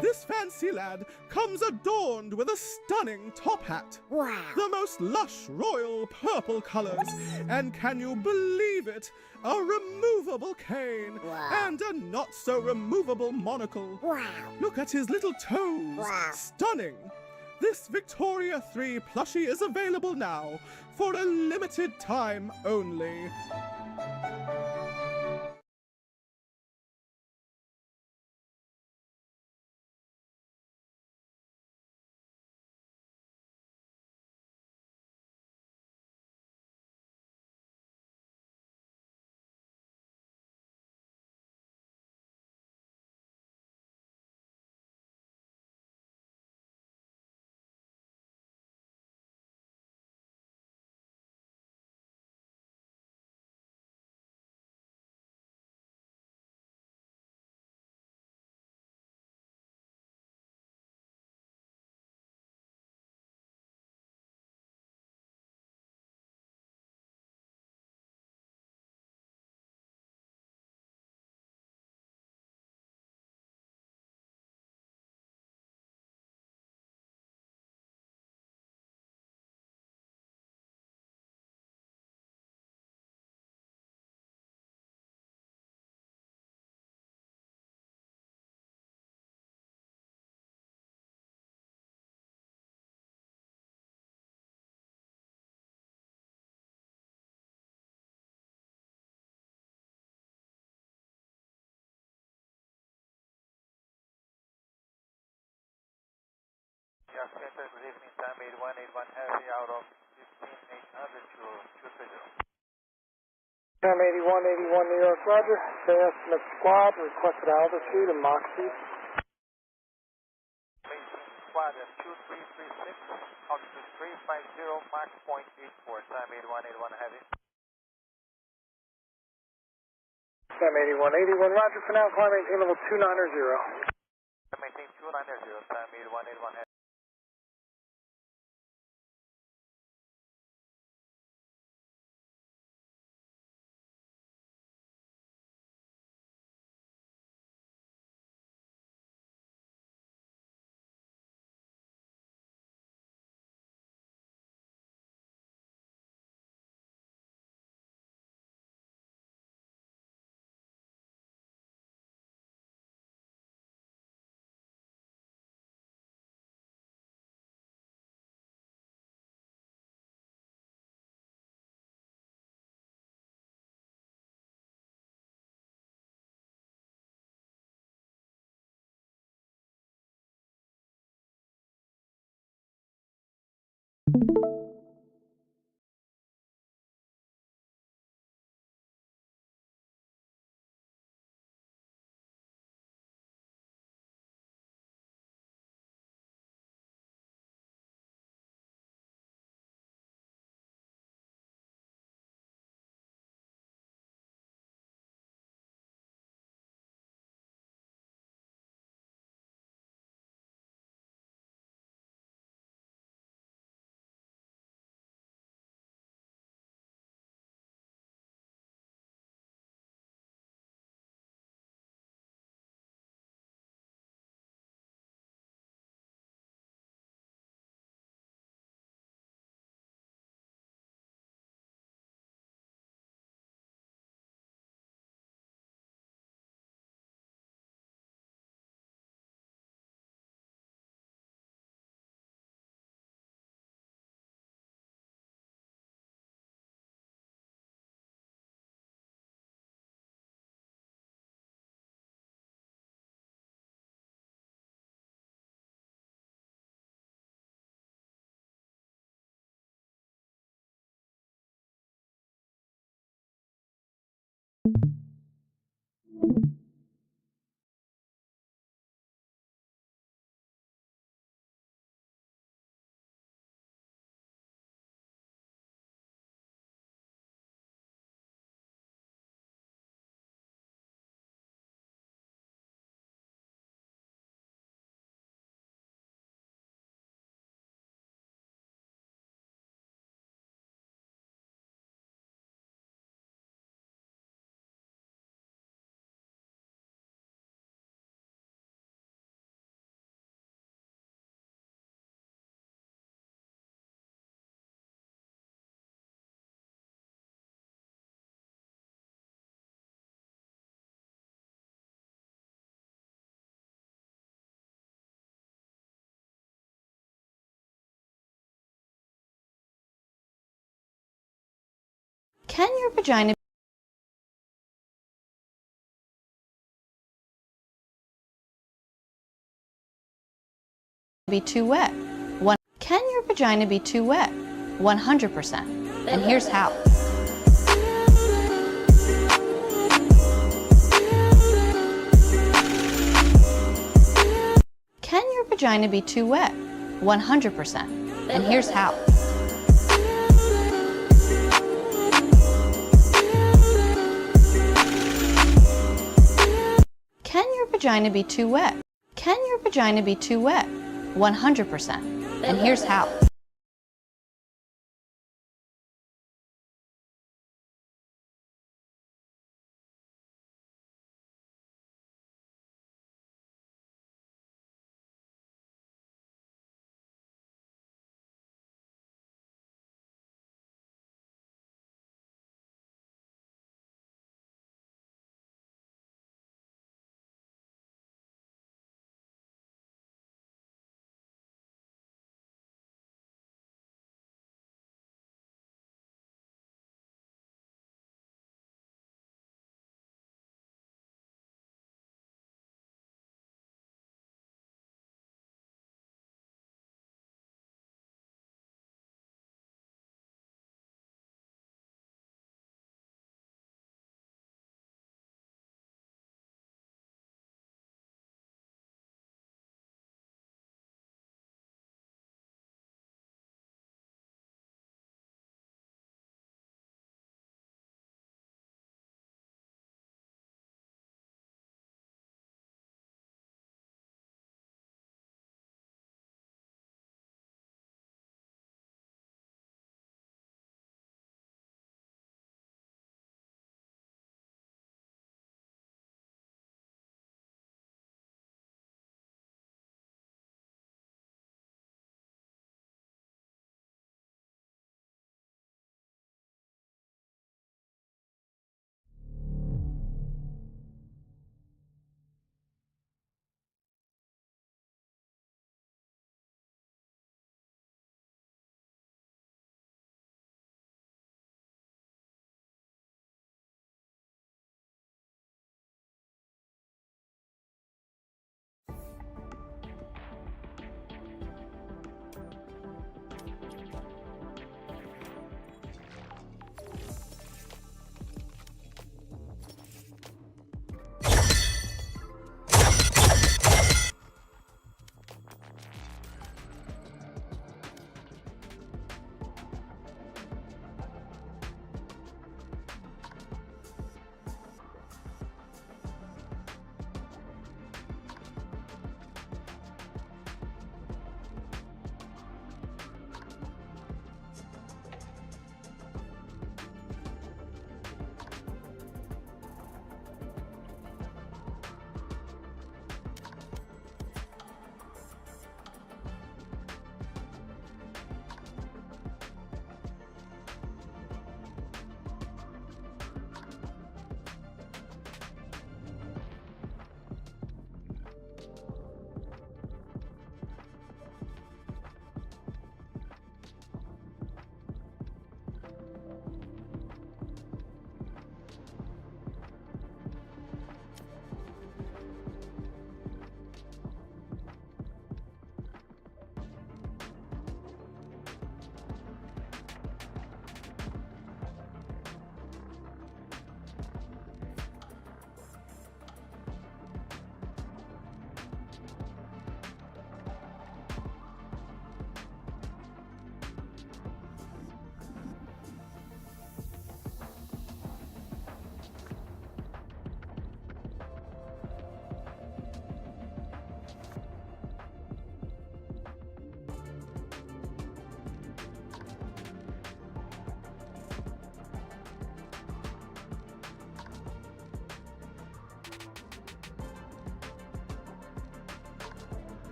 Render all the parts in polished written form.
This fancy lad comes adorned with a stunning top hat. Wow. The most lush royal purple colors. And can you believe it? A removable cane. Wow. And a not so removable monocle. Wow. Look at his little toes. Wow. Stunning. This Victoria 3 plushie is available now for a limited time only. Yes, Center, good evening, time 8181 Heavy out of 15800 to 230. Time 8181 New York, Roger. Bay Estimate Squad, requested altitude and Mach speed. Mason Squad at 2336, altitude 350, Mach .84, time 8181 Heavy. Time 8181, Roger. For now, climb maintain level 290. Maintain 290, time 8181 Heavy. Can your vagina be too wet? Can your vagina be too wet? 100%. And here's how. Can your vagina be too wet? 100%. And here's how. Can your vagina be too wet? Can your vagina be too wet? 100%. And here's how.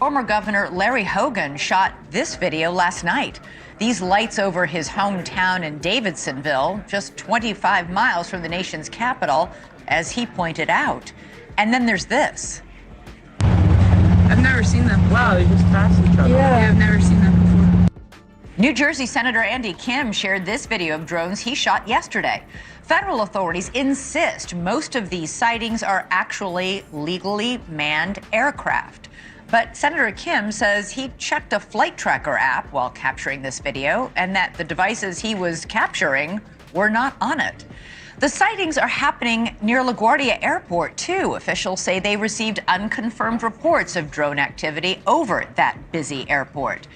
Former Governor Larry Hogan shot this video last night. These lights over his hometown in Davidsonville, just 25 miles from the nation's capital, as he pointed out. And then there's this. I've never seen that before. Wow, they just passed each other. Yeah, I've never seen that before. New Jersey Senator Andy Kim shared this video of drones he shot yesterday. Federal authorities insist most of these sightings are actually legally manned aircraft. But Senator Kim says he checked a flight tracker app while capturing this video and that the devices he was capturing were not on it. The sightings are happening near LaGuardia Airport, too. Officials say they received unconfirmed reports of drone activity over that busy airport.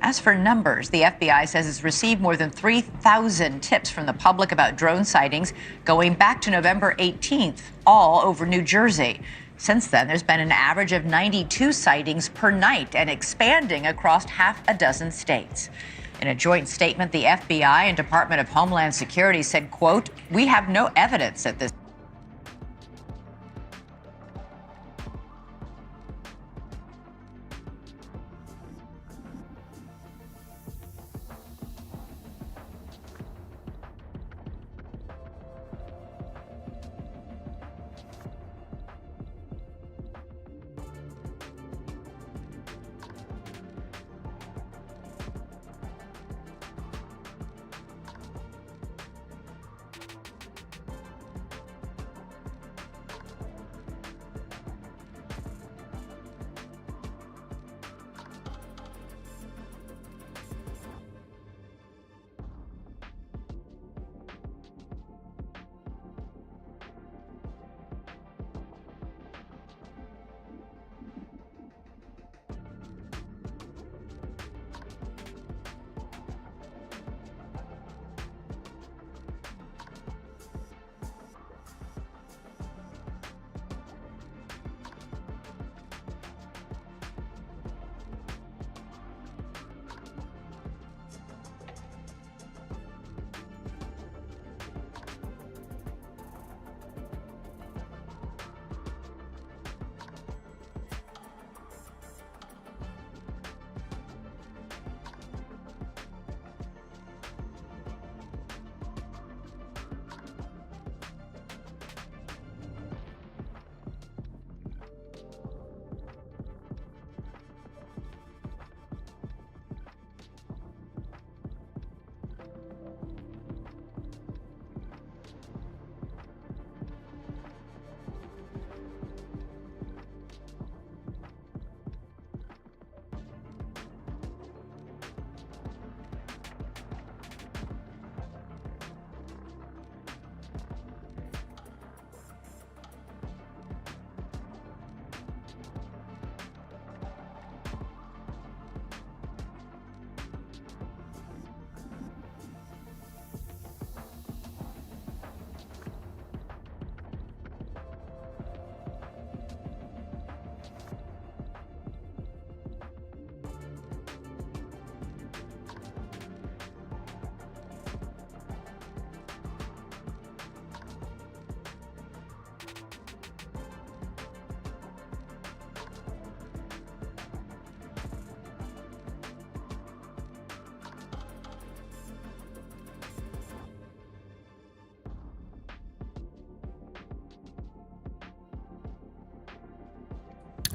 As for numbers, the FBI says it's received more than 3,000 tips from the public about drone sightings going back to November 18th, all over New Jersey. Since then, there's been an average of 92 sightings per night and expanding across half a dozen states. In a joint statement, the FBI and Department of Homeland Security said, quote, "We have no evidence that this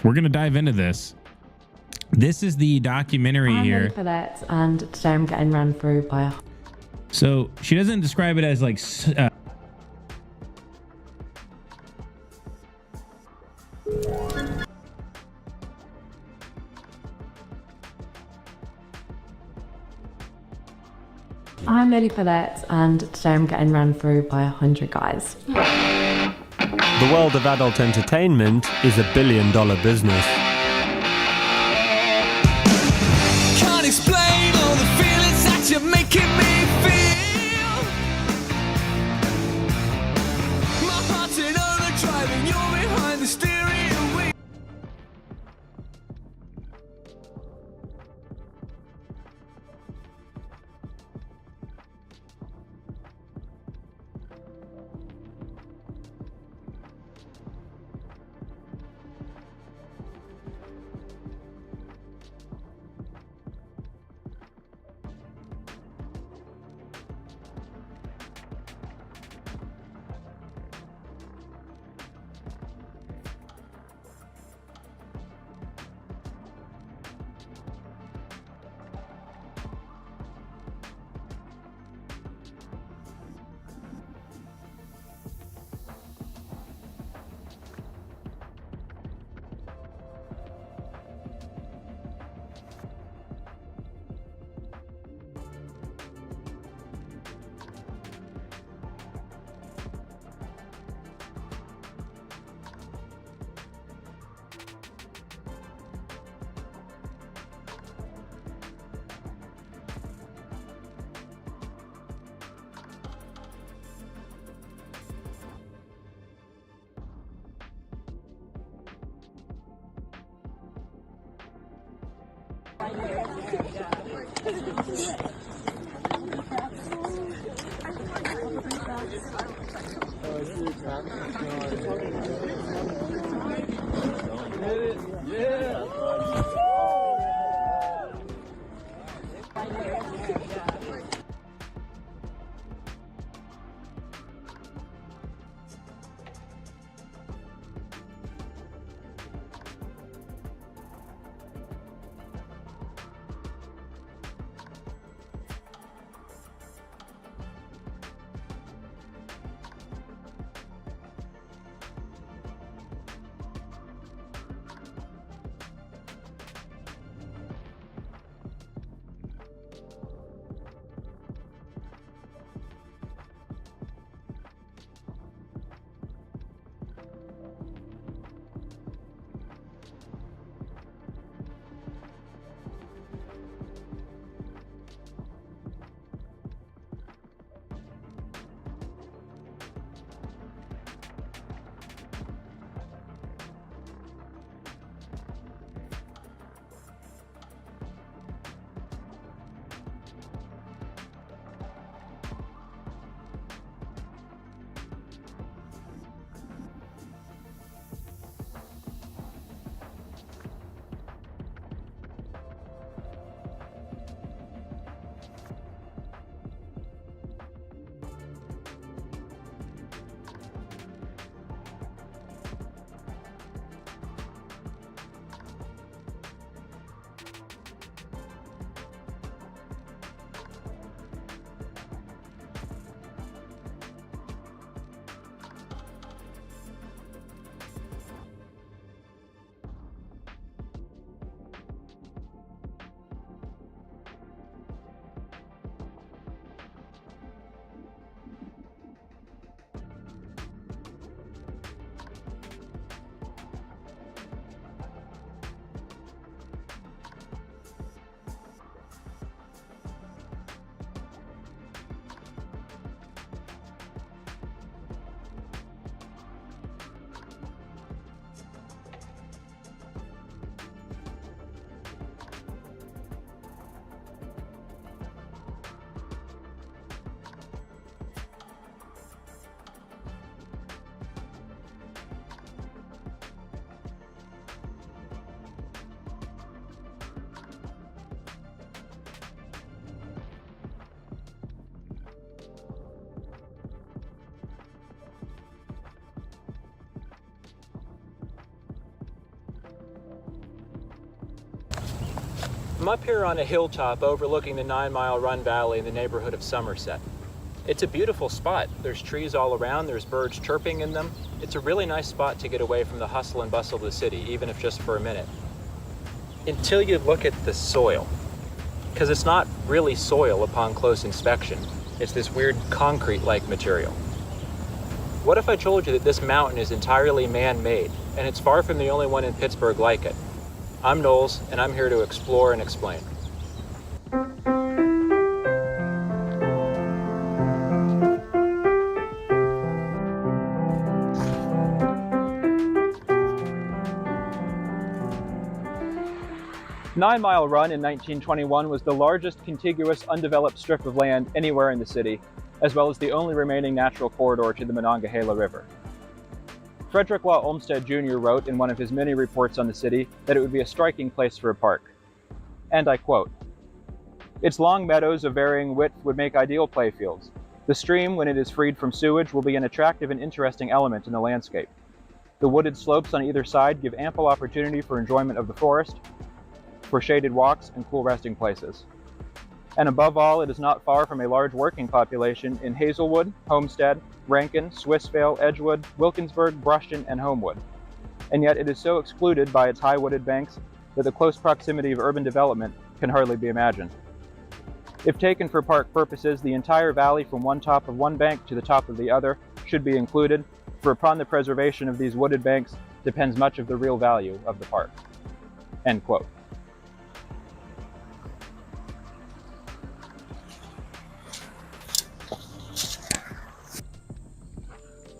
We're going to dive into this. This is the documentary I'm here. ready for that, and today I'm getting run through by a... So she doesn't describe it as like I'm ready for that, and today I'm getting run through by 100 guys. The world of adult entertainment is a billion-dollar business. Can't explain all the feelings that you're making me feel. My heart's in overdrive and you're behind the steering wheel. I'm up here on a hilltop overlooking the 9 Mile Run Valley in the neighborhood of Somerset. It's a beautiful spot. There's trees all around, there's birds chirping in them. It's a really nice spot to get away from the hustle and bustle of the city, even if just for a minute. Until you look at the soil. Because it's not really soil upon close inspection. It's this weird concrete-like material. What if I told you that this mountain is entirely man-made, and it's far from the only one in Pittsburgh like it? I'm Knowles, and I'm here to explore and explain. Nine Mile Run in 1921 was the largest contiguous undeveloped strip of land anywhere in the city, as well as the only remaining natural corridor to the Monongahela River. Frederick Law Olmsted Jr. wrote in one of his many reports on the city that it would be a striking place for a park. And I quote, "Its long meadows of varying width would make ideal playfields. The stream, when it is freed from sewage, will be an attractive and interesting element in the landscape. The wooded slopes on either side give ample opportunity for enjoyment of the forest, for shaded walks and cool resting places. And above all, it is not far from a large working population in Hazelwood, Homestead, Rankin, Swissvale, Edgewood, Wilkinsburg, Brushton, and Homewood. And yet it is so excluded by its high wooded banks that the close proximity of urban development can hardly be imagined. If taken for park purposes, the entire valley from one top of one bank to the top of the other should be included, for upon the preservation of these wooded banks depends much of the real value of the park." End quote.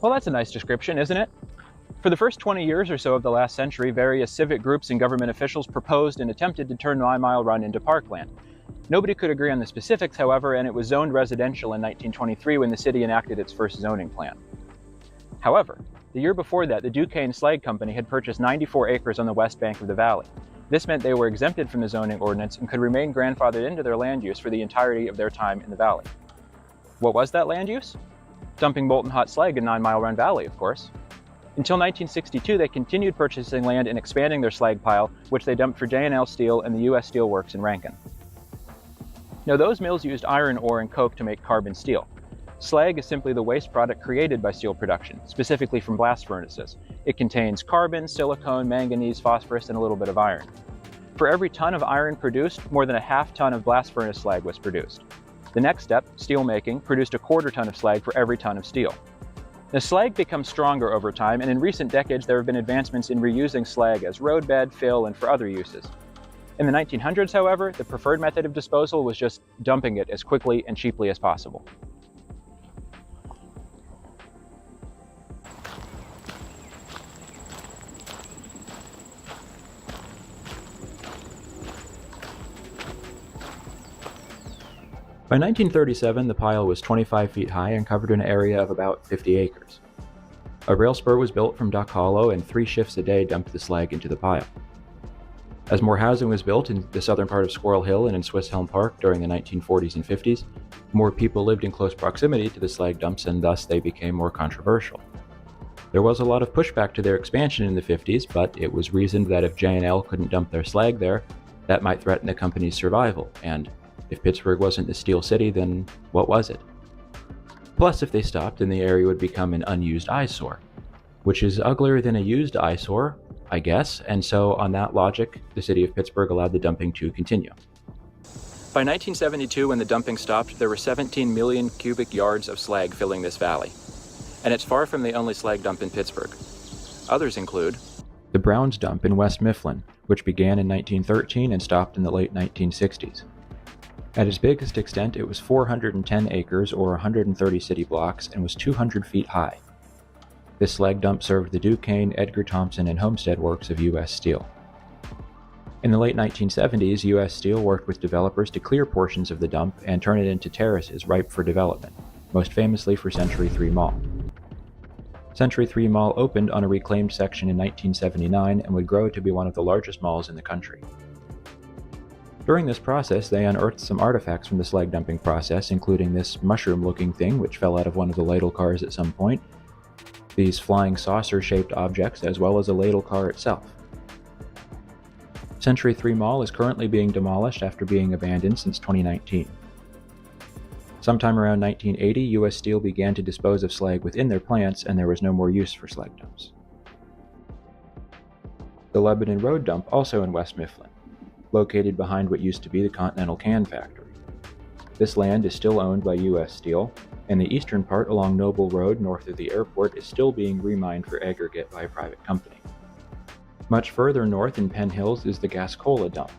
Well, that's a nice description, isn't it? For the first 20 years or so of the last century, various civic groups and government officials proposed and attempted to turn 9 Mile Run into parkland. Nobody could agree on the specifics, however, and it was zoned residential in 1923 when the city enacted its first zoning plan. However, the year before that, the Duquesne Slag Company had purchased 94 acres on the west bank of the valley. This meant they were exempted from the zoning ordinance and could remain grandfathered into their land use for the entirety of their time in the valley. What was that land use? Dumping molten hot slag in 9 Mile Run Valley, of course. Until 1962, they continued purchasing land and expanding their slag pile, which they dumped for J&L Steel and the U.S. Steel Works in Rankin. Now, those mills used iron ore and coke to make carbon steel. Slag is simply the waste product created by steel production, specifically from blast furnaces. It contains carbon, silicone, manganese, phosphorus, and a little bit of iron. For every ton of iron produced, more than a half ton of blast furnace slag was produced. The next step, steel making, produced a quarter ton of slag for every ton of steel. The slag becomes stronger over time, and in recent decades there have been advancements in reusing slag as roadbed, fill, and for other uses. In the 1900s, however, the preferred method of disposal was just dumping it as quickly and cheaply as possible. By 1937, the pile was 25 feet high and covered an area of about 50 acres. A rail spur was built from Duck Hollow, and 3 shifts a day dumped the slag into the pile. As more housing was built in the southern part of Squirrel Hill and in Swisshelm Park during the 1940s and 50s, more people lived in close proximity to the slag dumps, and thus they became more controversial. There was a lot of pushback to their expansion in the 50s, but it was reasoned that if J&L couldn't dump their slag there, that might threaten the company's survival, and if Pittsburgh wasn't the steel city, then what was it? Plus, if they stopped, then the area would become an unused eyesore, which is uglier than a used eyesore, I guess, and so on that logic, the city of Pittsburgh allowed the dumping to continue. By 1972, when the dumping stopped, there were 17 million cubic yards of slag filling this valley. And it's far from the only slag dump in Pittsburgh. Others include the Browns dump in West Mifflin, which began in 1913 and stopped in the late 1960s. At its biggest extent, it was 410 acres or 130 city blocks and was 200 feet high. This slag dump served the Duquesne, Edgar Thomson, and Homestead works of U.S. Steel. In the late 1970s, U.S. Steel worked with developers to clear portions of the dump and turn it into terraces ripe for development, most famously for Century 3 Mall. Century 3 Mall opened on a reclaimed section in 1979 and would grow to be one of the largest malls in the country. During this process, they unearthed some artifacts from the slag dumping process, including this mushroom-looking thing which fell out of one of the ladle cars at some point, these flying saucer-shaped objects, as well as a ladle car itself. Century 3 Mall is currently being demolished after being abandoned since 2019. Sometime around 1980, U.S. Steel began to dispose of slag within their plants, and there was no more use for slag dumps. The Lebanon Road dump, also in West Mifflin, located behind what used to be the Continental Can Factory. This land is still owned by U.S. Steel, and the eastern part along Noble Road north of the airport is still being remined for aggregate by a private company. Much further north in Penn Hills is the Gascola dump,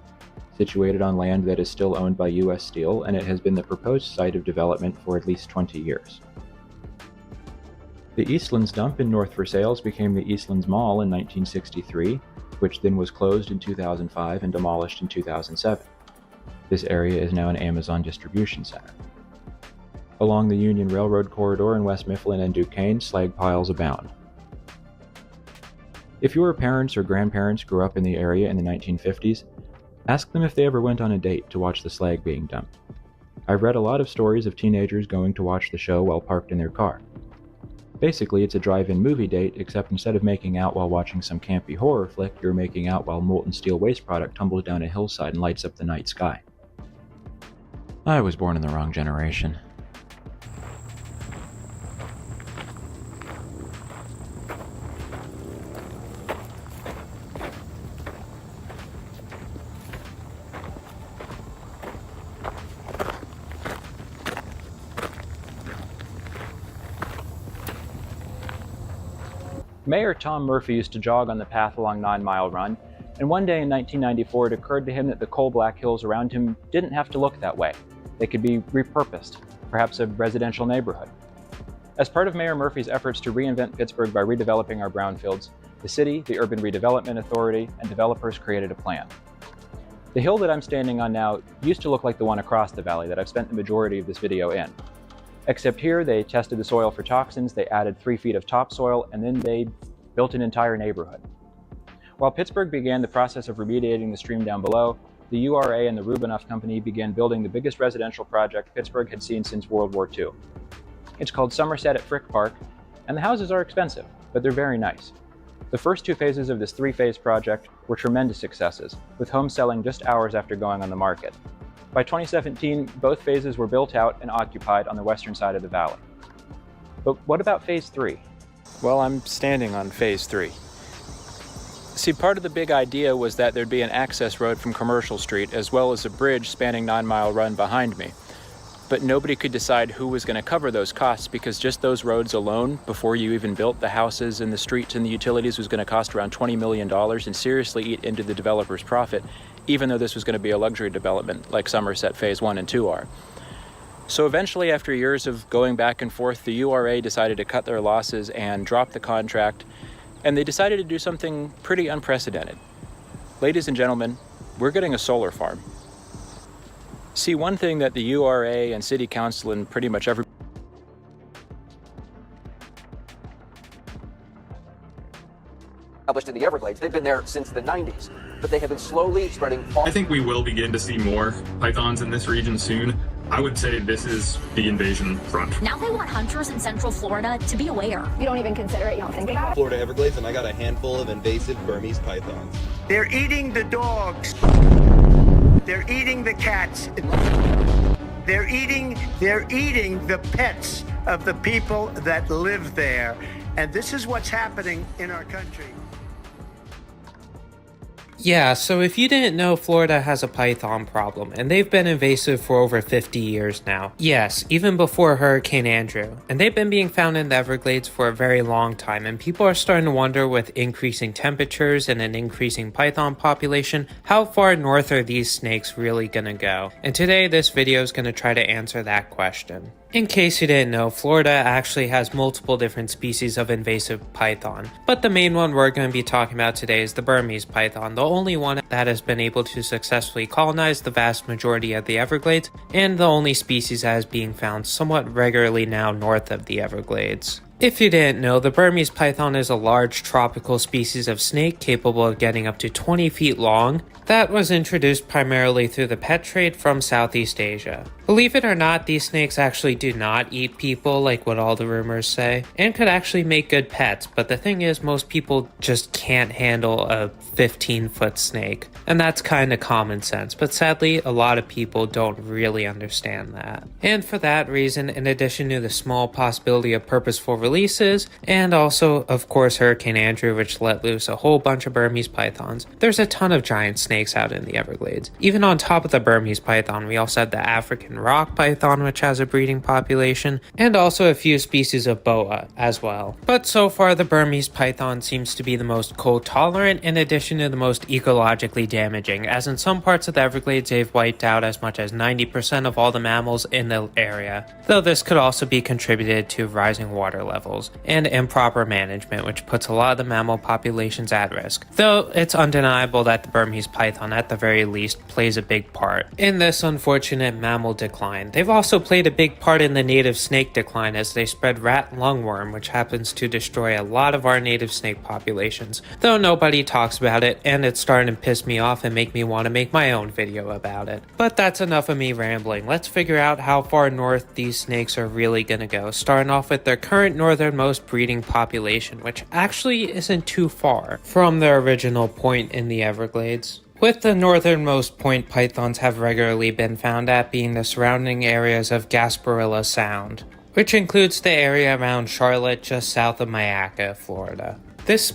situated on land that is still owned by U.S. Steel, and it has been the proposed site of development for at least 20 years. The Eastlands dump in North Versailles became the Eastlands Mall in 1963, which then was closed in 2005 and demolished in 2007. This area is now an Amazon distribution center. Along the Union Railroad corridor in West Mifflin and Duquesne, slag piles abound. If your parents or grandparents grew up in the area in the 1950s, ask them if they ever went on a date to watch the slag being dumped. I've read a lot of stories of teenagers going to watch the show while parked in their car. Basically, it's a drive-in movie date, except instead of making out while watching some campy horror flick, you're making out while molten steel waste product tumbles down a hillside and lights up the night sky. I was born in the wrong generation. Mayor Tom Murphy used to jog on the path along 9 Mile Run, and one day in 1994 it occurred to him that the coal-black hills around him didn't have to look that way. They could be repurposed, perhaps a residential neighborhood. As part of Mayor Murphy's efforts to reinvent Pittsburgh by redeveloping our brownfields, the city, the Urban Redevelopment Authority, and developers created a plan. The hill that I'm standing on now used to look like the one across the valley that I've spent the majority of this video in. Except here, they tested the soil for toxins, they added 3 feet of topsoil, and then they built an entire neighborhood. While Pittsburgh began the process of remediating the stream down below, the URA and the Rubinoff Company began building the biggest residential project Pittsburgh had seen since World War II. It's called Somerset at Frick Park, and the houses are expensive, but they're very nice. The first 2 phases of this 3-phase project were tremendous successes, with homes selling just hours after going on the market. By 2017, both phases were built out and occupied on the western side of the valley. But what about phase 3? Well, I'm standing on phase 3. See, part of the big idea was that there'd be an access road from Commercial Street, as well as a bridge spanning 9 Mile Run behind me. But nobody could decide who was going to cover those costs, because just those roads alone, before you even built the houses and the streets and the utilities, was going to cost around $20 million and seriously eat into the developer's profit, even though this was going to be a luxury development like Somerset Phase 1 and 2 are. So eventually, after years of going back and forth, the URA decided to cut their losses and drop the contract, and they decided to do something pretty unprecedented. Ladies and gentlemen, we're getting a solar farm. See, one thing that the URA and City Council and pretty much every established in the Everglades. They've been there since the 90s, but they have been slowly spreading. I think we will begin to see more pythons in this region soon. I would say this is the invasion front. Now they want hunters in Central Florida to be aware. You don't even consider it, you don't think about it? Florida Everglades, and I got a handful of invasive Burmese pythons. They're eating the dogs. They're eating the cats. They're eating the pets of the people that live there. And this is what's happening in our country. Yeah, so if you didn't know, Florida has a python problem, and they've been invasive for over 50 years now. Yes, even before Hurricane Andrew. And they've been being found in the Everglades for a very long time, and people are starting to wonder, with increasing temperatures and an increasing python population, how far north are these snakes really gonna go? And today, this video is gonna try to answer that question. In case you didn't know, Florida actually has multiple different species of invasive python, but the main one we're going to be talking about today is the Burmese python, the only one that has been able to successfully colonize the vast majority of the Everglades, and the only species that is being found somewhat regularly now north of the Everglades. If you didn't know, the Burmese python is a large tropical species of snake capable of getting up to 20 feet long that was introduced primarily through the pet trade from Southeast Asia. Believe it or not, these snakes actually do not eat people like what all the rumors say, and could actually make good pets, but the thing is, most people just can't handle a 15-foot snake, and that's kinda common sense, but sadly, a lot of people don't really understand that. And for that reason, in addition to the small possibility of purposeful releases, and also, of course, Hurricane Andrew, which let loose a whole bunch of Burmese pythons, there's a ton of giant snakes out in the Everglades. Even on top of the Burmese python, we also have the African rock python, which has a breeding population, and also a few species of boa as well. But so far, the Burmese python seems to be the most cold tolerant, in addition to the most ecologically damaging, as in some parts of the Everglades they've wiped out as much as 90% of all the mammals in the area, though this could also be contributed to rising water levels and improper management, which puts a lot of the mammal populations at risk, though it's undeniable that the Burmese python at the very least plays a big part in this unfortunate mammal decline. They've also played a big part in the native snake decline, as they spread rat lungworm, which happens to destroy a lot of our native snake populations, though nobody talks about it, and it's starting to piss me off and make me want to make my own video about it. But that's enough of me rambling. Let's figure out how far north these snakes are really gonna go, starting off with their current northernmost breeding population, which actually isn't too far from their original point in the Everglades. With the northernmost point pythons have regularly been found at being the surrounding areas of Gasparilla Sound, which includes the area around Charlotte just south of Myakka, Florida. This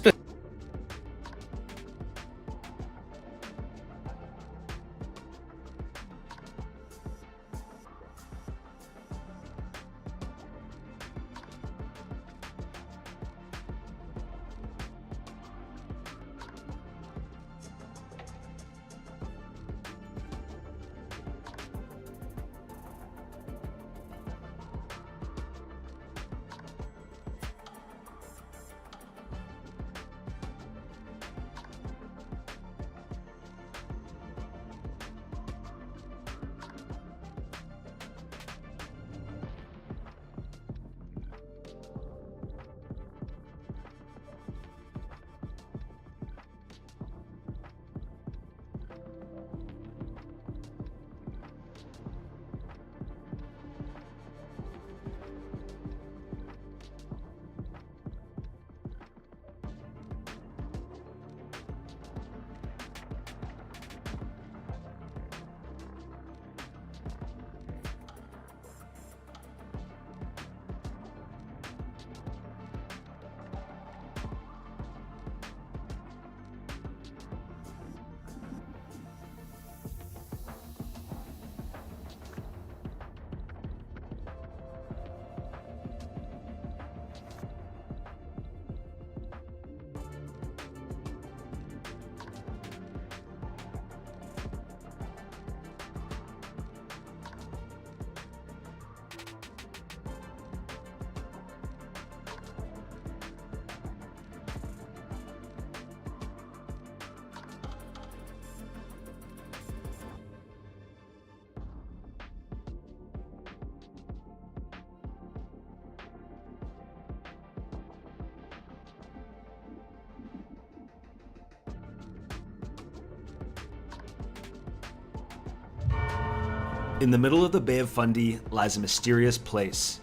In the middle of the Bay of Fundy lies a mysterious place,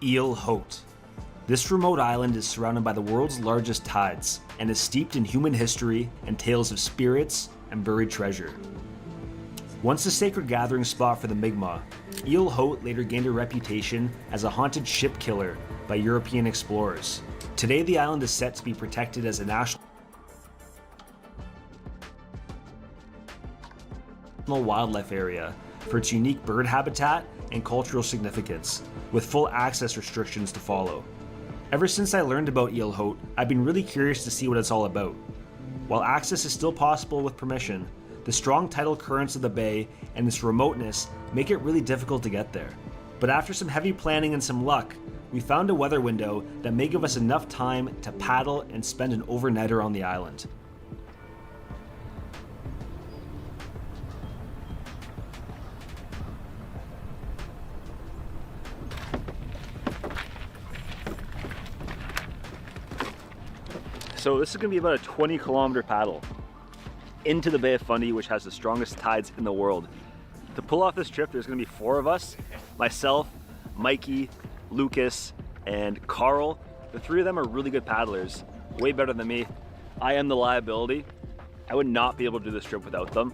Isle Haute. This remote island is surrounded by the world's largest tides and is steeped in human history and tales of spirits and buried treasure. Once a sacred gathering spot for the Mi'kmaq, Isle Haute later gained a reputation as a haunted ship killer by European explorers. Today the island is set to be protected as a national wildlife area for its unique bird habitat and cultural significance, with full access restrictions to follow. Ever since I learned about Isle Haute, I've been really curious to see what it's all about. While access is still possible with permission, the strong tidal currents of the bay and its remoteness make it really difficult to get there. But after some heavy planning and some luck, we found a weather window that may give us enough time to paddle and spend an overnighter on the island. So this is going to be about a 20-kilometer paddle into the Bay of Fundy, which has the strongest tides in the world. To pull off this trip, there's going to be 4 of us: myself, Mikey, Lucas, and Carl. The 3 of them are really good paddlers, way better than me. I am the liability. I would not be able to do this trip without them.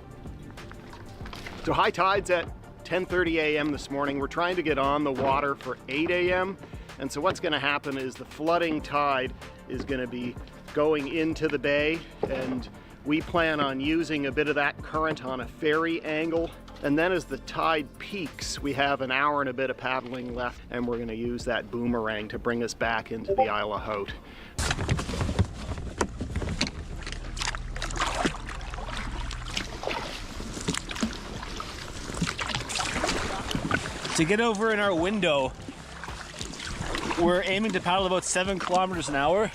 So high tides at 10:30 a.m. this morning. We're trying to get on the water for 8 a.m. And so what's going to happen is the flooding tide is going to be going into the bay, and we plan on using a bit of that current on a ferry angle. And then as the tide peaks, we have an hour and a bit of paddling left, and we're going to use that boomerang to bring us back into the Isle of Haute. To get over in our window, we're aiming to paddle about 7 kilometers an hour,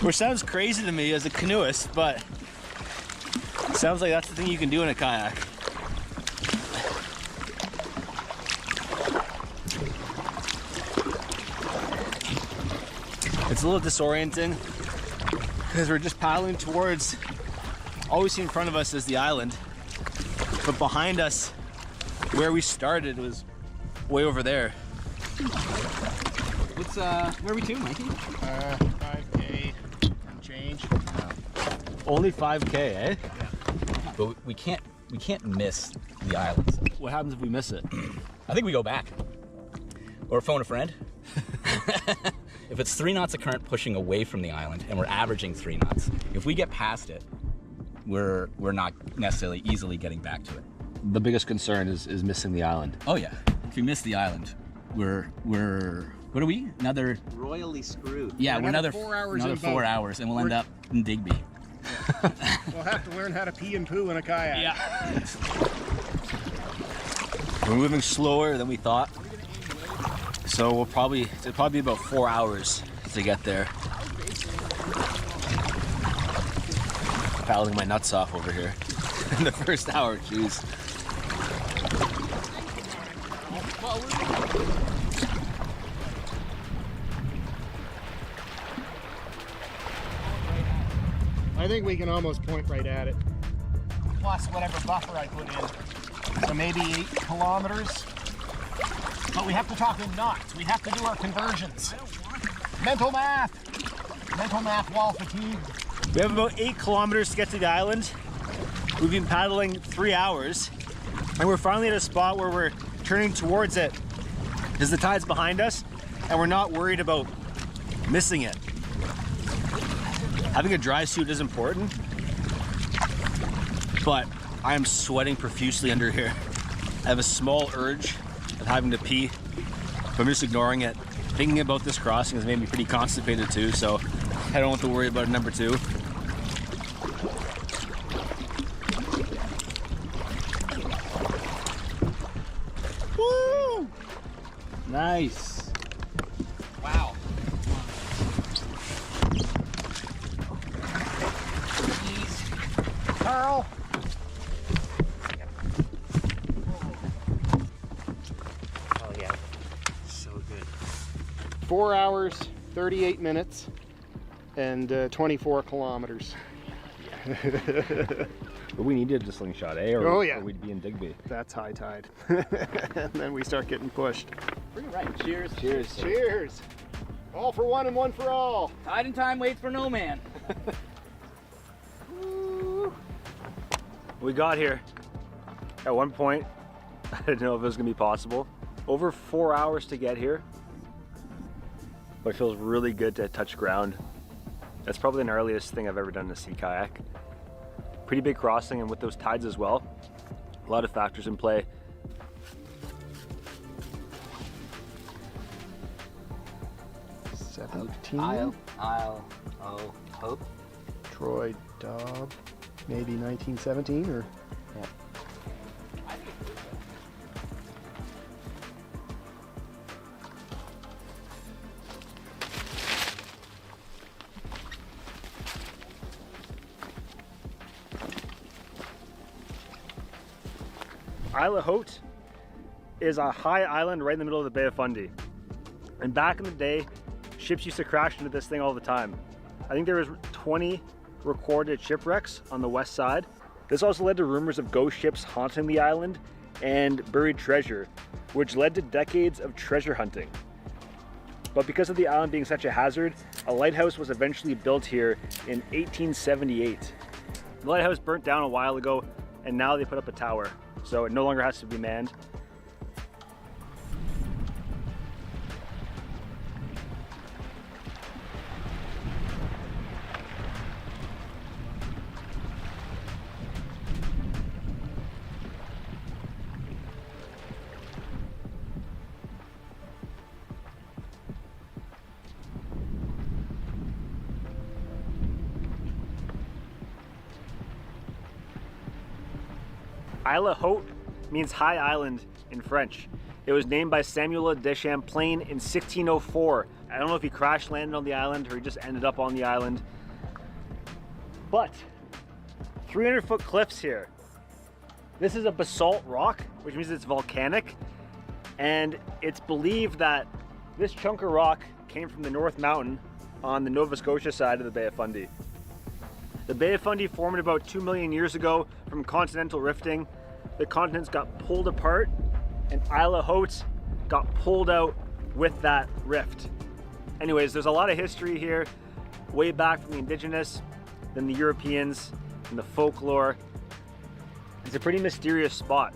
which sounds crazy to me as a canoeist, but it sounds like that's the thing you can do in a kayak. It's a little disorienting because we're just paddling towards, all we see in front of us is the island, but behind us, where we started, was way over there. What's where are we to, Mikey? 5K and change. Only 5K, eh? Yeah. But we can't miss the islands. What happens if we miss it? I think we go back. Or phone a friend. If it's 3 knots of current pushing away from the island and we're averaging 3 knots, if we get past it, we're not necessarily easily getting back to it. The biggest concern is missing the island. Oh yeah. If we miss the island, we're what are we? Another royally screwed. Yeah, we're another 4 hours. Another 4 hours, and we'll end up in Digby. We'll have to learn how to pee and poo in a kayak. Yeah. We're moving slower than we thought, so it'll probably be about 4 hours to get there. Paddling my nuts off over here in the first hour. Jeez. I think we can almost point right at it. Plus whatever buffer I put in. So maybe 8 kilometers. But we have to talk in knots. We have to do our conversions. Mental math while fatigued. We have about 8 kilometers to get to the island. We've been paddling 3 hours, and we're finally at a spot where we're turning towards it because the tide's behind us, and we're not worried about missing it. Having a dry suit is important, but I am sweating profusely under here. I have a small urge of having to pee, but I'm just ignoring it. Thinking about this crossing has made me pretty constipated too, so I don't have to worry about number 2. Woo! Nice. Wow. Carl. Oh yeah. So good. 4 hours, 38 minutes, and 24 kilometers. But we needed a slingshot, eh? Or, Oh, yeah. or we'd be in Digby. That's high tide. And then we start getting pushed. Bring it right. Cheers. Cheers. Cheers. All for one and one for all. Tide and time waits for no man. We got here. At one point, I didn't know if it was gonna be possible. Over 4 hours to get here. But it feels really good to touch ground. That's probably the gnarliest thing I've ever done in a sea kayak. Pretty big crossing, and with those tides as well. A lot of factors in play. Isle of Hope. Troy Dobb, maybe 1917 or. Yeah. Isle of Haut is a high island right in the middle of the Bay of Fundy. And back in the day, ships used to crash into this thing all the time. I think there was 20 recorded shipwrecks on the west side. This also led to rumors of ghost ships haunting the island and buried treasure, which led to decades of treasure hunting. But because of the island being such a hazard, a lighthouse was eventually built here in 1878. The lighthouse burnt down a while ago, and now they put up a tower, so it no longer has to be manned. Isle of Haut means high island in French. It was named by Samuel de Champlain in 1604. I don't know if he crash landed on the island or he just ended up on the island. But 300-foot cliffs here. This is a basalt rock, which means it's volcanic. And it's believed that this chunk of rock came from the North Mountain on the Nova Scotia side of the Bay of Fundy. The Bay of Fundy formed about 2 million years ago from continental rifting. The continents got pulled apart, and Isle of Haut got pulled out with that rift. Anyways, there's a lot of history here, way back from the indigenous, then the Europeans, and the folklore. It's a pretty mysterious spot.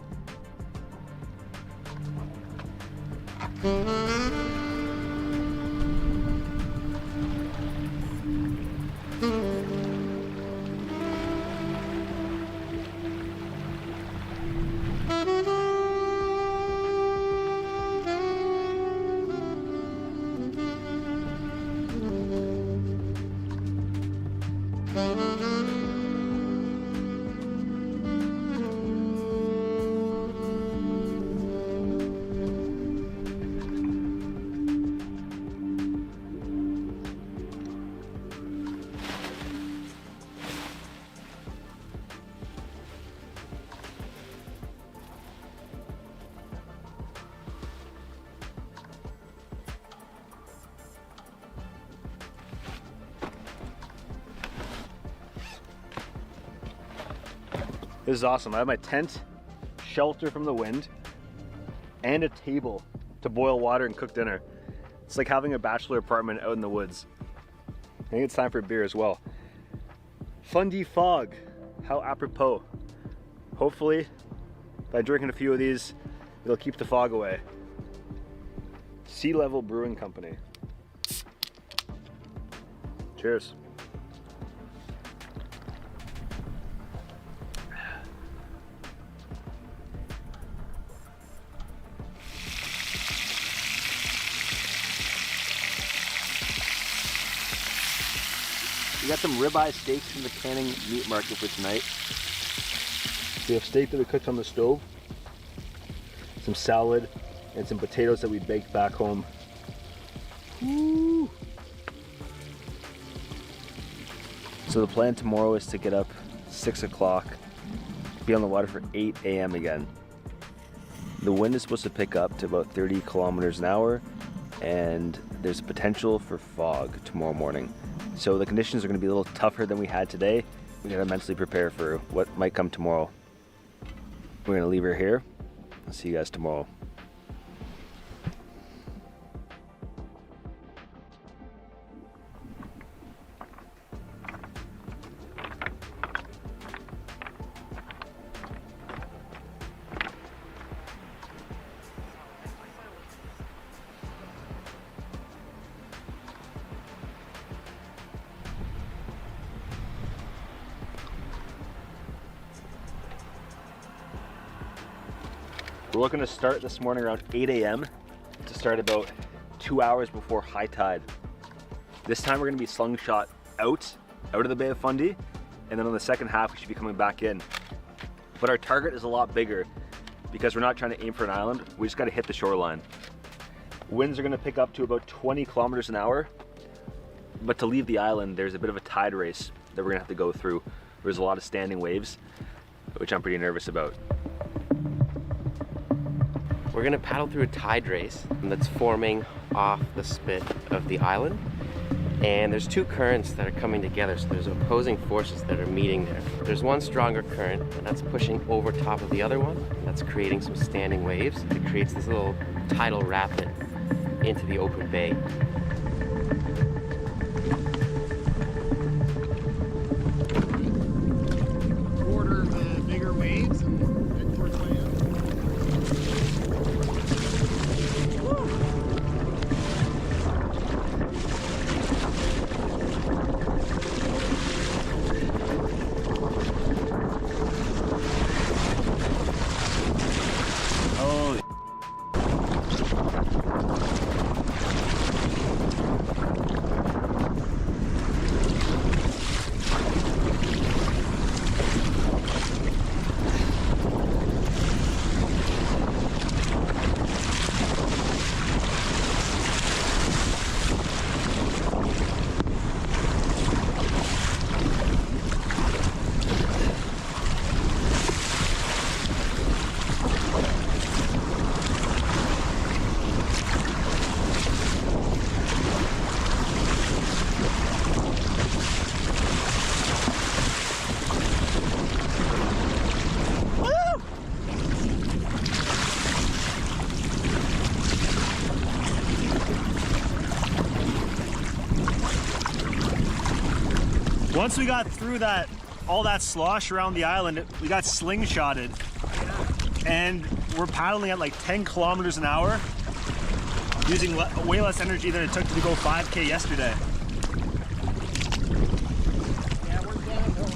This is awesome. I have my tent, shelter from the wind, and a table to boil water and cook dinner. It's like having a bachelor apartment out in the woods. I think it's time for a beer as well. Fundy Fog, how apropos. Hopefully, by drinking a few of these, it'll keep the fog away. Sea Level Brewing Company. Cheers. We got some ribeye steaks from the Canning Meat Market for tonight. We have steak that we cooked on the stove, some salad, and some potatoes that we baked back home. Woo. So the plan tomorrow is to get up 6 o'clock, be on the water for 8 a.m. again. The wind is supposed to pick up to about 30 kilometers an hour, and there's a potential for fog tomorrow morning. So the conditions are going to be a little tougher than we had today, we gotta mentally prepare for what might come tomorrow. We're gonna leave her here. I'll see you guys tomorrow. We're looking to start this morning around 8 a.m. to start about 2 hours before high tide. This time we're going to be slingshot out of the Bay of Fundy, and then on the second half we should be coming back in. But our target is a lot bigger because we're not trying to aim for an island, we just got to hit the shoreline. Winds are going to pick up to about 20 kilometers an hour, but to leave the island there's a bit of a tide race that we're going to have to go through. There's a lot of standing waves, which I'm pretty nervous about. We're going to paddle through a tide race that's forming off the spit of the island. And there's two currents that are coming together, so there's opposing forces that are meeting there. There's one stronger current, and that's pushing over top of the other one. And that's creating some standing waves. It creates this little tidal rapid into the open bay. Order the bigger waves and head towards land. Once we got through all that slosh around the island, we got slingshotted. And we're paddling at like 10 kilometers an hour, using way less energy than it took to go 5K yesterday. Yeah, we're downhill.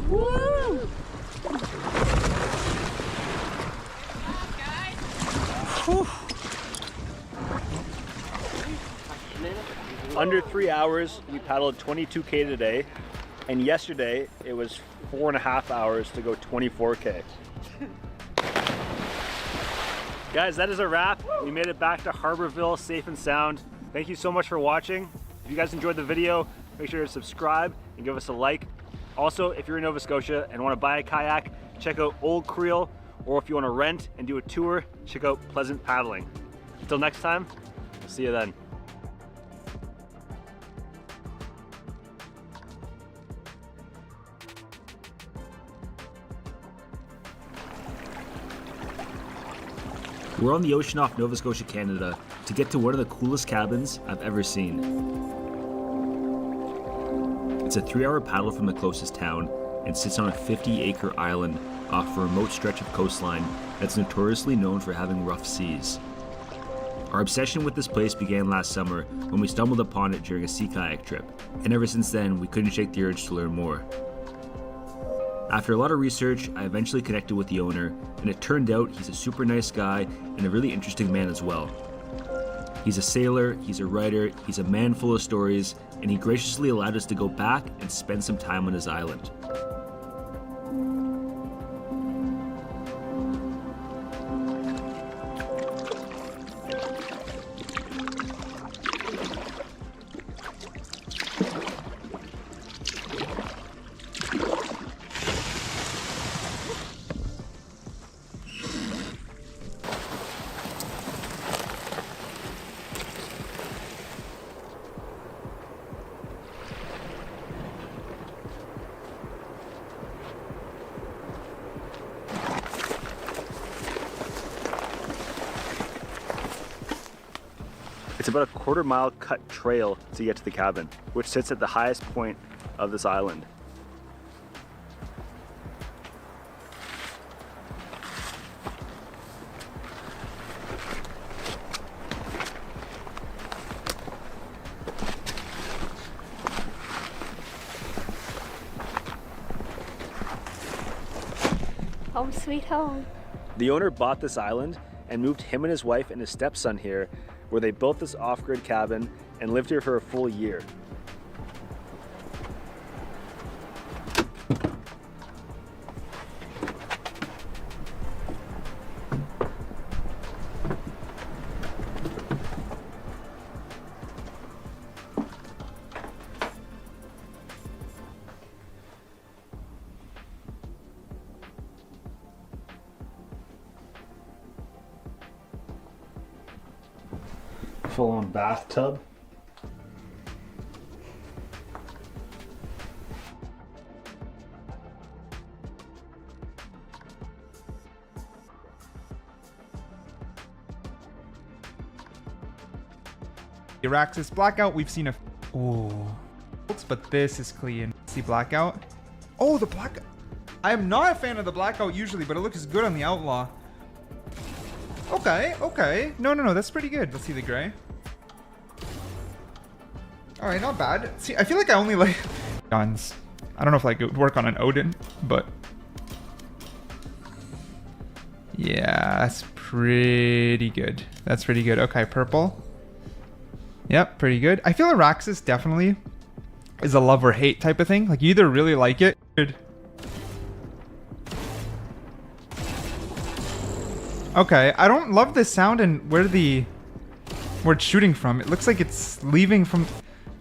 Woo! Under 3 hours, we paddled 22K today, and yesterday it was 4.5 hours to go 24K. Guys, that is a wrap. We made it back to Harborville safe and sound. Thank you so much for watching. If you guys enjoyed the video, make sure to subscribe and give us a like. Also, if you're in Nova Scotia and want to buy a kayak, check out Old Creel, or if you want to rent and do a tour, check out Pleasant Paddling. Until next time, see you then. We're on the ocean off Nova Scotia, Canada, to get to one of the coolest cabins I've ever seen. It's a 3-hour paddle from the closest town and sits on a 50-acre island off a remote stretch of coastline that's notoriously known for having rough seas. Our obsession with this place began last summer when we stumbled upon it during a sea kayak trip, and ever since then we couldn't shake the urge to learn more. After a lot of research, I eventually connected with the owner, and it turned out he's a super nice guy and a really interesting man as well. He's a sailor, he's a writer, he's a man full of stories, and he graciously allowed us to go back and spend some time on his island. It's about a quarter-mile cut trail to get to the cabin, which sits at the highest point of this island. Home sweet home. The owner bought this island and moved him and his wife and his stepson here, where they built this off-grid cabin and lived here for a full year. Full-on bathtub. The Araxis Blackout, we've seen a... Oh. But this is clean. See Blackout? Oh, the Blackout. I am not a fan of the Blackout usually, but it looks good on the Outlaw. Okay, okay. No, that's pretty good. Let's see the gray. Alright, not bad. See, I feel like I only like guns. I don't know if like it would work on an Odin, but yeah, that's pretty good. That's pretty good. Okay, purple. Yep, pretty good. I feel Araxis definitely is a love or hate type of thing. Like you either really like it. Good. Okay, I don't love this sound and where it's shooting from. It looks like it's leaving from...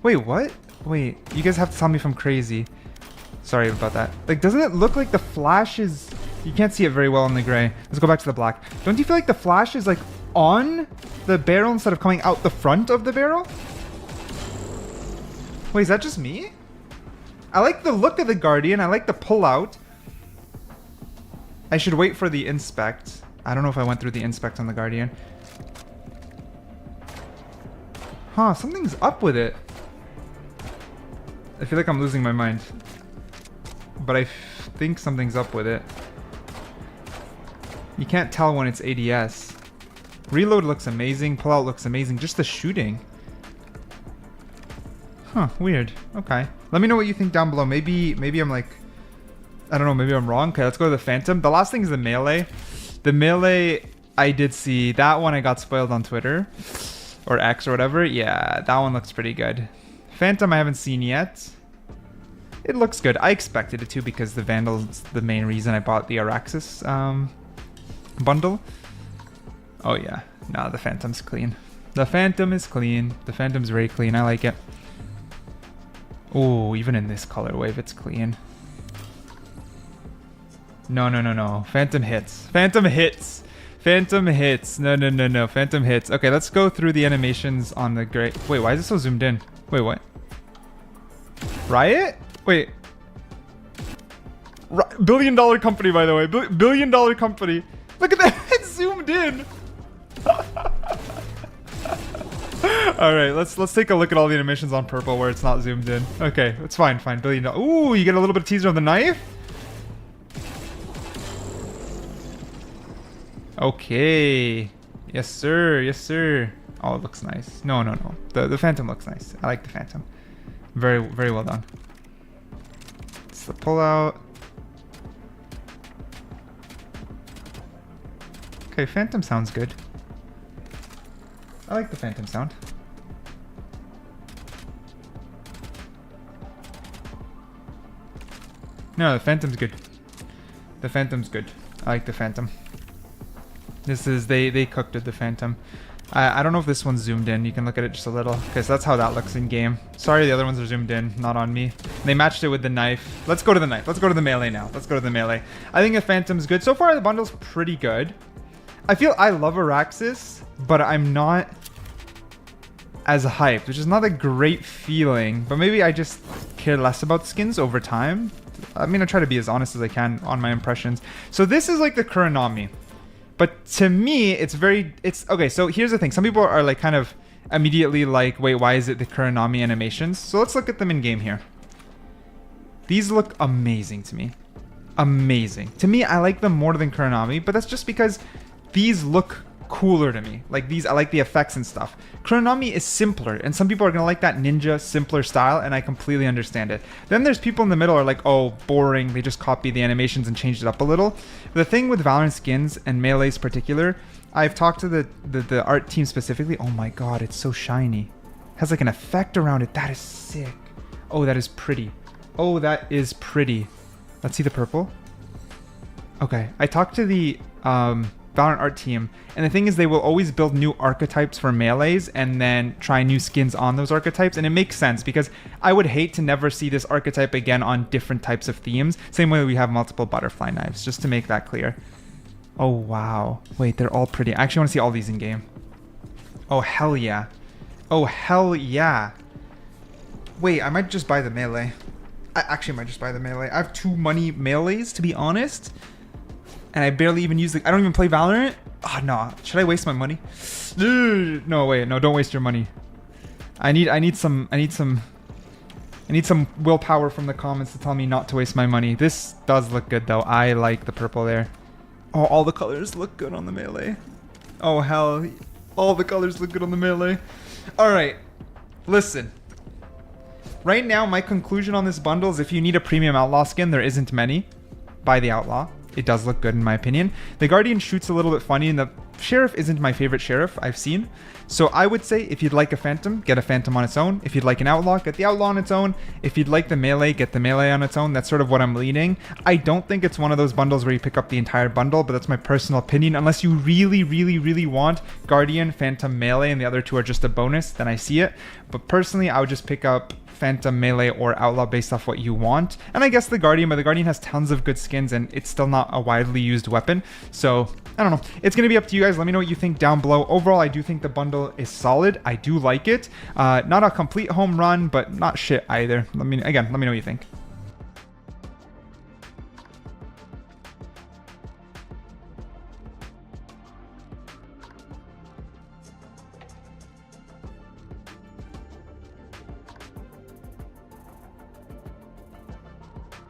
Wait, what? Wait, you guys have to tell me if I'm crazy. Sorry about that. Like, doesn't it look like the flash is... You can't see it very well in the gray. Let's go back to the black. Don't you feel like the flash is like on the barrel instead of coming out the front of the barrel? Wait, is that just me? I like the look of the Guardian. I like the pull out. I should wait for the inspect. I don't know if I went through the inspect on the Guardian. Huh, something's up with it. I feel like I'm losing my mind. But I think something's up with it. You can't tell when it's ADS. Reload looks amazing. Pullout looks amazing. Just the shooting. Huh, weird. Okay. Let me know what you think down below. Maybe I'm like... I don't know, maybe I'm wrong. Okay, let's go to the Phantom. The last thing is the melee. The melee, I did see. That one I got spoiled on Twitter. Or X or whatever. Yeah, that one looks pretty good. Phantom I haven't seen yet. It looks good. I expected it to because the Vandal's the main reason I bought the Araxis bundle. Oh yeah. Nah, the Phantom's clean. The Phantom is clean. The Phantom's very clean. I like it. Oh, even in this color wave, it's clean. No. Phantom hits. Phantom hits. Phantom hits. No. Phantom hits. Okay, let's go through the animations on the gray. Wait, why is it so zoomed in? Wait, what? Riot? Wait. Billion-dollar company, by the way. Billion-dollar company. Look at that. It's zoomed in. All right, let's take a look at all the animations on purple where it's not zoomed in. Okay, it's fine. $billion. Ooh, you get a little bit of teaser of the knife. Okay. Yes, sir. Yes, sir. Oh, it looks nice. No. The Phantom looks nice. I like the Phantom. Very, very well done. It's the pullout. Okay, Phantom sounds good. I like the Phantom sound. No, the Phantom's good. The Phantom's good. I like the Phantom. This is, they cooked with the Phantom. I don't know if this one's zoomed in. You can look at it just a little, because that's how that looks in game. Sorry, the other ones are zoomed in, not on me. They matched it with the knife. Let's go to the knife. Let's go to the melee now. Let's go to the melee. I think the Phantom's good. So far, the bundle's pretty good. I feel I love Araxis, but I'm not as hyped, which is not a great feeling. But maybe I just care less about skins over time. I mean, I try to be as honest as I can on my impressions. So this is like the Kuronami. But to me, it's okay, so here's the thing. Some people are like kind of immediately like, wait, why is it the Kuronami animations? So let's look at them in game here. These look amazing to me. Amazing. To me, I like them more than Kuronami, but that's just because these look cooler to me. Like these, I like the effects and stuff. Kuronami is simpler, and some people are gonna like that ninja simpler style, and I completely understand it. Then there's people in the middle who are like, oh, boring, they just copied the animations and changed it up a little. The thing with Valorant skins and Melee's particular, I've talked to the art team specifically. Oh my god, it's so shiny. It has like an effect around it. That is sick. Oh, that is pretty. Oh, that is pretty. Let's see the purple. Okay, I talked to the Valorant art team, and the thing is they will always build new archetypes for Melees and then try new skins on those archetypes, and it makes sense because I would hate to never see this archetype again on different types of themes, same way we have multiple butterfly knives, just to make that clear. Oh wow, wait, they're all pretty. I actually want to see all these in game. Oh hell yeah. Oh hell yeah. Wait, I might just buy the melee. I actually might just buy the melee. I have too many melees, to be honest. And I barely even use the... I don't even play Valorant? Oh, no. Should I waste my money? No, wait. No, don't waste your money. I need some willpower from the comments to tell me not to waste my money. This does look good, though. I like the purple there. Oh, all the colors look good on the melee. Oh, hell. All the colors look good on the melee. All right. Listen. Right now, my conclusion on this bundle is if you need a premium Outlaw skin, there isn't many. Buy the Outlaw. It does look good in my opinion. The Guardian shoots a little bit funny, and the Sheriff isn't my favorite Sheriff I've seen. So I would say if you'd like a Phantom, get a Phantom on its own. If you'd like an Outlaw, get the Outlaw on its own. If you'd like the Melee, get the Melee on its own. That's sort of what I'm leaning. I don't think it's one of those bundles where you pick up the entire bundle, but that's my personal opinion. Unless you really, really, really want Guardian, Phantom, Melee, and the other two are just a bonus, then I see it. But personally, I would just pick up Phantom, Melee, or Outlaw based off what you want. And I guess the Guardian, but the Guardian has tons of good skins and it's still not a widely used weapon. So, I don't know. It's going to be up to you guys. Let me know what you think down below. Overall, I do think the bundle is solid. I do like it. Not a complete home run, but not shit either. Let me know what you think.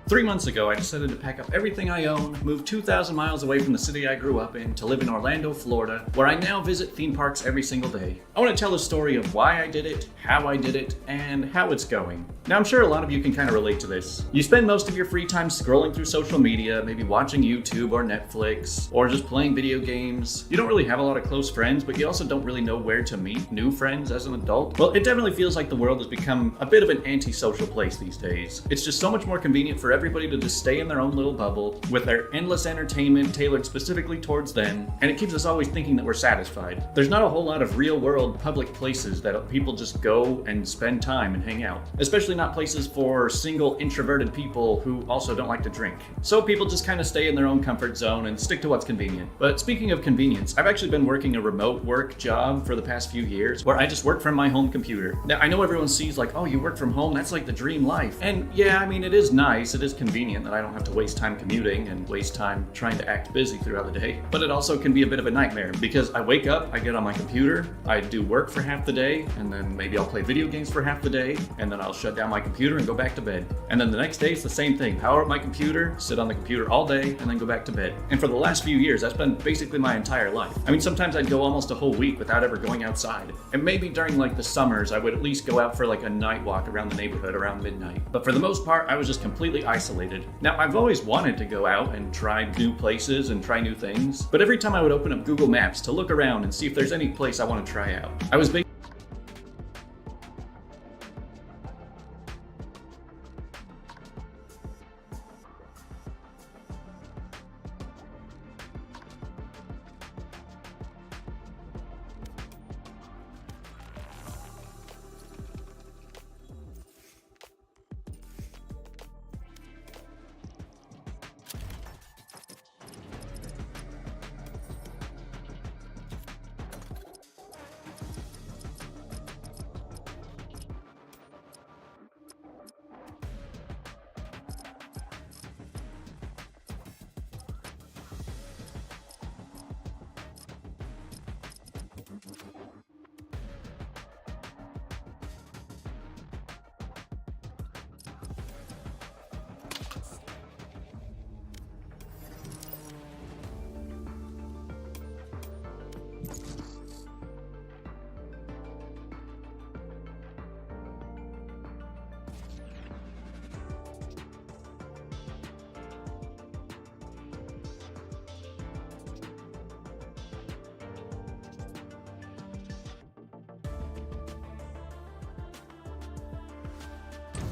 Three months ago, I decided to pack up everything I own, move 2,000 miles away from the city I grew up in to live in Orlando, Florida, where I now visit theme parks every single day. I want to tell a story of why I did it, how I did it, and how it's going. Now, I'm sure a lot of you can kind of relate to this. You spend most of your free time scrolling through social media, maybe watching YouTube or Netflix, or just playing video games. You don't really have a lot of close friends, but you also don't really know where to meet new friends as an adult. Well, it definitely feels like the world has become a bit of an antisocial place these days. It's just so much more convenient for everybody to just stay in their own little bubble with their endless entertainment tailored specifically towards them, and it keeps us always thinking that we're satisfied. There's not a whole lot of real-world public places that people just go and spend time and hang out, especially not places for single introverted people who also don't like to drink. So people just kind of stay in their own comfort zone and stick to what's convenient. But speaking of convenience, I've actually been working a remote work job for the past few years where I just work from my home computer. Now, I know everyone sees like, oh, you work from home, that's like the dream life. And yeah, I mean, it is nice, it is convenient that I don't have to waste time commuting and waste time trying to act busy throughout the day. But it also can be a bit of a nightmare because I wake up, I get on my computer, I do work for half the day, and then maybe I'll play video games for half the day, and then I'll shut down my computer and go back to bed. And then the next day it's the same thing. Power up my computer, sit on the computer all day, and then go back to bed. And for the last few years, that's been basically my entire life. I mean, sometimes I'd go almost a whole week without ever going outside. And maybe during like the summers, I would at least go out for like a night walk around the neighborhood around midnight. But for the most part, I was just completely isolated. Now, I've always wanted to go out and try new places and try new things, but every time I would open up Google Maps to look around and see if there's any place I want to try out, I was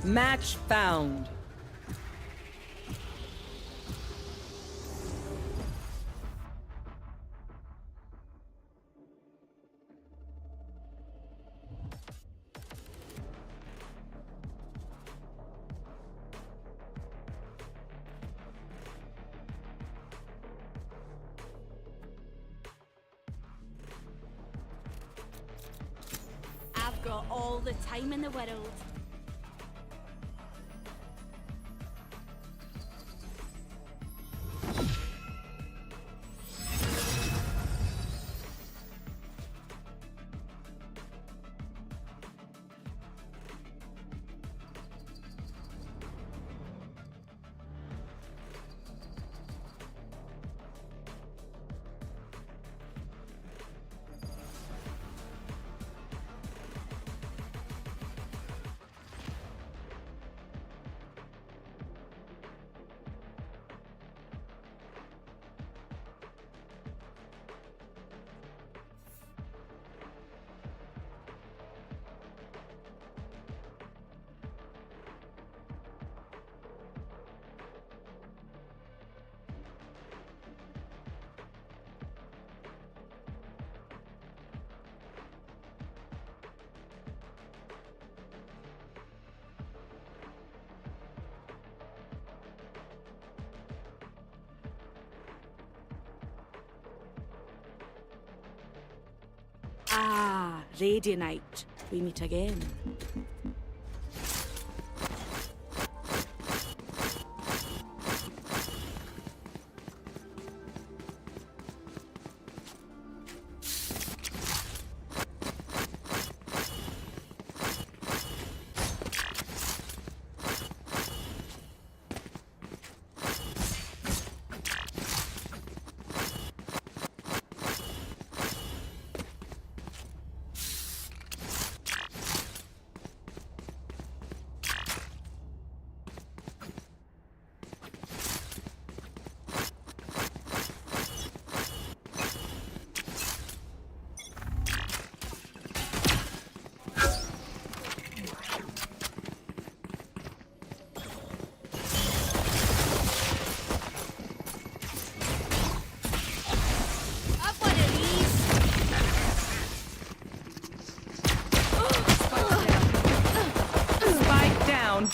Match found. I've got all the time in the world. Ah, Radianite. We meet again.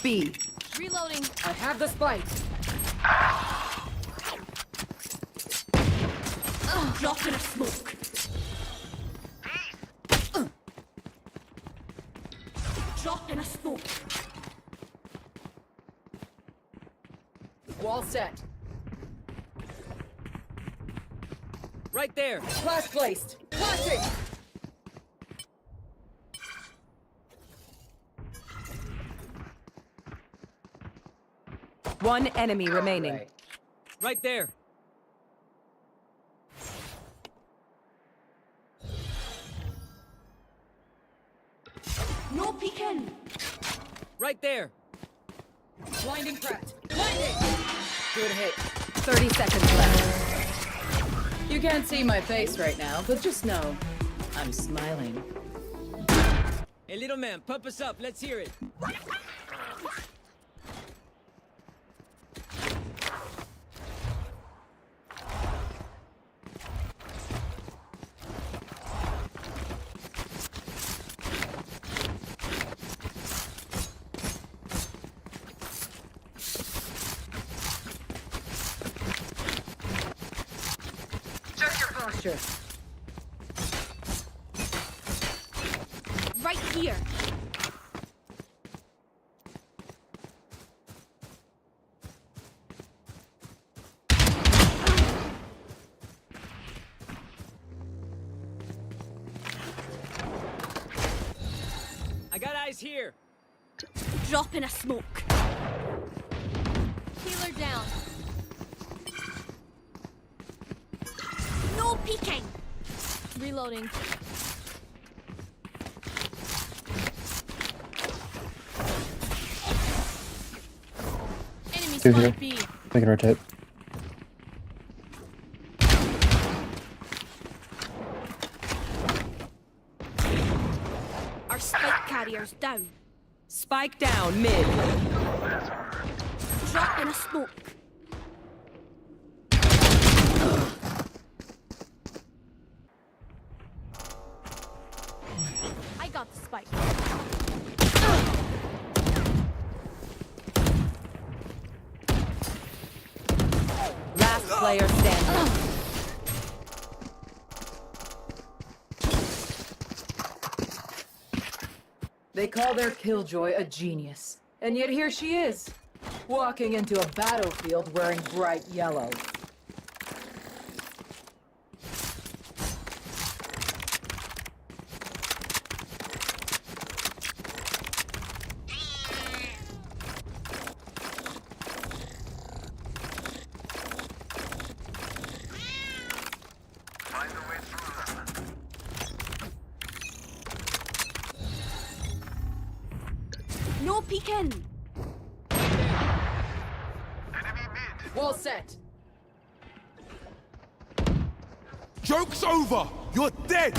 B. Reloading. I have the spike. Drop in a smoke. Drop in a smoke. Wall set. Right there. Flash placed. Flashing. One enemy remaining. Right there. No peeking. Right there. Blinding threat. Blinding. Good hit. 30 seconds left. You can't see my face right now, but just know I'm smiling. Hey, little man, pump us up. Let's hear it. Posture. Right here. I got eyes here. Drop in a smoke. Healer down. No peeking. Reloading. Enemy spotted B. I can rotate. Our spike carrier's down. Spike down mid. Drop in a smoke. I got the spike. Last player standing. They call their killjoy a genius. And yet here she is, walking into a battlefield wearing bright yellow. No peeking. Wall set. Joke's over! You're dead!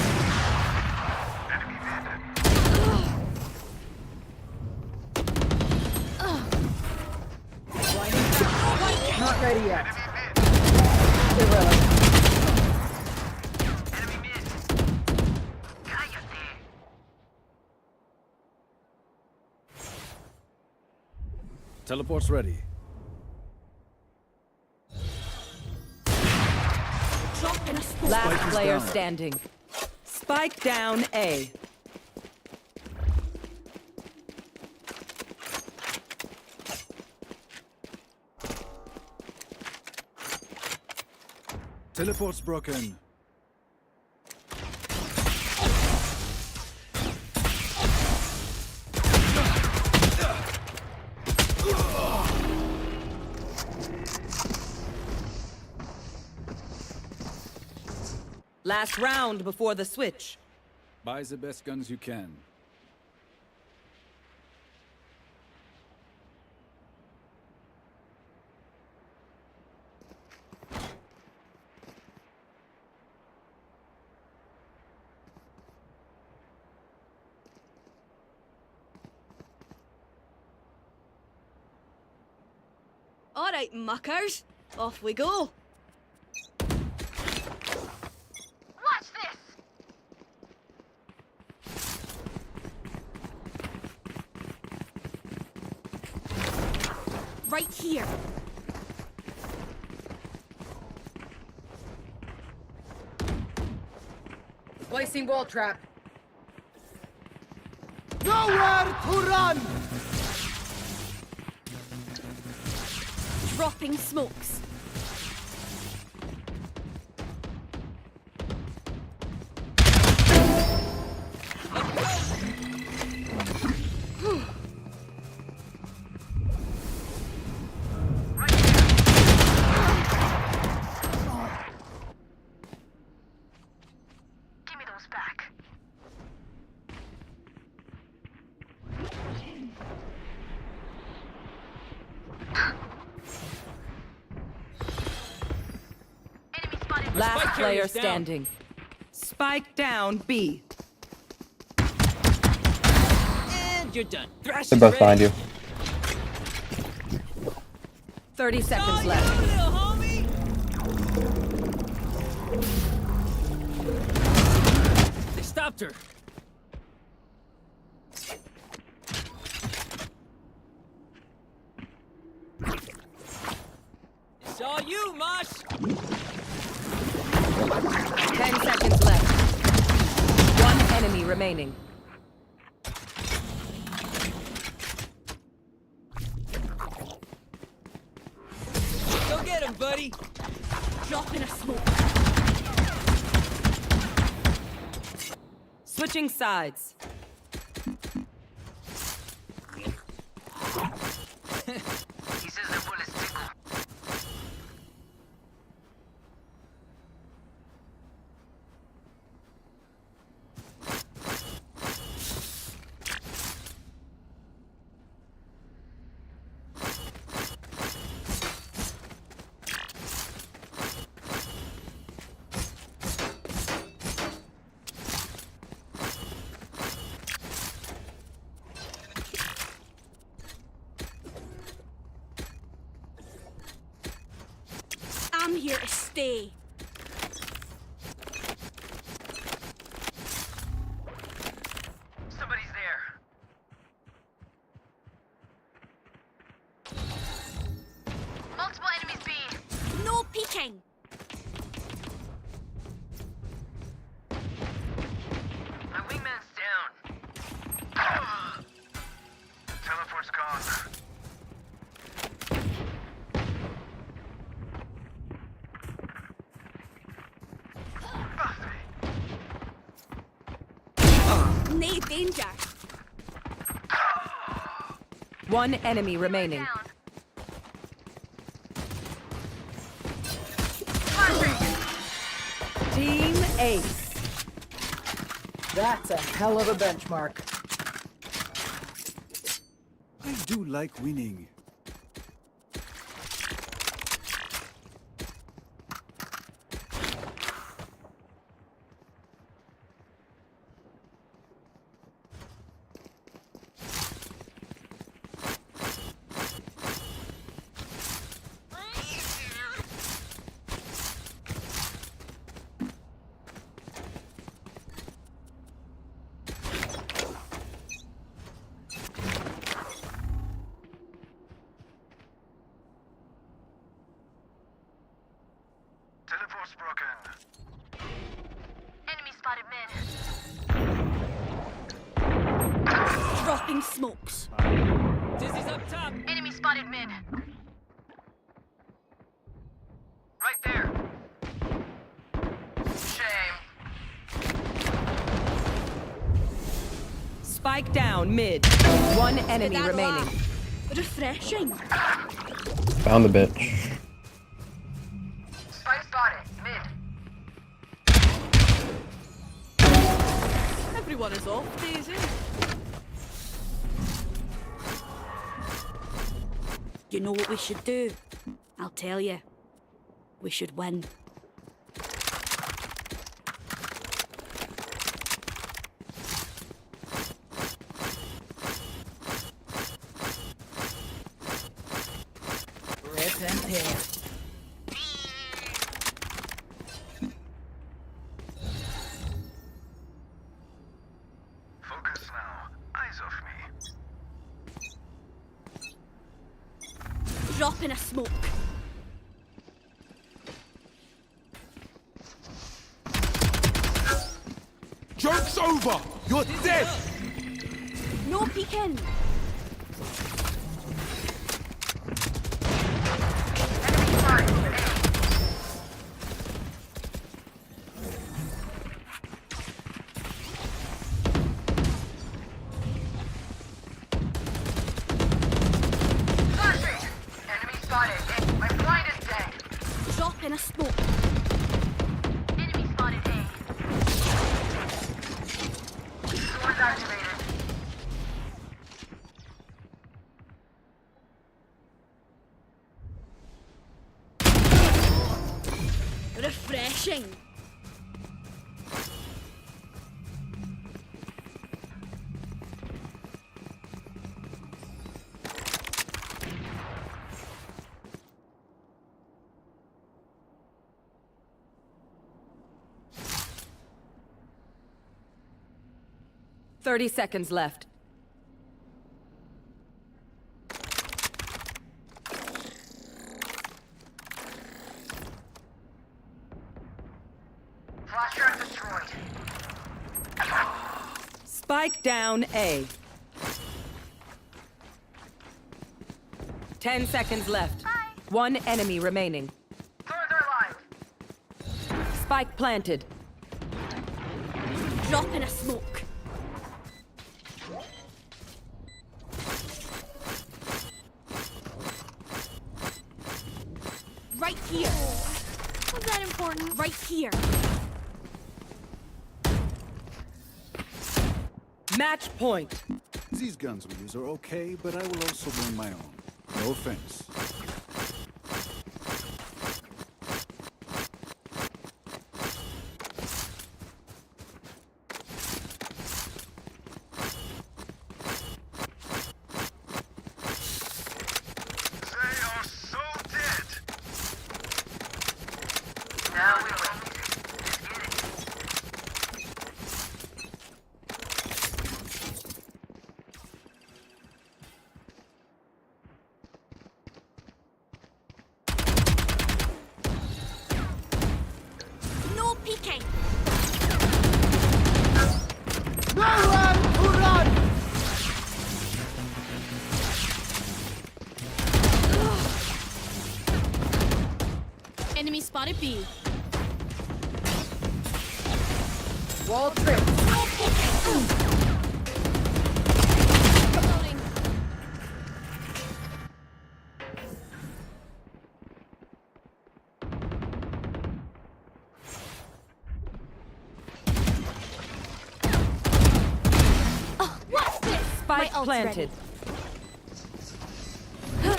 Not ready yet. Teleport's ready. Last player standing. Spike down A. Teleport's broken. Last round before the switch. Buy the best guns you can. All right, muckers. Off we go. Watch this. Right here. Placing wall trap. Nowhere to run! Dropping smokes. Give me those back. Last player standing. Spike down B. And you're done. Thrash They're is both ready. behind you. 30 seconds left. Little homie. They stopped her. It's all you, Mosh. 10 seconds left. One enemy remaining. Go get him, buddy. Drop in a smoke. Switching sides. He says the bullets tickle. here to stay. Somebody's there. Multiple enemies B. No peeking. My wingman's down. Teleport's gone. No danger. One enemy remaining. Team Ace. That's a hell of a benchmark. I do like winning. Teleport's broken. Enemy spotted mid. Dropping smokes. Dizzy's up top. Enemy spotted mid. Right there. Shame. Spike down mid. One enemy That remaining. Refreshing. Found the bitch. Spike spotted. Mid. Everyone is off, Daisy. You know what we should do? I'll tell you. We should win. Rip and tear. Focus now. Eyes off me. Dropping a smoke. Joke's over! You're dead! No peeking. Enemy spotted. My blind is dead. Dropping a smoke. Enemy spotted A. Swords activated. Refreshing. "30 seconds left. Flash drive destroyed. Spike down A. 10 seconds left. One enemy remaining. Thorns are alive. Spike planted. Dropping a smoke. Right here. Was that important? Right here. Match point. These guns we use are okay, but I will also bring my own. No offense. They are so dead. spotted B. Wall trip. Reloading. Oh, what's this? Spike My ult's planted. ready.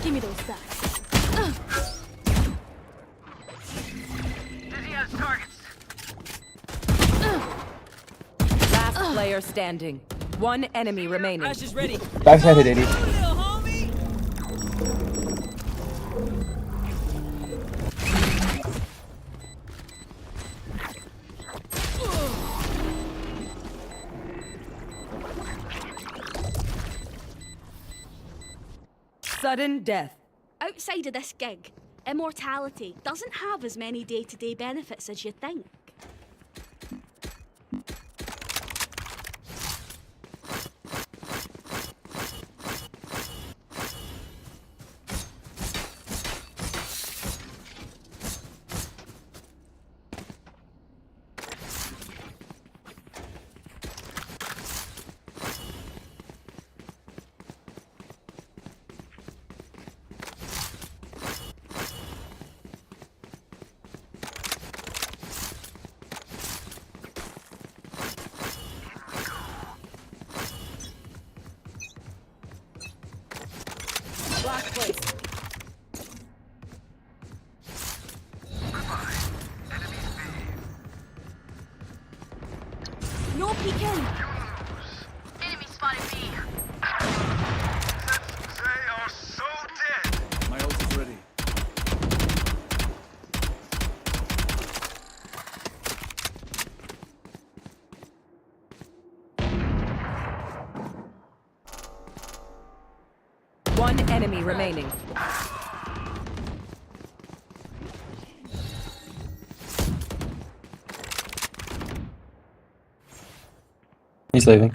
Give me those back. Last player standing. One enemy remaining. Crash is ready. Backside hit 80. Little homie. Sudden death. Outside of this gig, immortality doesn't have as many day-to-day benefits as you think. Black place. No peeking. Enemy spotted B. They are so dead. My ult is ready. One enemy remaining. He's leaving.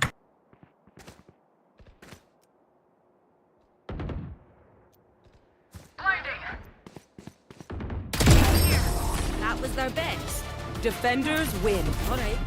That was their best. Defenders win. All right.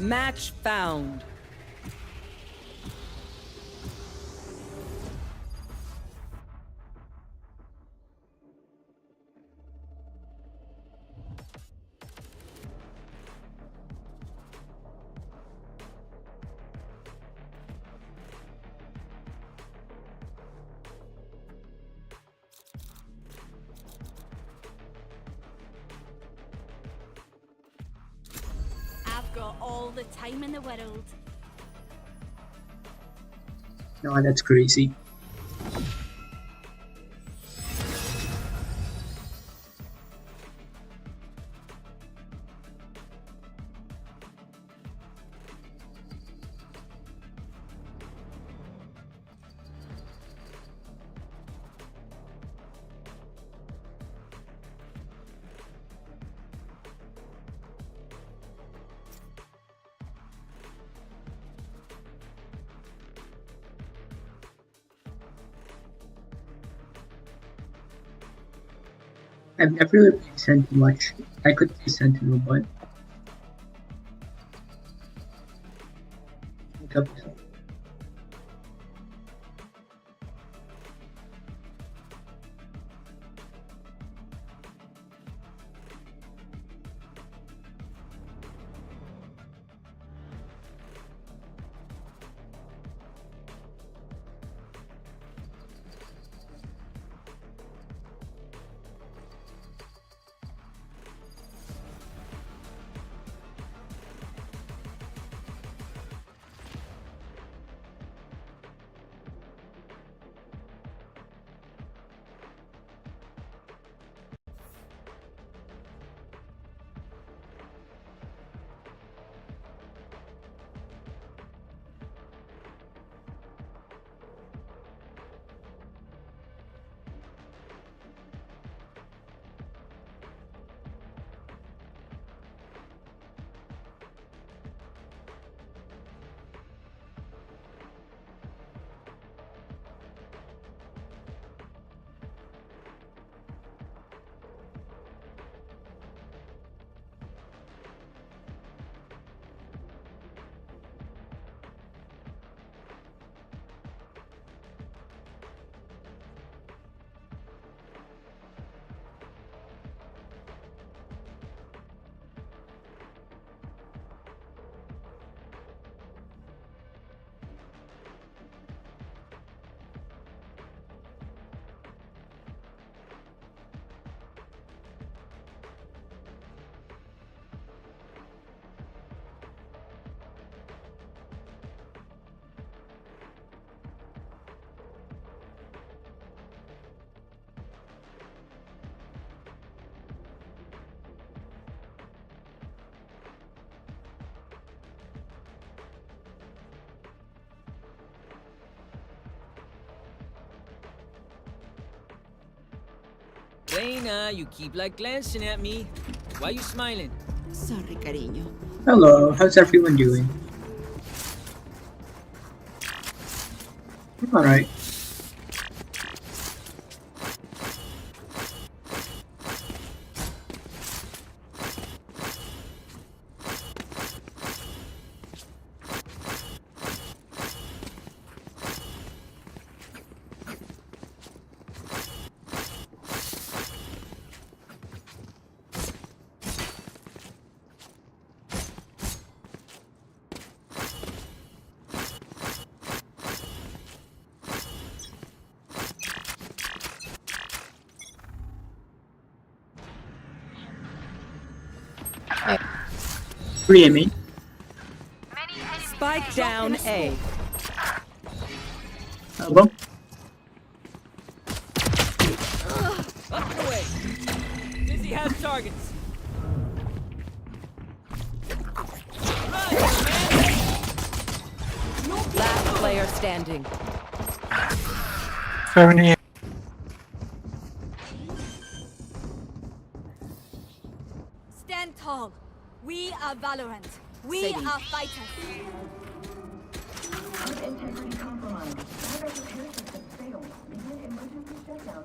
Match found. I've got all the time in the world. No, that's crazy. I've never really played Sentinel much. I could play Sentinel, but Reina, you keep like glancing at me. Why you smiling? Sorry, cariño. hello, how's everyone doing? I'm alright. Re-aiming. Spike down A. Hello? Up and away. Dizzy has targets. Last player standing. 78. Stand tall. We are Valorant. We Sadie. are fighters. Integrity compromised. All repair systems failed. Begin emergency shutdown.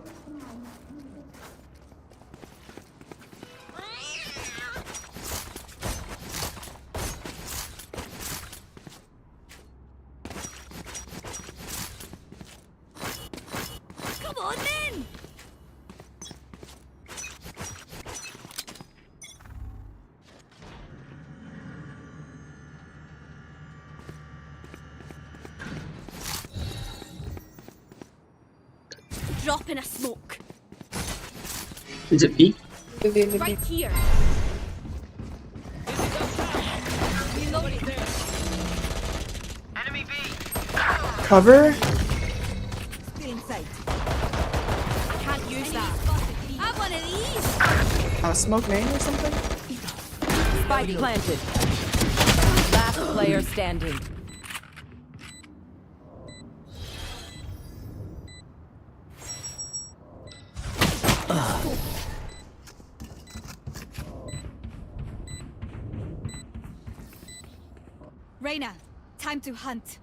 Dropping a smoke. Is it B? Right here. Reloading. Enemy B. Cover? Still in sight. Can't use that. Have one of these. Smoke main or something? Spike planted. Last player standing. Reyna, time to hunt.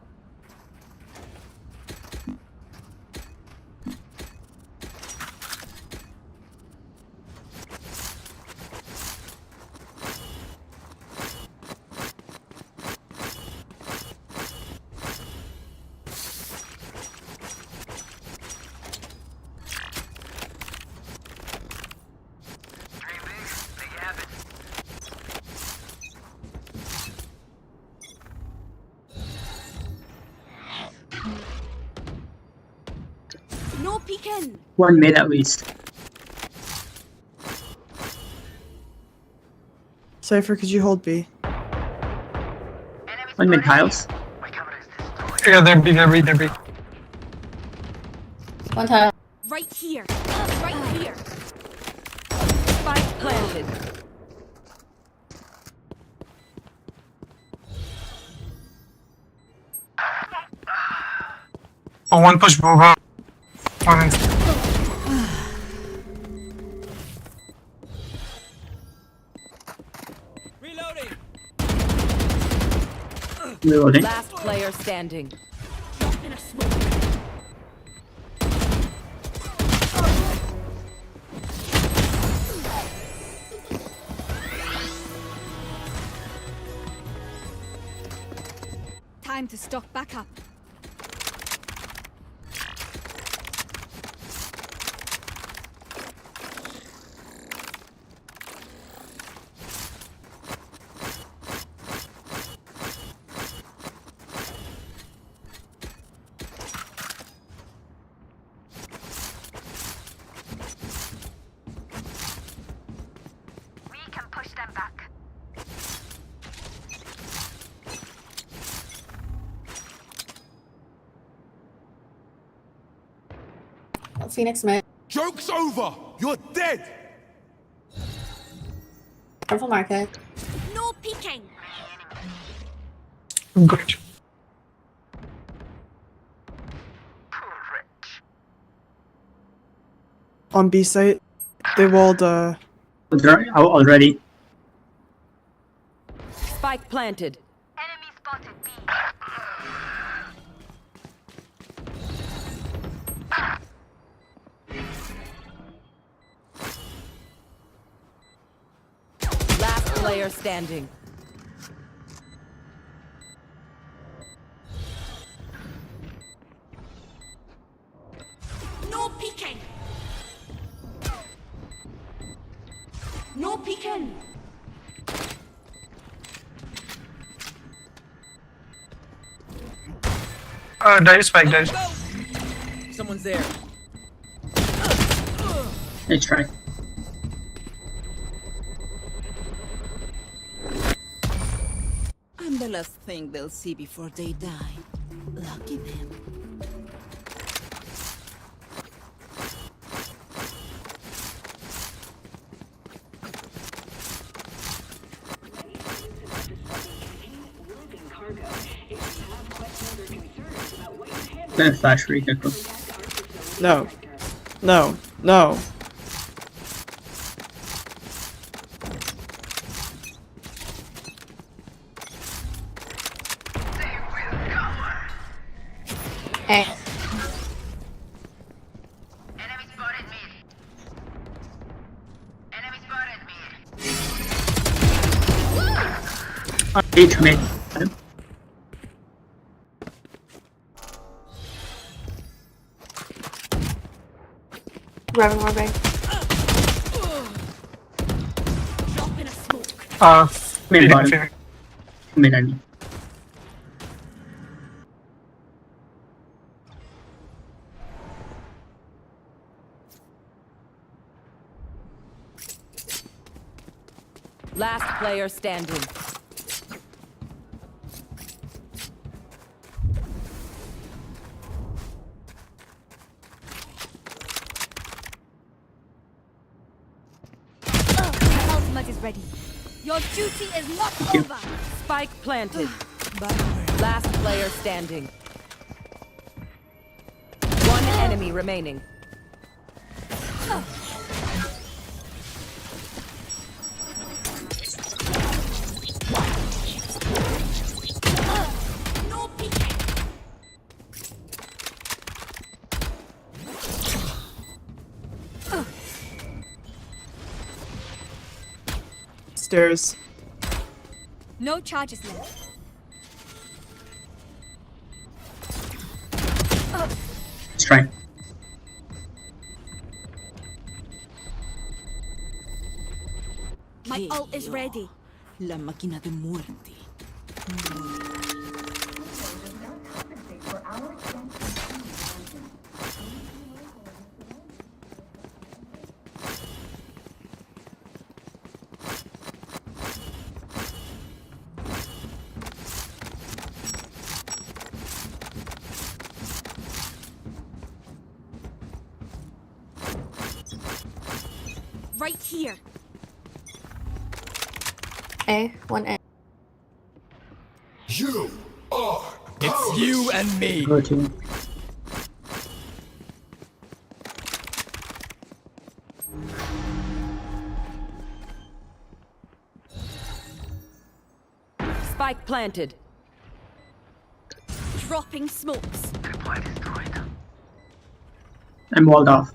No peeking. One mid at least. Cypher, could you hold B? One mid tiles. Yeah, they're B, they're B, they're B. One tile. Right here. Right here. Spike planted. Oh, one push over. One. Reloading. Last player standing. Dropping a smoke. Time to stock back up. Phoenix mid. Joke's over! You're dead! Careful market. No peeking. Good. On B site, they walled already. Spike planted. Last player standing. No peeking. No peeking. Dive spike, dive. Someone's there. Nice try. I'm the last thing they'll see before they die. Lucky them. Then flash really quick. No. No. No. Hey. Eight mid. Grabbing more big. Dropping a smoke. Mid bottom. Mid, I mean. Last player standing. Ultimate is ready. Your duty is not over. Spike planted. Last player standing. One enemy remaining. No peeking. Stairs. No charges left. Let's try. My ult is ready. La máquina de muerte. Right here. A, one A. You are. It's you and me. Go to. Spike planted. Dropping smokes. I'm walled off.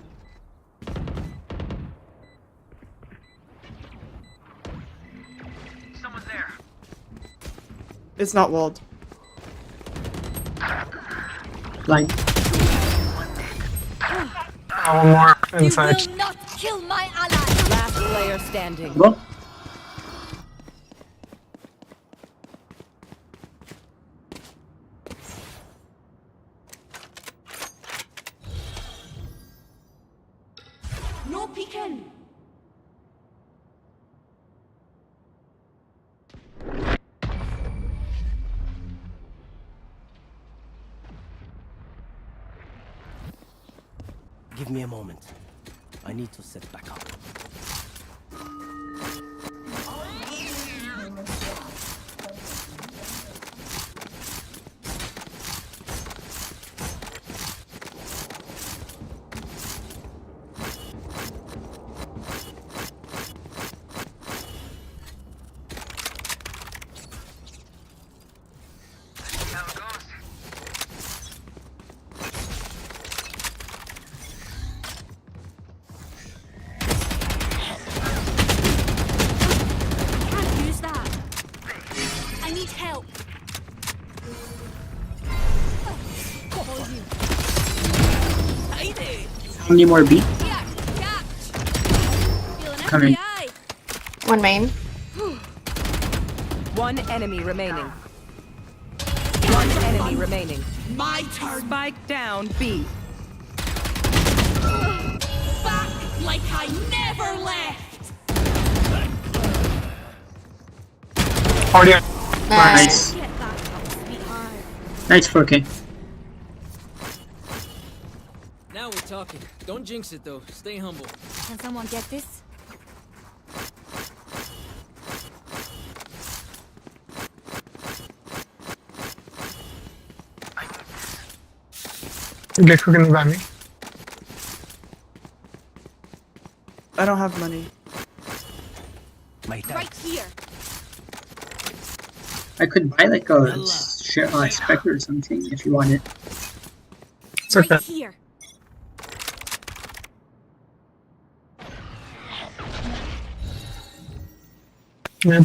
It's not walled. Blind. One more inside. You will not kill my ally. Last player standing. Go. No peeking. Give me a moment. I need to set back up. Can't use that. I need help. Call you. How many more B? Yeah, catch. Feel an Coming. FBI. One main. One enemy remaining. One enemy remaining. My turn. Spike down B. Back like I never left. Party. Nice. Get that up, sweetheart. Nice 4K. Now we're talking. Don't jinx it though. Stay humble. Can someone get this? Get cooking by me. I don't have money. My Right here. I could buy like a Spectre or something if you want it. It's okay. Right here. Yeah.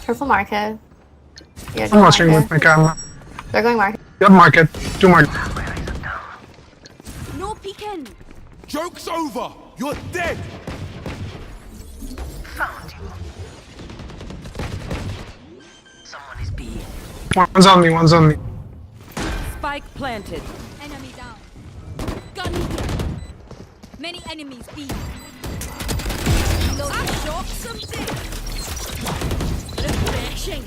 Careful market. Yeah, I'm watching with my camera. They're going market. Yep, market. 2 market. No peeking. Joke's over. You're dead. Someone is being. One's on me, one's on me. Spike planted. Enemy down. Many enemies B. I shot something. Refreshing.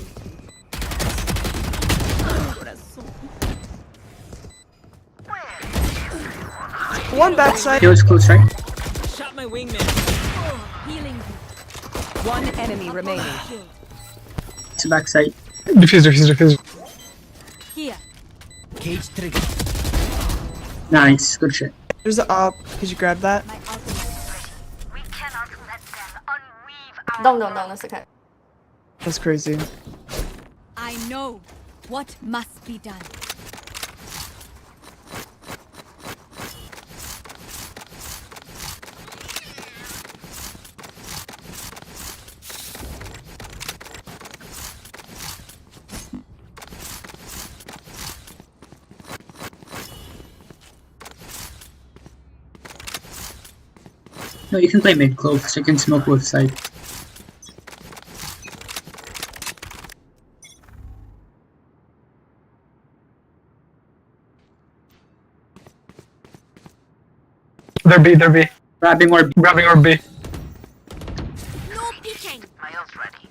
One backside. He was close, right? Shot my wingman. Healing. One enemy remaining. It's backside. Diffuse. Here. Cage trigger. Nice, good shit. There's an op. Could you grab that? No, that's okay. That's crazy. I know what must be done. No, you can play mid clove, so you can smoke both sides. They're B. Grabbing or B. No peeking. Miles ready.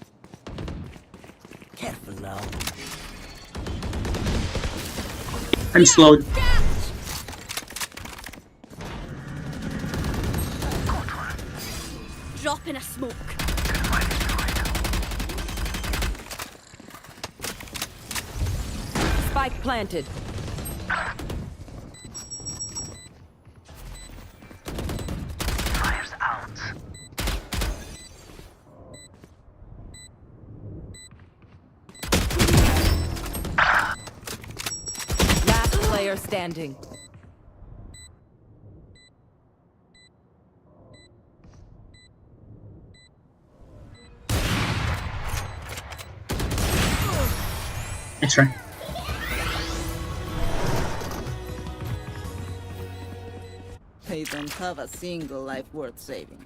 Careful now. I'm slowed. Drop in a smoke. Spike planted. Fires out. Last player standing. That's right. They don't have a single life worth saving.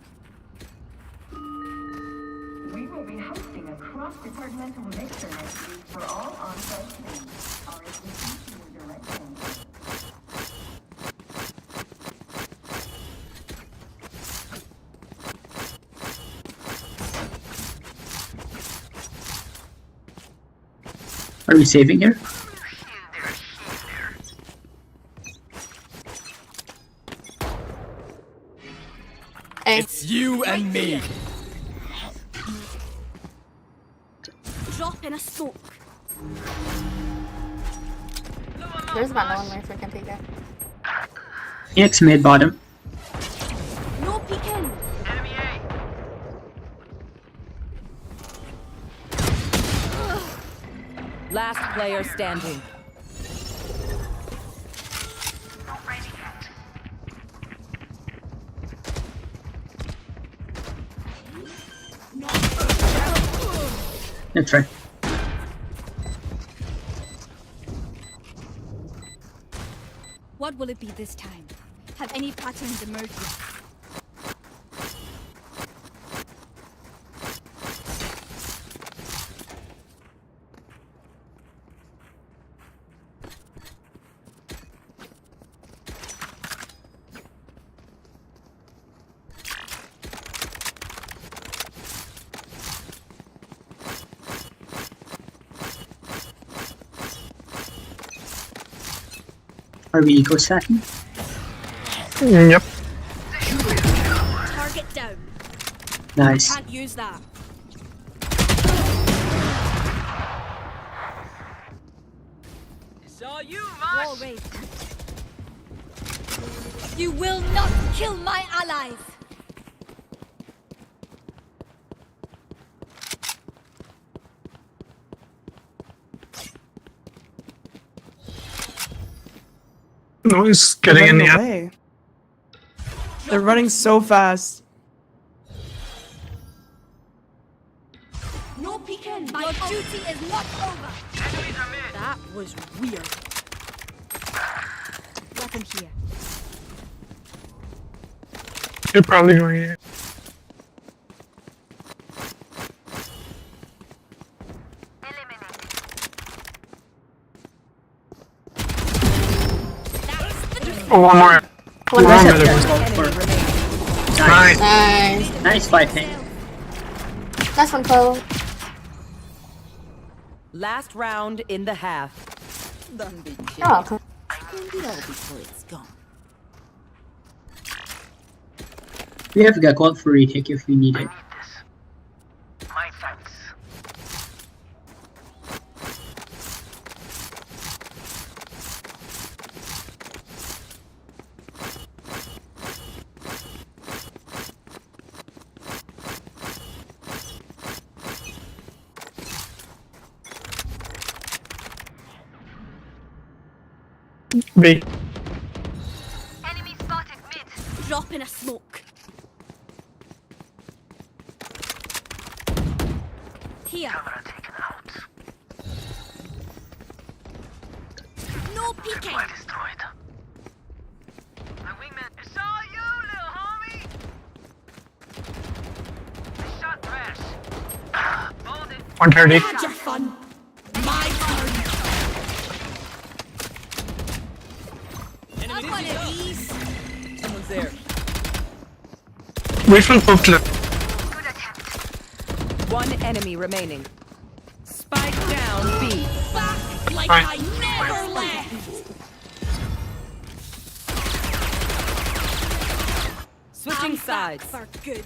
We will be hosting a cross-departmental mixer next week for all on-site teams. RSVP to your direct link. Are we saving here? It's you and me. Drop in a smoke. There's about no one there, so I can take that. Phoenix mid bottom. No peeking. Last player standing. That's right. What will it be this time? Have any patterns emerged yet? Are we eco stacking? Yep. Target down. Nice. Can't use that. It's all you, Wall raised. You will not kill my allies. No, he's getting in the app. way. They're running so fast. No peeking. My duty is not over. That was weird. Weapon here. You're probably going in. Oh, one more. One One more. more. Enemy remaining. Nice. Nice. Nice fighting. That's one Chloe. Last round in the half. Don't be You're welcome. Spend it all before it's gone. We have got gold for retake if we need it. My thanks. B. Enemy spotted mid. Drop in a smoke. Here. Camera taken out. No peeking. Well destroyed. My wingman. It's all you, little homie. I shot trash. Hold it. 130. Had your fun. My turn. I've one of these. Someone's there. Wait for the flip. Good attempt. One enemy remaining. Spike down B. Back like Fine. I never left. Switching I'm sides. back for good.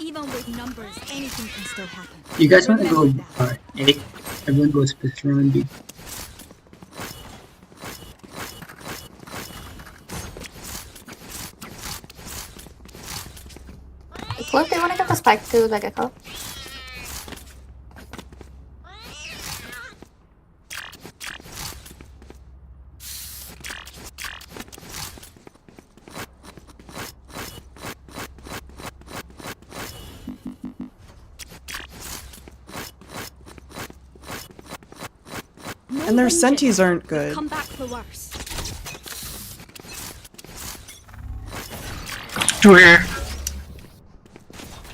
Even with numbers, anything can still happen. You guys want to go A? Everyone goes first round B. Look, they want to get the spike to the gecko. And their senties aren't good. Come back for worse. 2 here.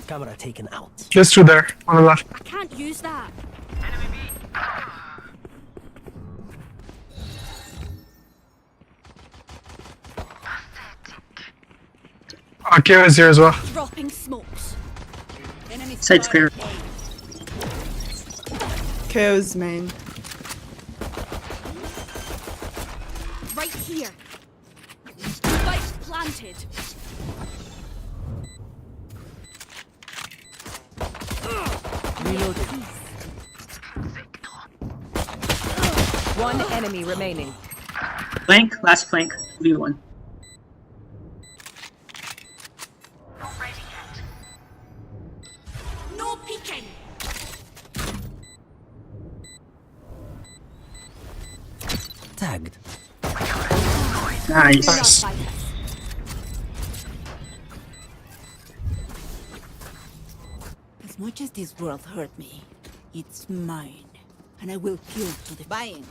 Camera taken out. Just 2 there on the left. I can't use that. Arcade is here as well. Dropping smokes. Enemy Side's clear. KO's main. Right here. Spike planted. Reloading. One enemy remaining. Flank, last flank, V1. No peeking. Tagged. Nice. Nice. As much as this world hurt me, it's mine. And I will kill to the buying.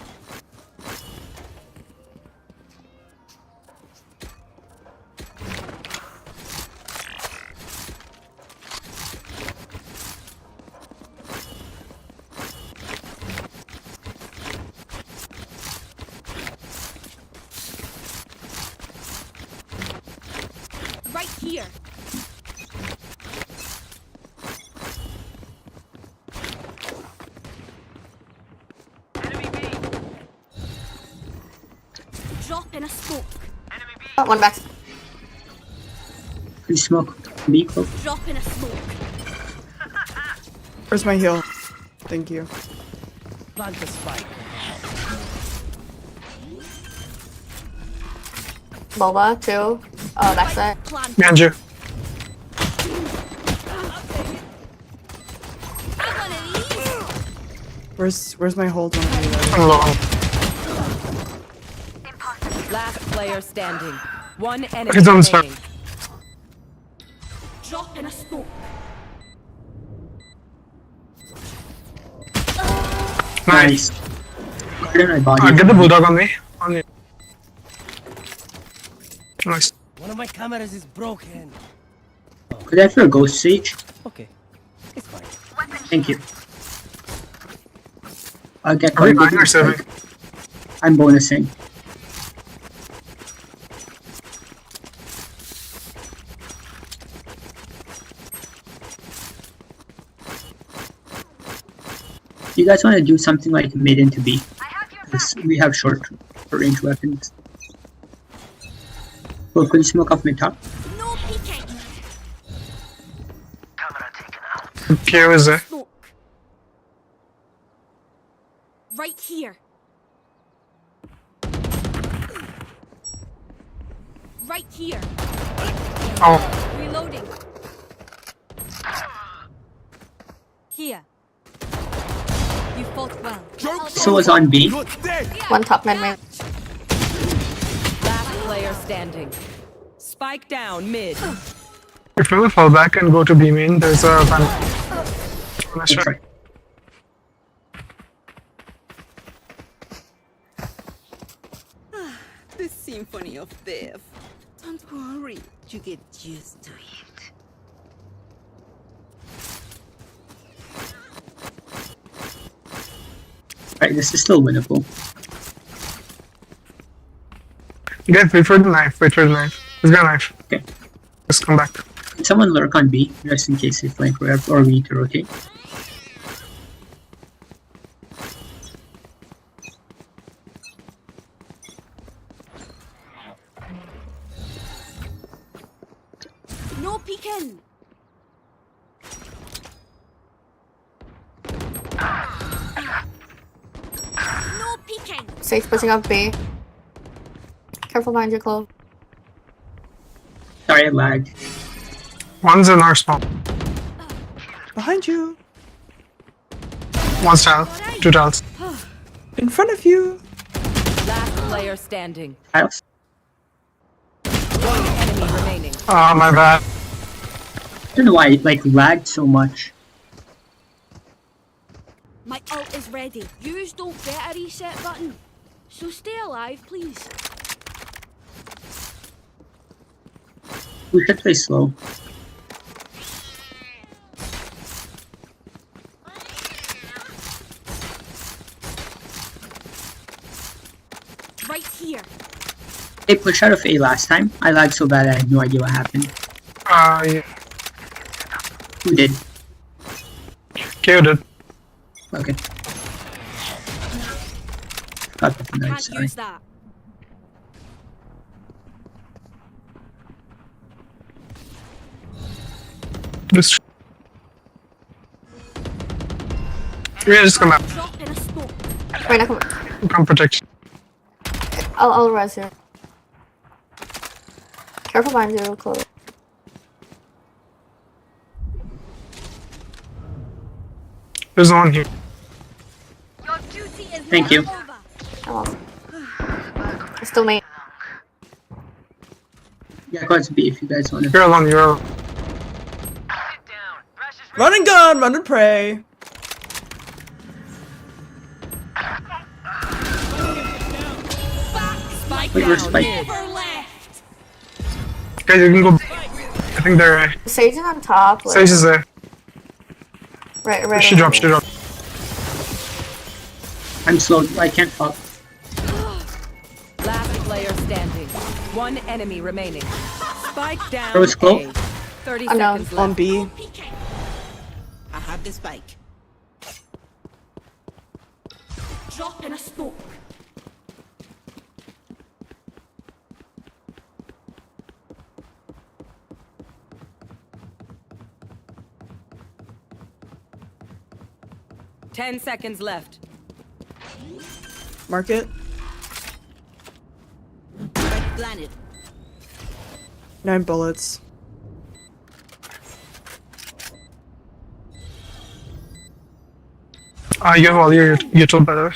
Right here. Drop in a smoke. Oh, one back. Please smoke. B close. Drop in a smoke. Where's my heal? Thank you. Plant the spike. Boba, 2. Backside. Behind you. Where's my hold on I'm long. Last player standing. One enemy He's on the spot. remaining. Drop in a smoke. Nice. Garden, I bought you. Get the bulldog on me. On me. Nice. One of my cameras is broken. Could I have a ghost sage? Okay. It's fine. Thank you. I'll get Are we one. 9 or 7? I'm bonusing. you guys want to do something like mid into B, 'cause we have short range weapons. Well, could you smoke off mid top? No peeking. Pierre is there. Smoke. Right here. Right here. Oh. Reloading. Here. You fought well. So was on B. One top mid main. Last player standing. Spike down mid. If we will fall back and go to B main, there's a van. Nice try. The symphony of death. Don't worry, you get used to it. Right, this is still winnable. Guys, wait for the knife. Wait for the knife. He's got a knife. Okay. Just come back. Can someone lurk on B, just in case they flank or we need to rotate? No peeking. No peeking. Sage pushing up B. Careful behind your clove. Sorry, I lagged. One's in our spawn. Behind you. One's child. Two childs. In front of you. Last player standing. Tiles. One enemy remaining. Oh, my bad. I don't know why it like lagged so much. My ult is ready. Yous don't get a reset button. So stay alive, please. We should play slow. Right here. They pushed out of A last time. I lagged so bad I had no idea what happened. Yeah. Who did? KO did. Okay. Got that from there, Can't sorry. use that. Just. Yeah, just come out. Drop in a smoke. Wait, no, come on. Come protection. I'll res you. Careful behind you, clove. There's one here. Your duty is Thank you. over. I'm off. Still mate. Yeah, go to B if you guys want to. You're alone. You're alone. Run and gun, run and pray. Spike Wait, where's down Spike? mid. Never left. Guys, you can go. I think they're. Sage is on top. Like, Sage is there. right. She dropped. She dropped. I'm slow. I can't fall. Last player standing. One enemy remaining. Spike down. That was close. A. 30 Oh, no. seconds On left. B. I have the spike. Drop in a smoke. Ten seconds left. Mark it. Spike planted. 9 bullets. You have all your tool, by the way.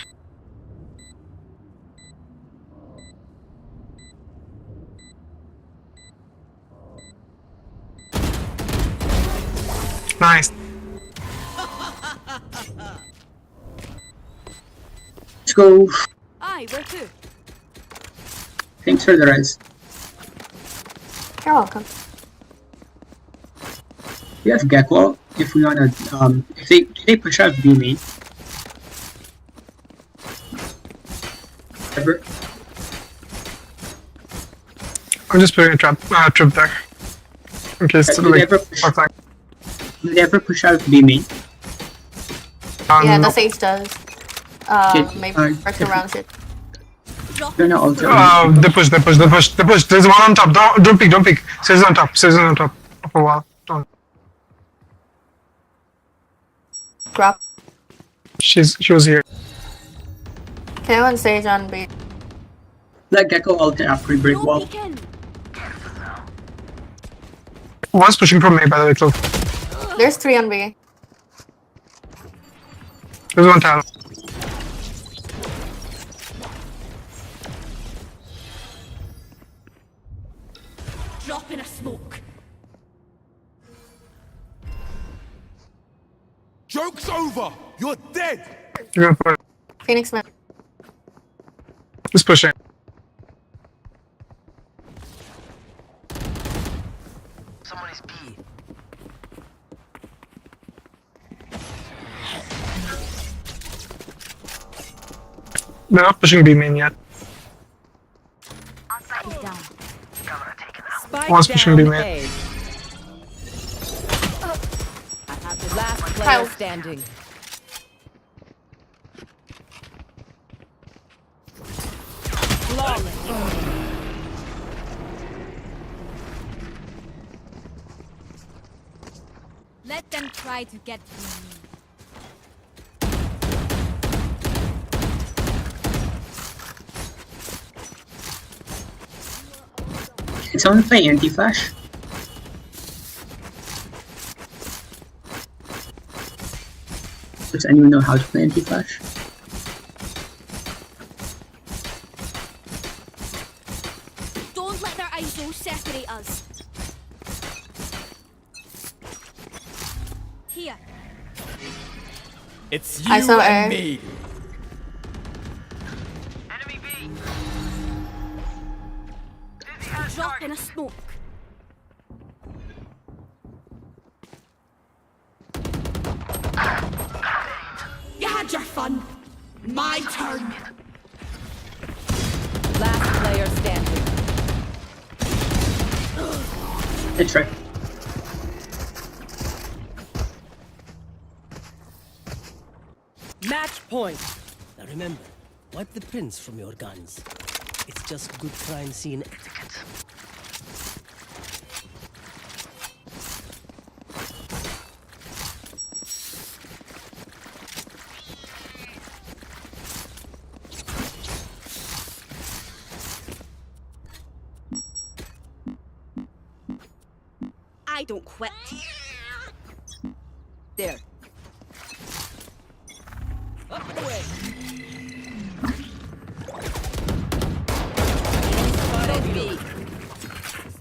Nice. Let's go. Aye, where to? Thanks for the res. You're welcome. We have Gecko if we wanna if they push out B main. Ever. I'm just putting a trip there. In case Did they ever push out of B main? Yeah, no. the Sage does. Shit, Maybe alright, work around shit. Gonna alter. They push. There's one on top. Don't peek. Sage is on top. For a while. Don't. Drop. She was here. Can one Sage on B? Let Gecko alter after we break No wall. peeking. One's pushing from A, by the way, close. There's 3 on B. There's one tower. Drop in a smoke. Joke's over! You're dead! You're gonna push. Phoenix mid. He's pushing. Somebody's B. They're not pushing B main yet. Spike One's pushing down B main. A. Last player Kyle. standing. Flawless. Let them try to get through me. Can someone play anti-flash? Does anyone know how to play anti-flash? Don't let their ISO separate us. Here. It's I you saw and A. me. Drop in a smoke. You had your fun. My turn. Last player standing. It's right. Match point. Now remember, wipe the prints from your guns. It's just good crime scene etiquette. I don't quit. There. Up the way. Spotted B.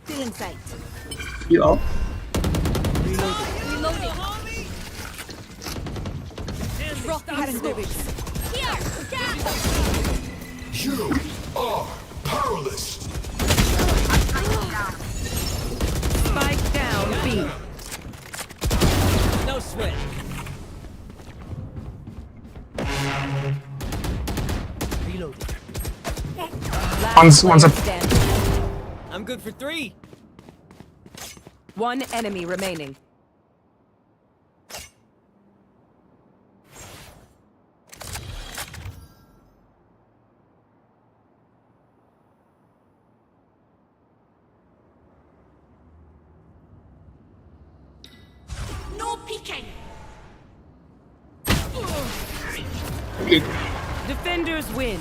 Still in sight. You all? Reloading. Drop in a smoke. Here. Down. You are powerless. Spike down B. No sweat. Reloading. One's up. I'm good for 3. One enemy remaining. No peeking. Defenders win.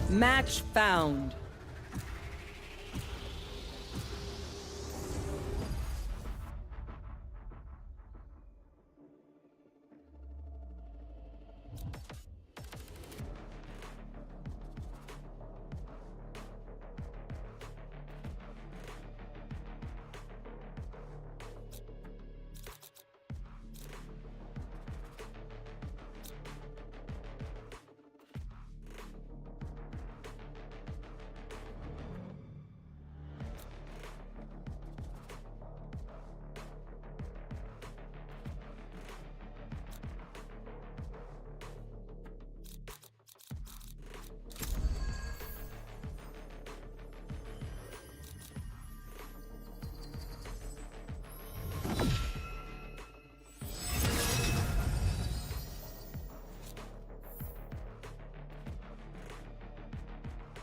Match found.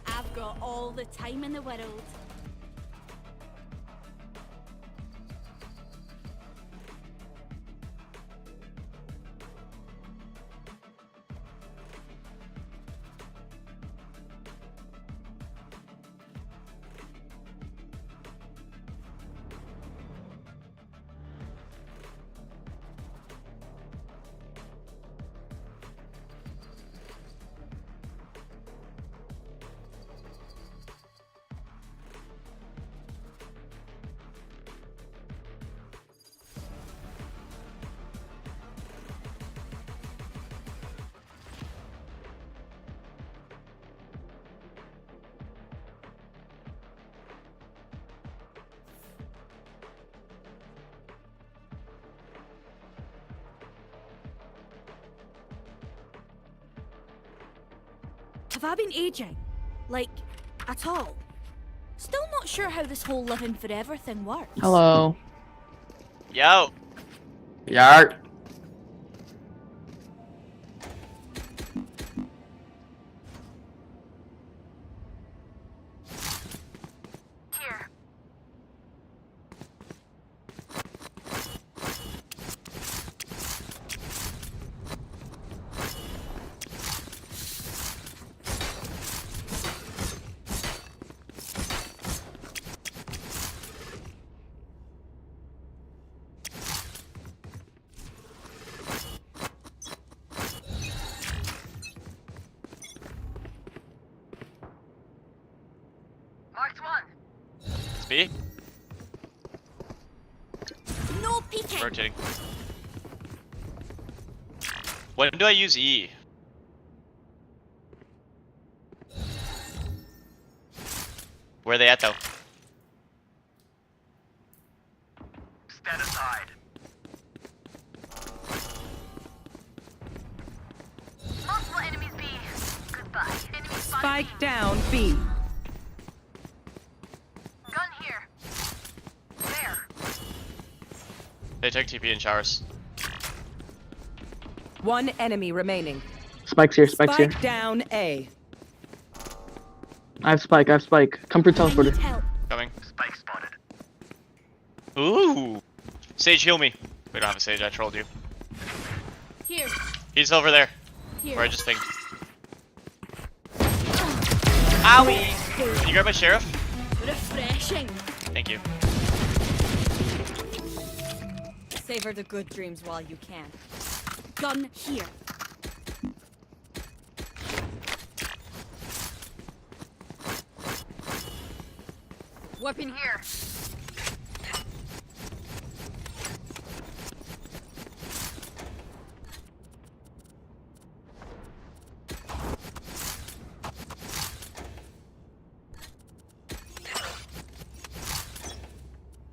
I've got all the time in the world. Have I been aging? Like, at all? Still not sure how this whole living forever thing works. Hello. Yo. Yart. B? No peeking. Rotating. When do I use E? Where are they at though? Stand aside. Multiple enemies B. Goodbye. Enemy Spike down B. Gun here. There. They took TP in showers. One enemy remaining. Spike's here, Spike's here. Spike down A. I have Spike, Come for teleporter. Coming. Spike spotted. Ooh. Sage, heal me. We don't have a Sage, I trolled you. Here. He's over there. Here. Where I just pinged. Owie! Can you grab my sheriff? Refreshing. Thank you. Savor the good dreams while you can. Gun here. Weapon here.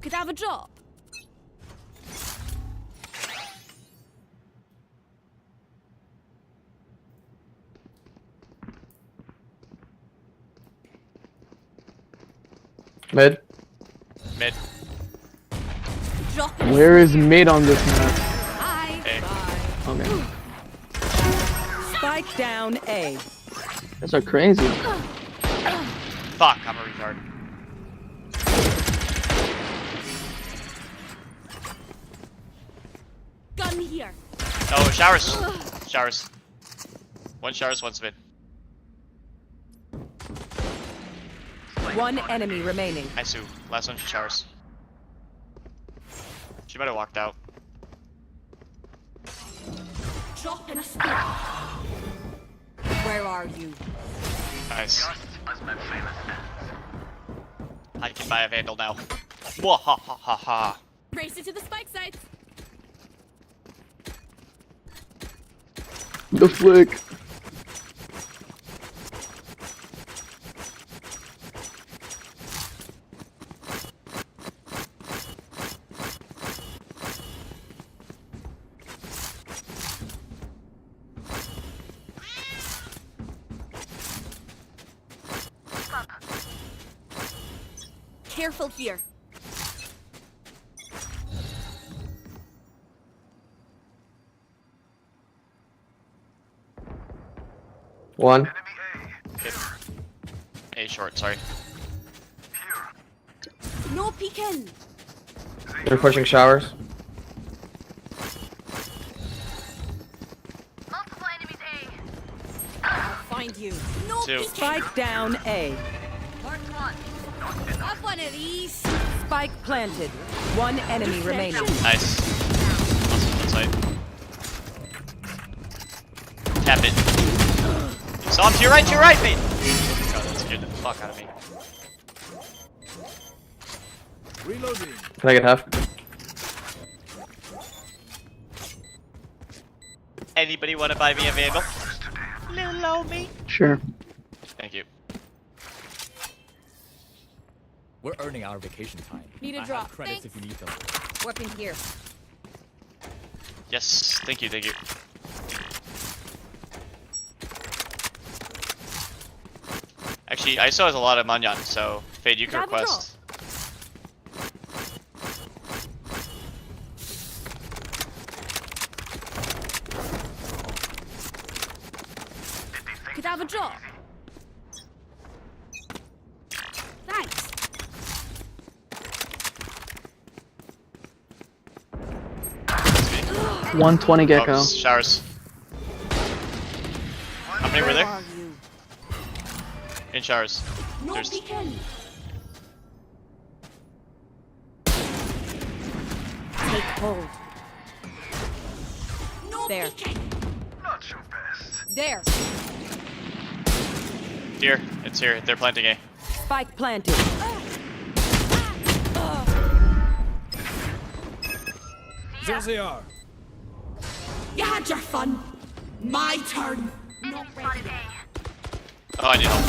Could I have a drop? Mid. Mid. Drop it. Where is mid on this map? Hi. A. Okay. Spike down A. That's so crazy. Fuck, I'm a retard. Gun here. Oh, showers. Showers. One showers, one's mid. One enemy remaining. Hi, Sue. Last one, she showers. She might have walked out. Drop in a split. Where are you? Nice. I can buy a Vandal now. Wahahaha. Race it to the spike sites. The flick. Careful here. One. A short, sorry. No peeking. They're pushing showers. I'll find you. No Two. peeking. Spike down A. Have one of these. Spike planted. One enemy remaining. Nice. Awesome insight. Tap it. So I'm to your right, mate! God, that scared the fuck out of me. Reloading. Can I get half? Anybody want to buy me a Vandal? Little old me. Sure. Thank you. We're earning our vacation time. Need a I drop. have credits Thanks. if you need them. Weapon here. Yes, thank you, thank you. Actually, ISO has a lot of Manyan, so Fade, you can Grab a request. Could I have a drop? Thanks. That's me. 120 gecko. Oh, showers. How many were Where there? are you? In showers. No There's peeking. Take hold. No there. Peeking. Not your best. There. here. It's here. They're planting A. Spike planted. There they are. You had your fun. My turn. Not ready. Oh, I need help.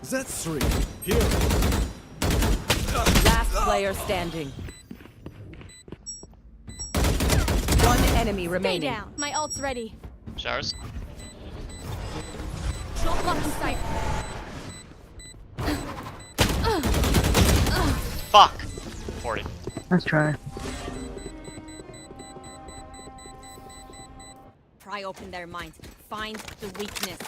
That's three. Here. Last player standing. One enemy Stay remaining. down. My ult's ready. Showers. Drop lock in sight. Fuck. 40. Let's try. Pry open their minds. Find the weakness.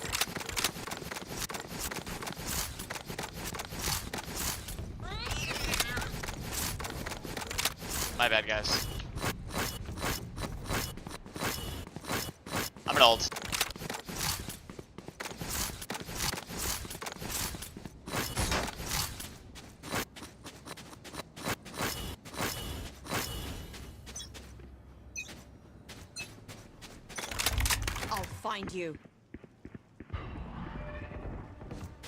My bad, guys. I'm an ult. I'll find you.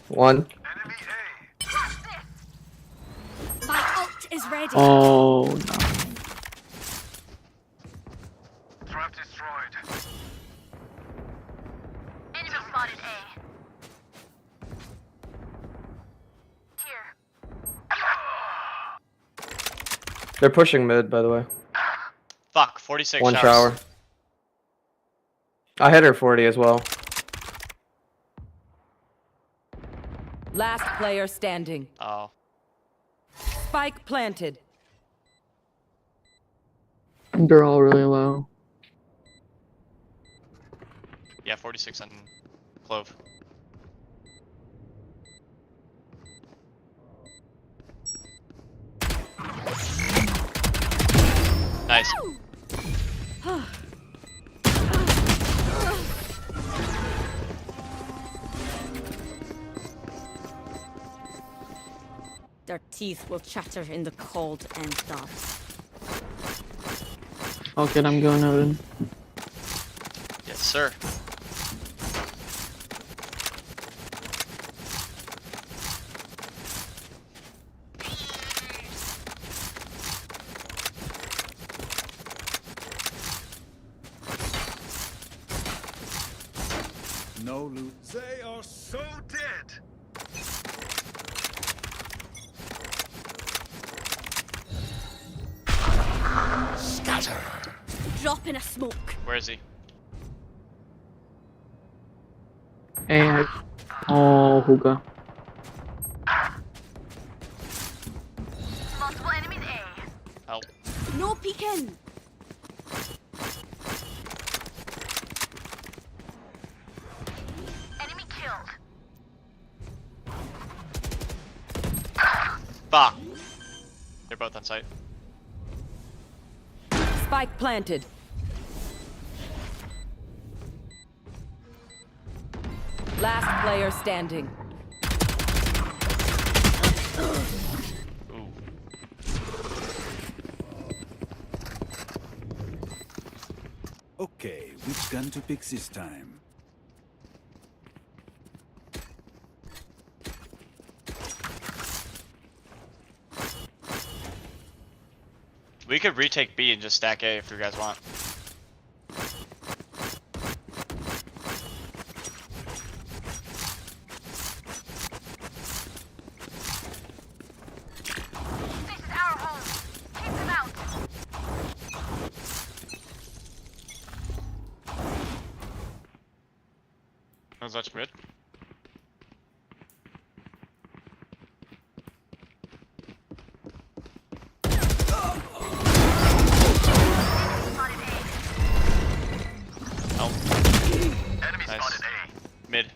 One. My ult is ready. Oh no. Trap destroyed. Enemy spotted A. Here. They're pushing mid, by the way. Fuck. 46 One showers. shower. I hit her 40 as well. Last player standing. Oh. Spike planted. They're all really low. Yeah, 46 on Clove. Nice. Their teeth will chatter in the cold and dark. Okay, I'm going out in. Yes, sir. No loot. They are so dead. Scatter. Drop in a smoke. Where is he? Hey, oh, hookah. Multiple enemies A. Help. No peeking. Enemy killed. Fuck. They're both on site. Spike planted. Last player standing. Ooh. Okay, which gun to pick this time? We could retake B and just stack A if you guys want. This is our home. Keep them out. How's that mid? Oh. Nice. Mid.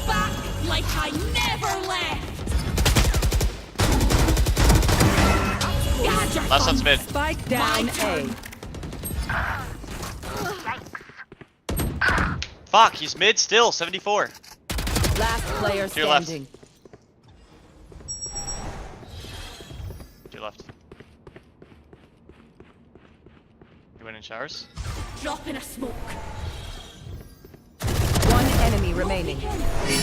Back like I never left. Gotcha. Last one's mid. Spike down A. Fuck, he's mid still, 74. Last player To your left. standing. To your left. You went in showers? Drop in a smoke. One enemy remaining.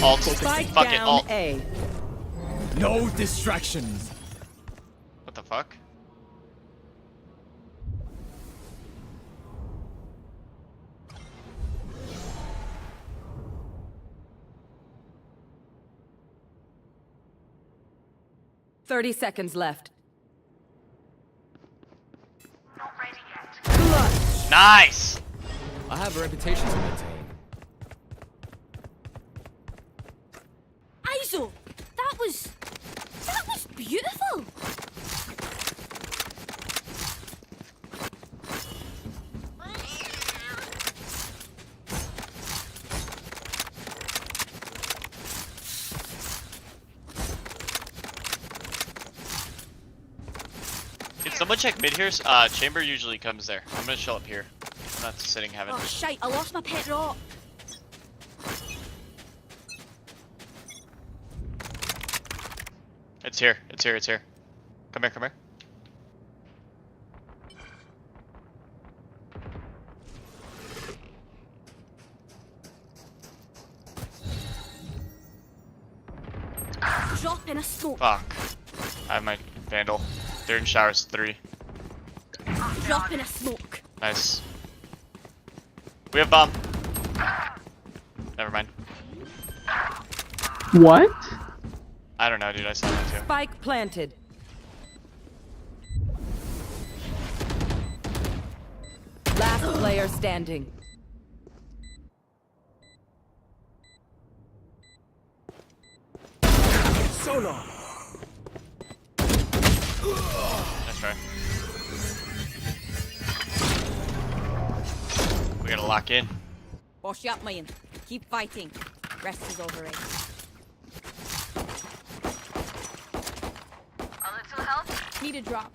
Alt. Spike Fuck it, down alt. A. No distractions. What the fuck? $30 seconds left. Not ready yet. Nice! I have a reputation to maintain. Aizo, that was beautiful. Can someone check mid here? Chamber usually comes there. I'm gonna show up here. I'm not sitting heaven. Oh shite, I lost my pet rock. It's here. It's here. It's here. Come here. Come here. Drop in a smoke. Fuck. I have my vandal. They're in showers. 3. Drop in a smoke. Nice. We have bomb. Never mind. What? I don't know, dude. I saw that too. Spike planted. Last player standing. So long. Nice try. We gotta lock in. Wash you up, man. Keep fighting. Rest is overrated. A little help? Need a drop.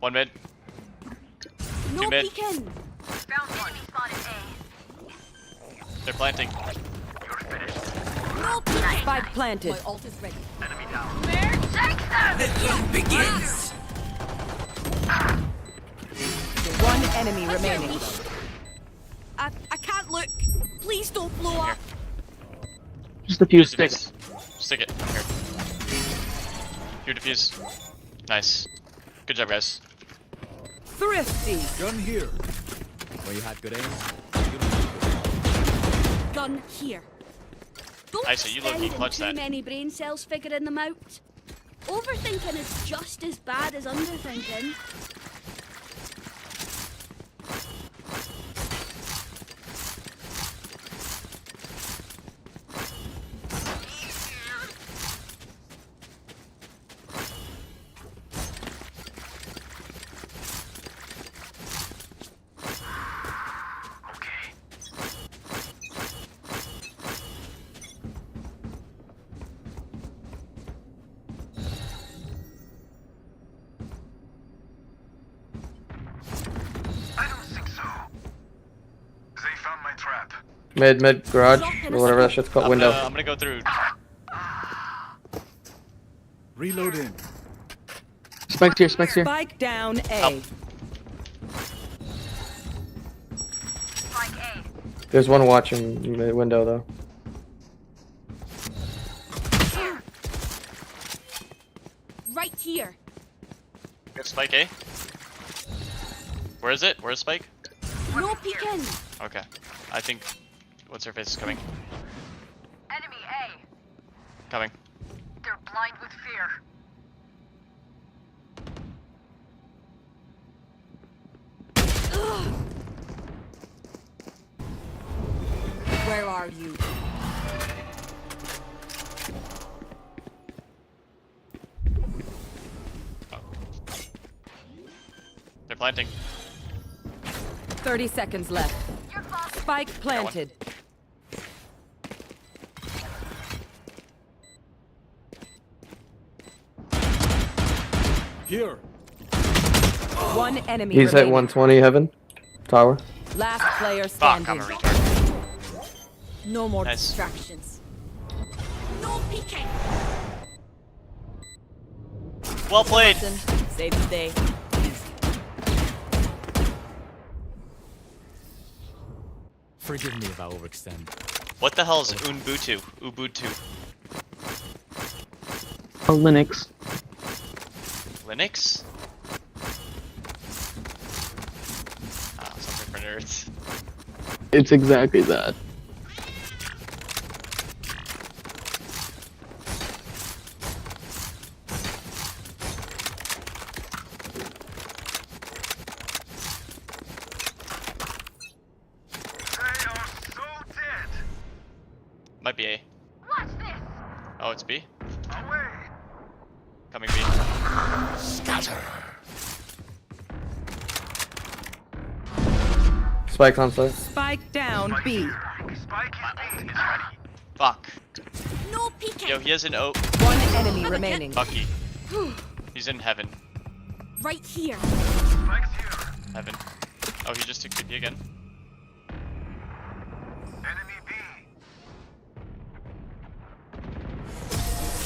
One mid. No Two mid. peeking. They're planting. No peeking. Spike planted. My ult is ready. The hunt begins. One enemy remaining. I can't look. Please don't blow up. Just a few Use the sticks. defuse. Stick it. Here. Your defuse. Nice. Good job, guys. Thrifty. Gun here. Well, you had good aim. Gun here. Don't I see, you low-key spend clutched too that. many brain cells figuring them out. Overthinking is just as bad as underthinking. Mid, garage, or whatever that shit's called, window. I'm gonna go through. Reload in. Spike's here, Spike's here. Spike down A. There's one watching the window though. Right here. Good Spike A. Where is it? Where's Spike? No peeking. Okay. I think. What's her face is coming? Enemy A. Coming. They're blind with fear. Where are you? They're planting. 30 seconds left. Spike planted. Here. One enemy He's hit remaining. 120 heaven. Tower. Last player Fuck, standing. I'm a retard. No more Nice. distractions. No peeking. Well played. Save the day. Forgive me if I overextend. What the hell is Ubuntu? Ubuntu. Oh, Linux. Linux? Ah, something for nerds. It's exactly that. Might be A. Watch this. Oh, it's B? Away. Coming B. Scatter. Spike on site. Spike down B. Spike is ready. Fuck. No peeking. Yo, he has an O. One enemy remaining. Bucky. He's in heaven. Right here. Spike's here. Heaven. Oh, he just took TP again. Enemy B.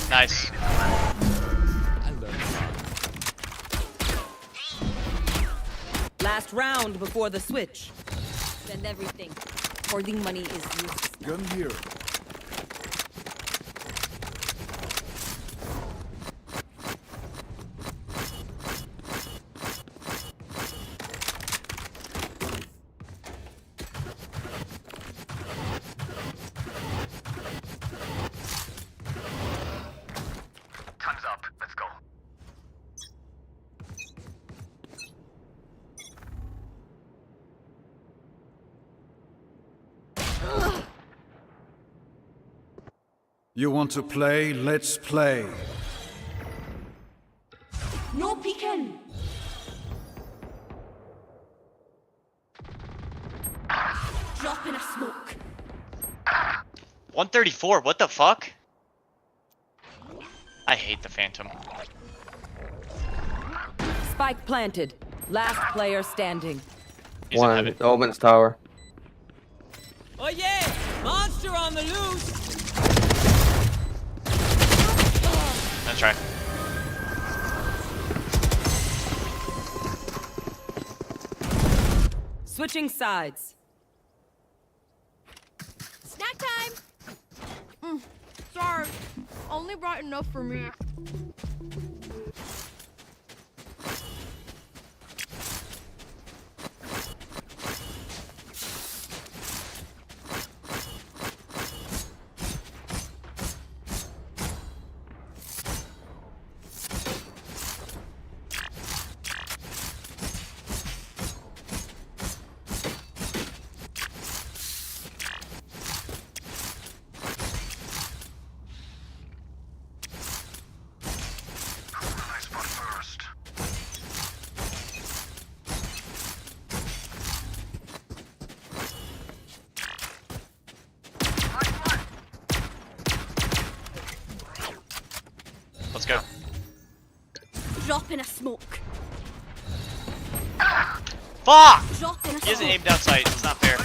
Nice. I learned Last round before the switch. Spend everything. Hoarding money is useless. Gun here. Time's up. Let's go. You want to play? Let's play. No peeking. Drop in a smoke. 134, what the fuck? I hate the Phantom. Spike planted. Last player standing. One, Omen's tower. Oh yeah! Monster on the loose! Nice try. Switching sides. Snack time! Sorry, only brought enough for me. Let's go. Drop in a smoke. Fuck! Drop in a He hasn't smoke. aimed down sight. It's not fair.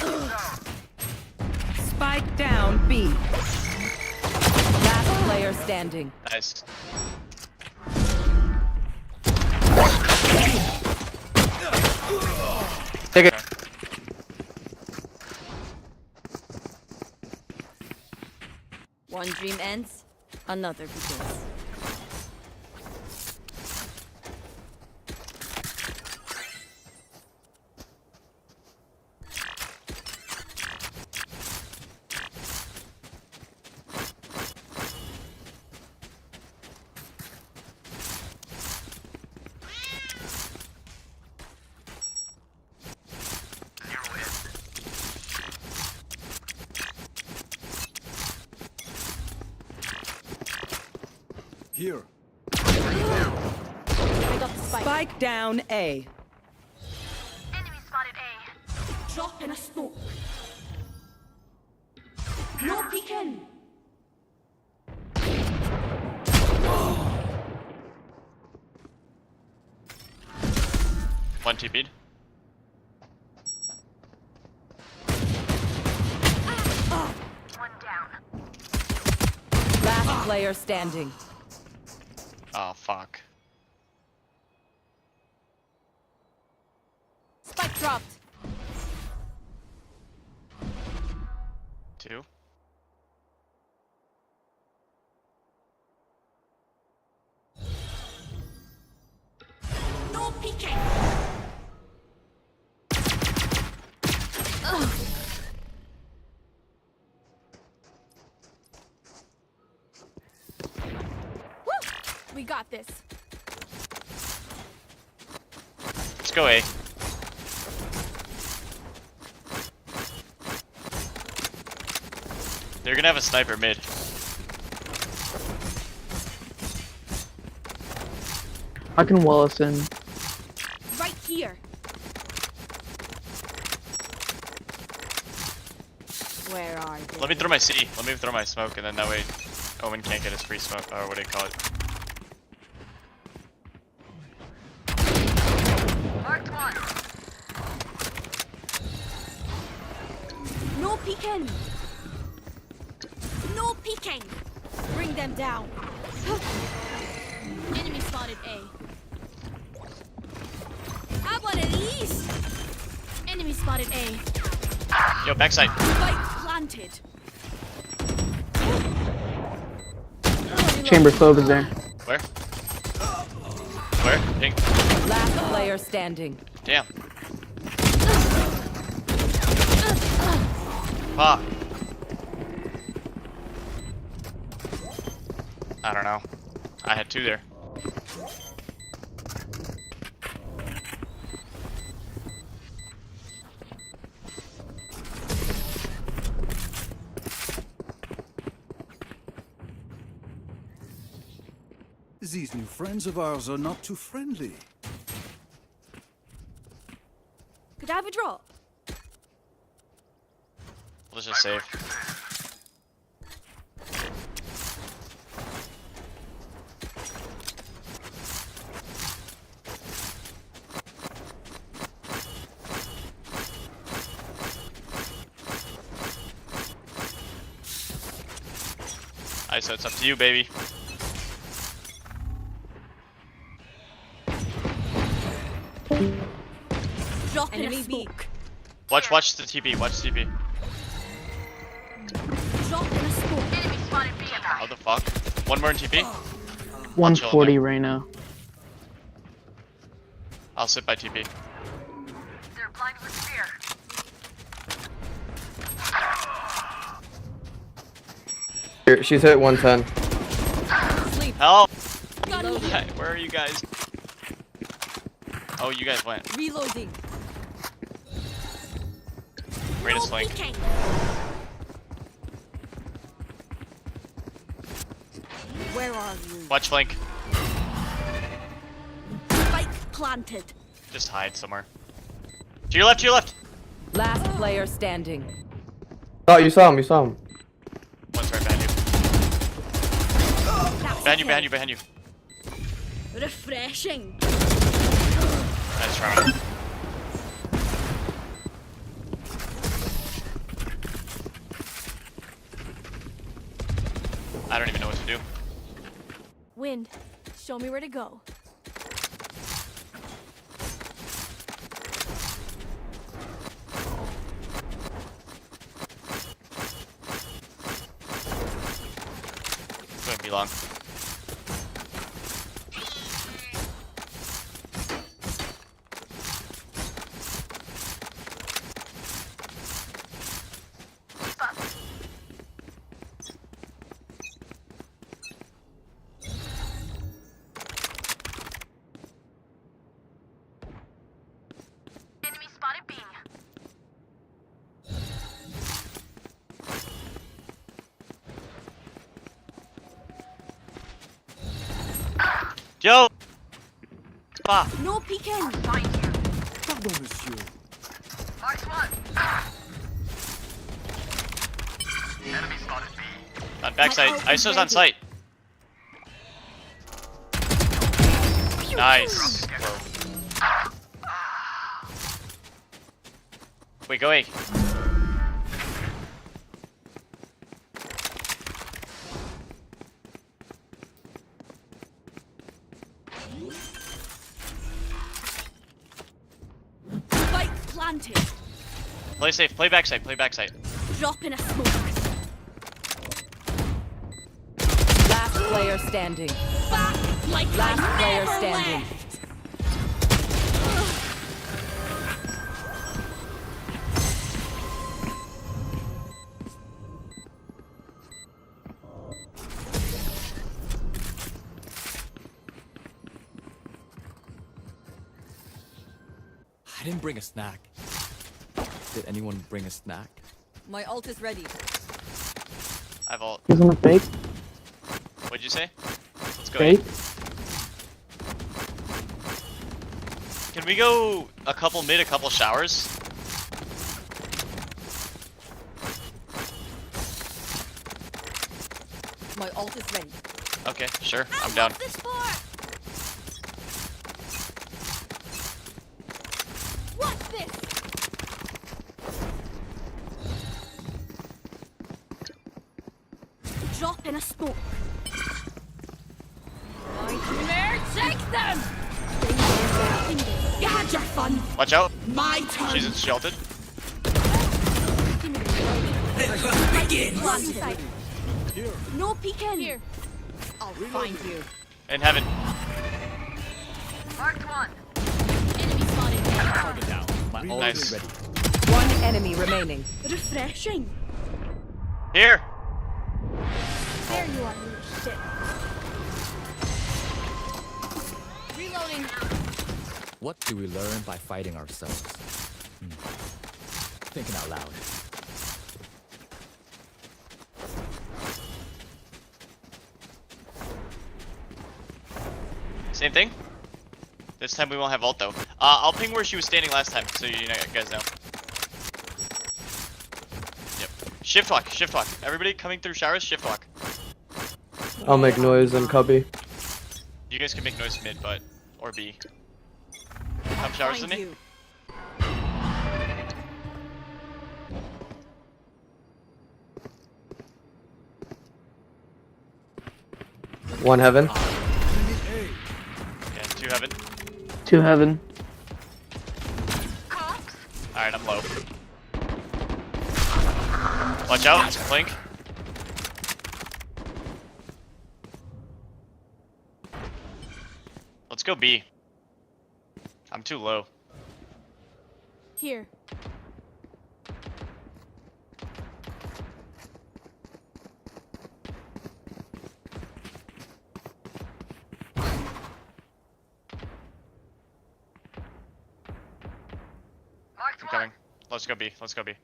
Spike down B. Last player standing. Nice. Take it. One dream ends, another begins. Here. I got the spike. Spike down A. Enemy spotted A. Drop in a smoke. No peeking. One TP'd. One down. Last player standing. Oh fuck. Spike dropped. Two. No peeking. We got this. Let's go A. They're gonna have a sniper mid. I can wall us in. Right here. Where are they? Let me throw my C. Let me throw my smoke, and then that way Omen can't get his free smoke, or what do you call it? Marked one. No peeking. No peeking. Bring them down. Enemy spotted A. Have one of these. Enemy spotted A. Yo, backside. Spike planted. Chamber clove is there. Where? Where? Ping. Last player standing. Damn. Fuck. I don't know. I had two there. These new friends of ours are not too friendly. Could I have a drop? Let's just save. ISO, it's up to you, baby. Drop in a Enemy B. smoke. Watch the TP, watch TP. Drop in a smoke. How the fuck? One more in TP. 140 right now. I'll sit by TP. They're blind with fear. Here, she's hit 110. Help! Gun here. Where are you guys? Oh, you guys went. Reloading. Reyna's flank. Peeking. Where are you? Watch flank. Spike planted. Just hide somewhere. To your left, to your left! Last player standing. Oh, you saw him, you saw him. One's right behind you. Behind you, behind you, behind you. Refreshing. Nice try. I don't even know what to do. Wind, show me where to go. It's gonna be long. Enemy spotted B. Yo! Ah! No peeking. Pardon, monsieur. Marked one. Enemy spotted B. On backside. ISO's on site. Nice. Whoa. Wait, go A. Spike planted. Play safe. Play backside. Play backside. Drop in a smoke. Last player standing. Back like Last I player never standing. left. I didn't bring a snack. Did anyone bring a snack? My ult is ready. I've ult. He's on a fake. What'd you say? Let's go. Fake. Can we go a couple mid, a couple showers? My ult is ready. Okay, sure. I'm down. This far. What's this? Drop in a smoke. Nightmare, take them! You had your fun. Watch out. My turn. She's sheltered. Planted. No peeking. Here. I'll find you. In heaven. Marked one. Enemy spotted. Target down. My ult Nice. is ready. One enemy remaining. Refreshing. Here. There you are, you shit. Reloading. What do we learn by fighting ourselves? Thinking out loud. Same thing. This time we won't have ult though. I'll ping where she was standing last time, so you guys know. Yep. Shift walk. Shift walk. Everybody coming through showers. Shift walk. I'll make noise in cubby. You guys can make noise mid, but or B. Come showers with me. One heaven. Yeah, 2 heaven. 2 heaven. Alright, I'm low. Watch out, Link. Let's go B. I'm too low. Here. I'm coming. Let's go B. Let's go B.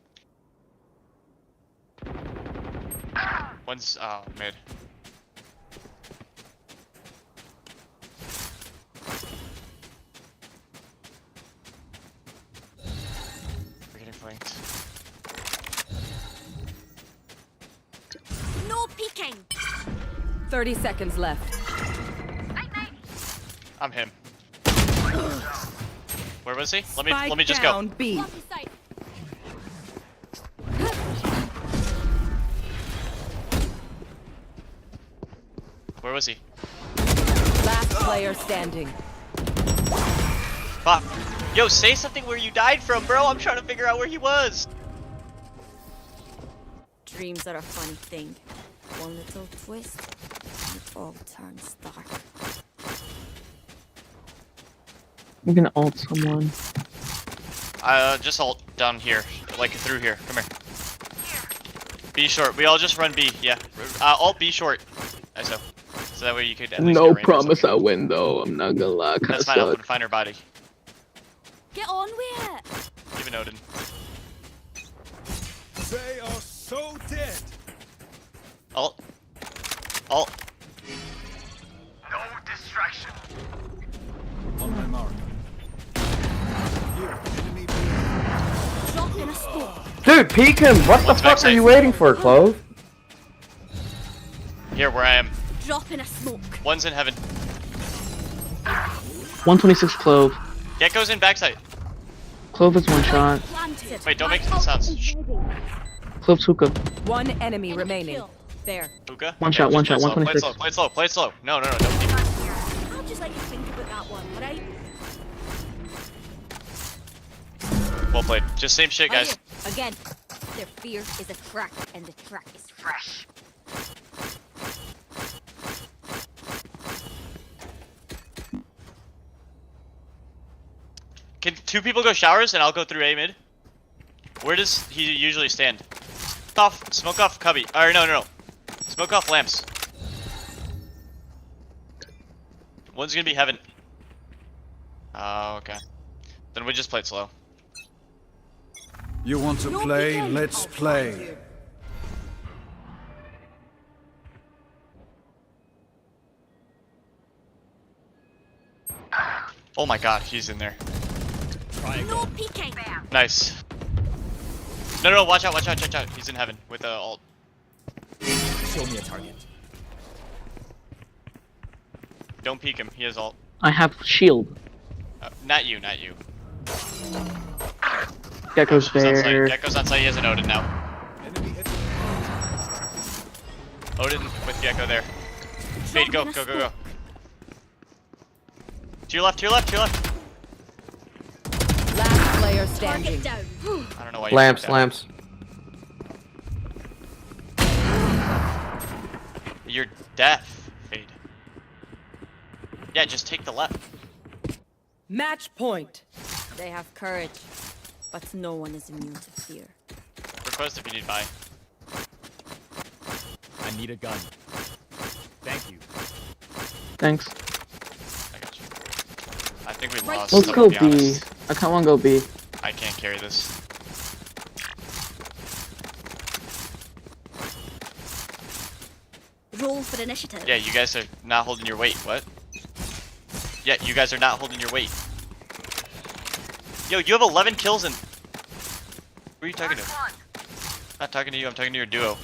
One's mid. We're getting flanked. No peeking. 30 seconds left. I'm him. Where was he? Let me just go. Down B. Where was he? Last player standing. Fuck. Yo, say something where you died from, bro. I'm trying to figure out where he was. Dreams are a funny thing. One little twist, and it all turns dark. I'm gonna ult someone. Just ult down here, like through here. Come here. B short. We all just run B. Yeah. Ult B short. ISO. So that way you could at least No get promise I win though. I'm not gonna lie. That's fine. I'll find her body. Get on with it. Give it Odin. They are so dead. Ult. Ult. No distraction. On my mark. Here, enemy. Drop in a smoke. Dude, peek him! What the fuck are you waiting for, Clove? Here, where I am. Drop in a smoke. One's in heaven. 126 Clove. Gecko's in backside. Clove is one shot. Planted. Wait, don't make sounds. Clove's hookah. One enemy remaining. There. Hookah? One shot, one shot, Play 126. slow, play slow, play slow. No, don't keep. I'll just let you think about that one, alright? Well played. Just same shit, guys. Again, their fear is a crack, and the crack is fresh. Can 2 people go showers and I'll go through A mid? Where does he usually stand? Smoke off cubby. Or no. Smoke off lamps. One's gonna be heaven. Oh, okay. Then we just play it slow. You want to play? Let's play. Oh my god, he's in there. No peeking. Nice. No, watch out. He's in heaven with ult. Show me a target. Don't peek him, he has ult. I have shield. Not you. Gecko's there. Gecko's on site, he has an Odin now. Odin with Gecko there. Fade, go. To your left. Last player standing. Down. I don't know why you Lamps. You're deaf, Fade. Yeah, just take the left. Match point. They have courage, but no one is immune to fear. Request if you need buy. I need a gun. Thank you. Thanks. I got you. I think we lost. Let's go to be B. honest. I kinda wanna go B. I can't carry this. Roll for initiative. Yeah, you guys are not holding your weight. What? Yeah, you guys are not holding your weight. Yo, you have 11 kills and... Who are you talking to? I'm not talking to you, I'm talking to your duo.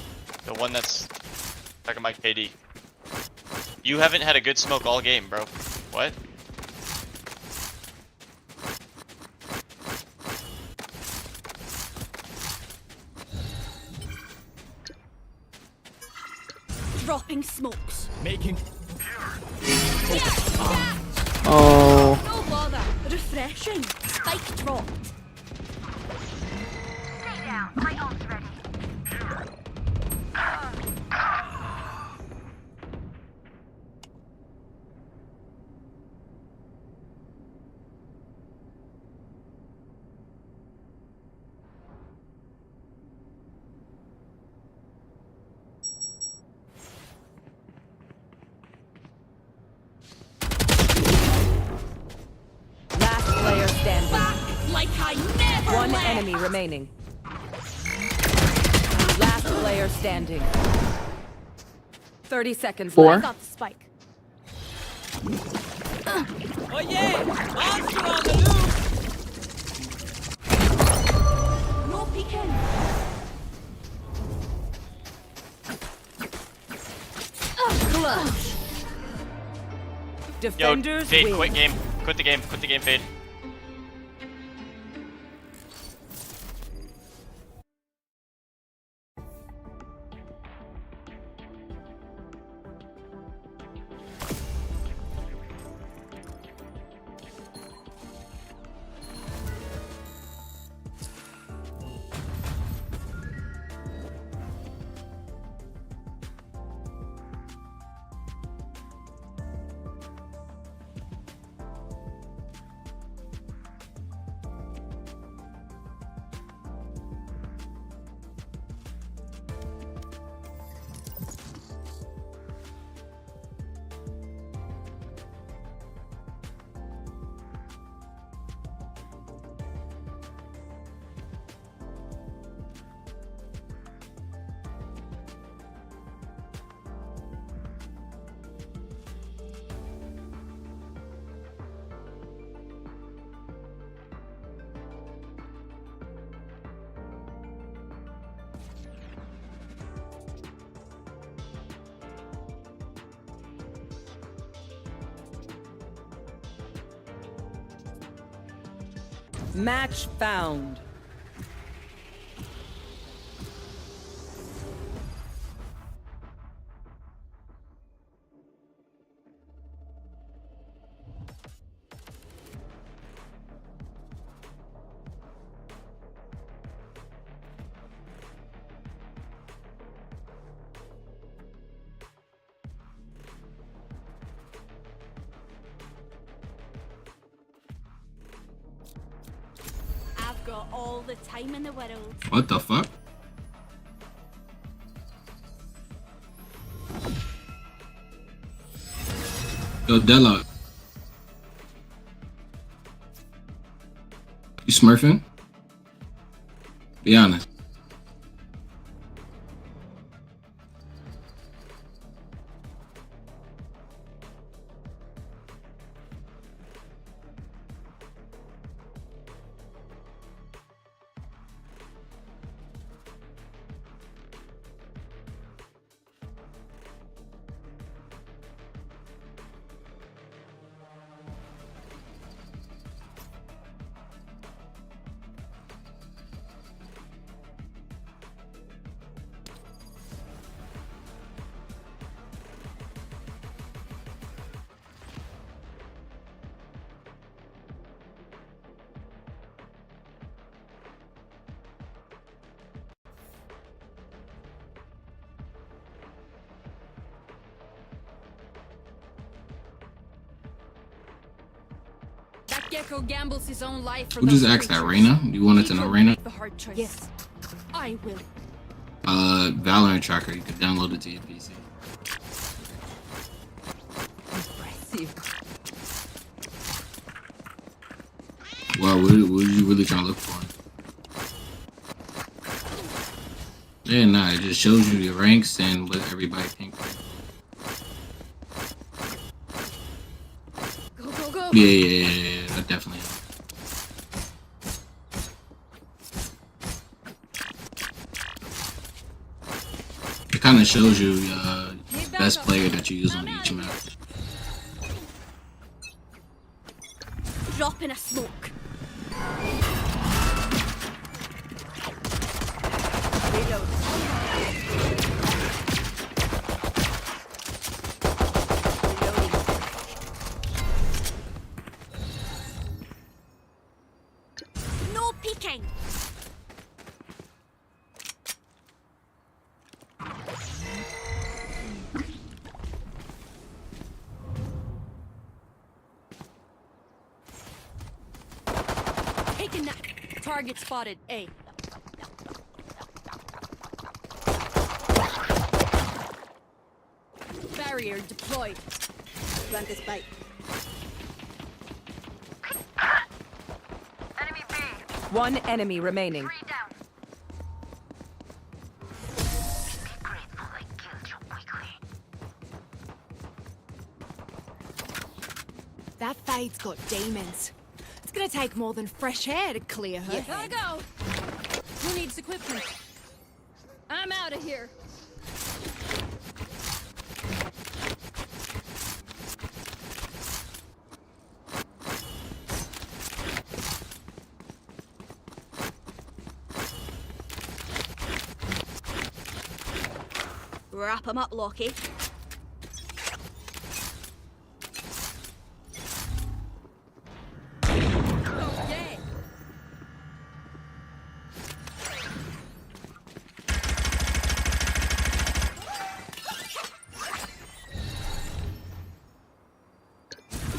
The one that's talking about KD. You haven't had a good smoke all game, bro. What? Dropping smokes. Making refreshing. Spike dropped. Stay down. My ult's ready. Last player standing. Back like I never One left. enemy remaining. Last player standing. 30 seconds Four. I left. got the spike. Oh yeah! Monster on the loose! No peeking. Clutch. Yo, Defenders Fade, win. quit game. Quit the game. Quit the game, Fade. Match found. I've got all the time in the world. What the fuck? Yo, Della. You smurfing? Be honest. That gecko gambles his own life for Who just those asked that, creatures. Reyna? You want it to know Reyna? Make the hard choice. Yes, I will. Valorant Tracker. You can download it to your PC. Impressive. Wow, what are you really trying to look for? Yeah, nah, it just shows you your ranks and what everybody thinks. Go, go, go. Yeah, that definitely helps. It kind of shows you best player that you use on each map. Drop in a smoke. Reload. Taking that. Target spotted. A. Barrier deployed. Plant this bite. One enemy remaining. That fide's got demons. It's gonna take more than fresh air to clear her. Gotta go. Who needs equipment? I'm out of here. Wrap 'em up, Lockie.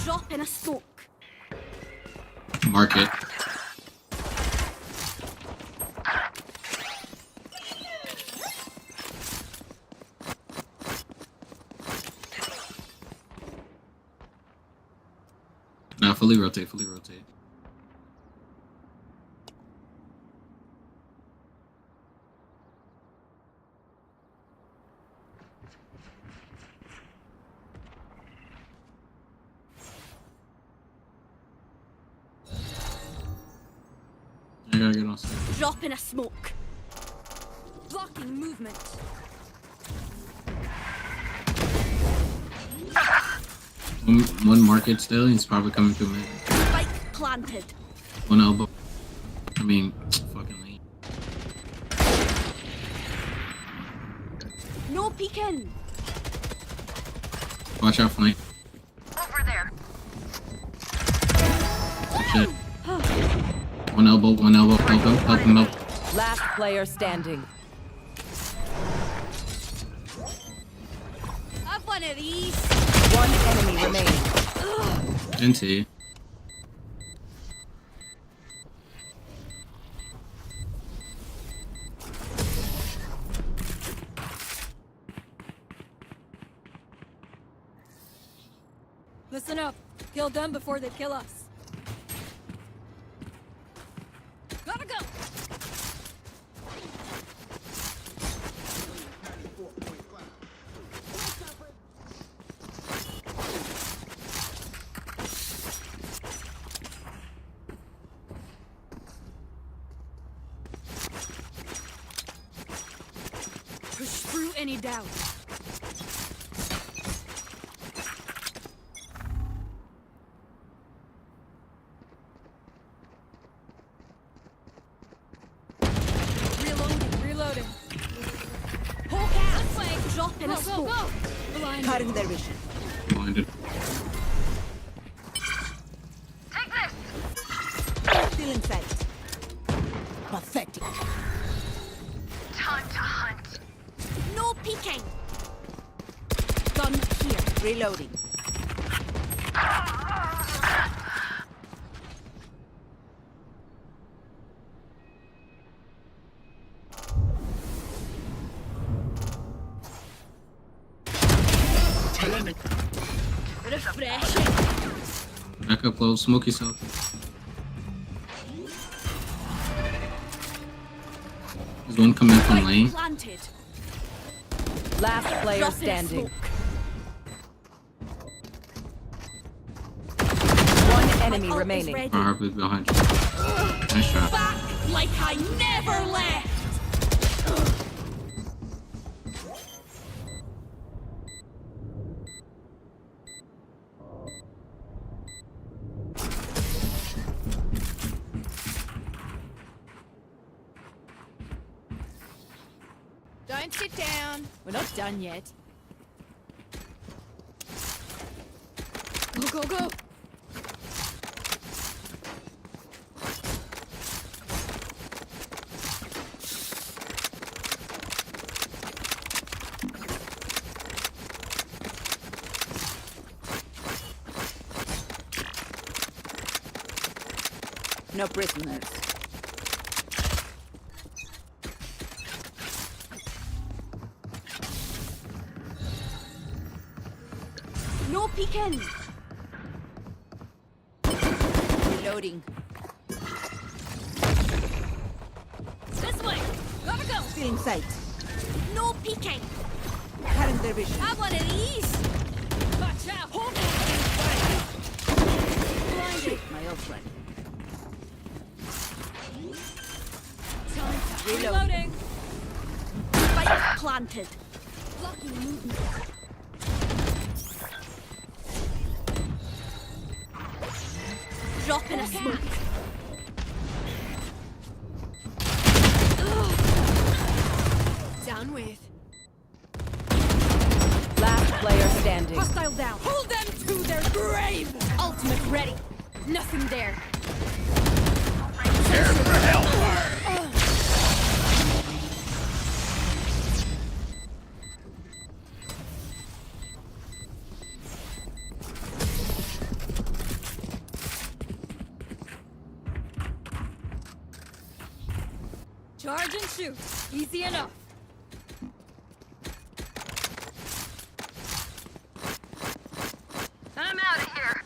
Drop in a smoke. Mark it. Now fully rotate, fully rotate. I gotta get on side. Drop in a smoke. Blocking movement. One market still, he's probably coming through mid. Spike planted. One elbow. I mean, fucking late. No peeking. Watch out, flank. Over there. Shit. One elbow, help him out. Last player standing. Have one of these. One enemy remaining. NT. Listen up. Kill them before they kill us. Gotta go. Push through any doubt. Reloading. Hawk out. This way. Drop in a smoke. Blinded. Cutting their vision. Blinded. Take this. Still in sight. Pathetic. Time to hunt. No peeking. Gun here. Reloading. Refreshing. Back up low, smoke yourself. There's one coming from lane. Planted. Last player Drop in a standing. smoke. One enemy ult is remaining. ready. Probably behind you. Nice shot. Back like I never left. Don't sit down. We're not done yet. Go, go, go. No prisoners. No peeking. Reloading. This way. Gotta go. In sight. No peeking. Cutting their vision. Have one of these. Watch out. Hold Blinded. My ult ready. Reloading. Spike planted. Blocking movement. Drop in a smoke. Down with. Last player standing. Hostile down. Hold them to their grave. Ultimate ready. Nothing there. Prepare for hellfire. Charge and shoot. Easy enough. I'm out of here.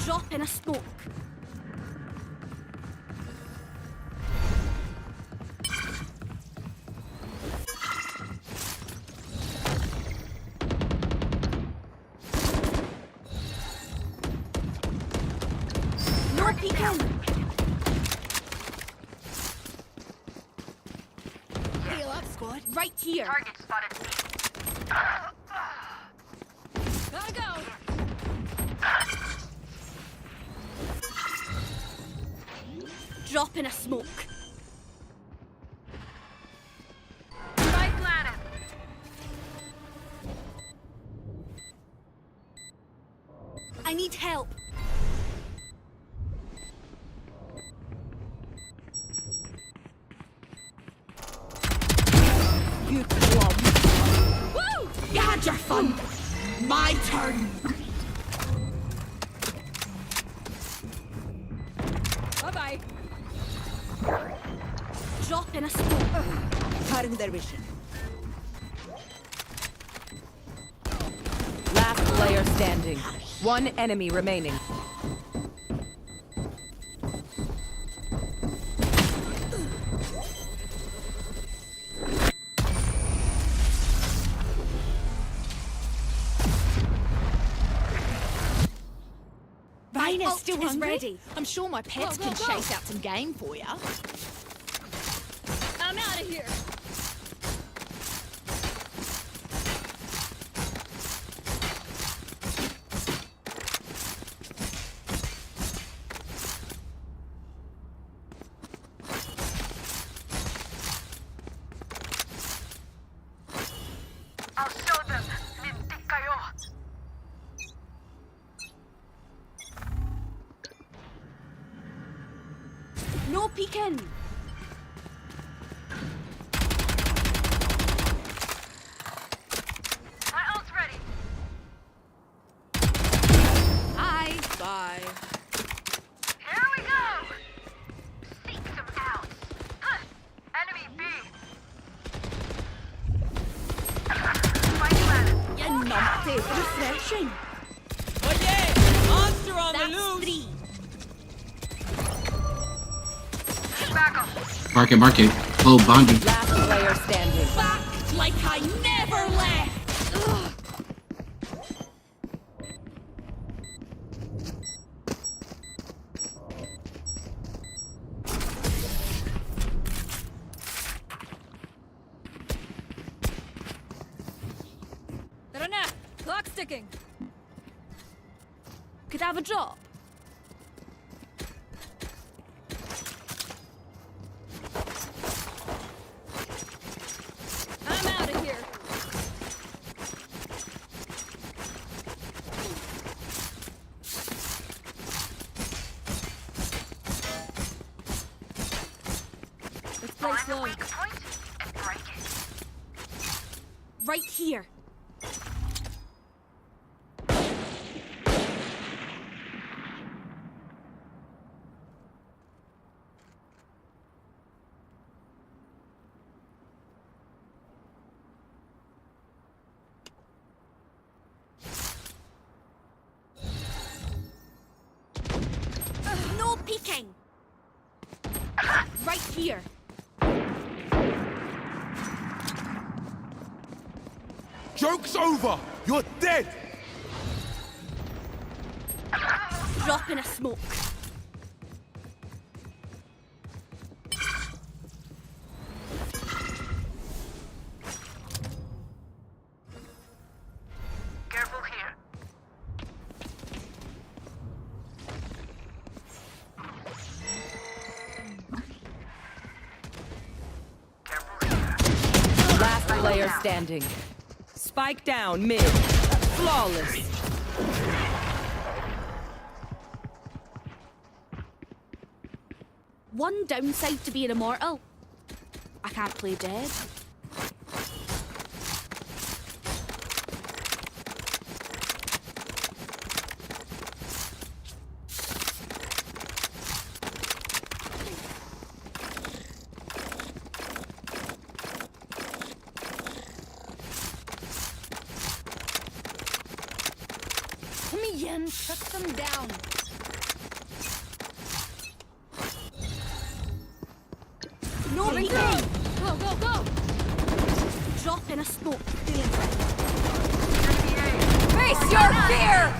Drop in a smoke. No peeking. Heal up, squad. Right here. Target spotted. Gotta go. Drop in a smoke. Right planet. I need help. You club. Woo! You had your fun. My turn. Bye-bye. Drop in a smoke. Cutting their vision. Last player standing. One enemy remaining. Rhina's still ready. I'm sure my pets can chase out some game for you. I'm out of here. I'll show them. Lintik kayo. No peeking. My ult's ready. Hi. Bye. Here we go. Seek them out. Enemy B. You're naughty. Refreshing. Oh yeah! Monster on the loose! Three. Mark it, mark it. Oh, boundary. Last player standing. Back like I never left. Ugh. Tara, clock ticking. Could I have a drop? I'm out of here. Right here. No peeking. Right here. Joke's over! You're dead! Drop in a smoke. Careful here. Last player standing. Spike down mid. Flawless. One downside to being immortal. I can't play dead. Come in, shut them down. No peeking. Go, go, go. Drop in a smoke. Face your fear!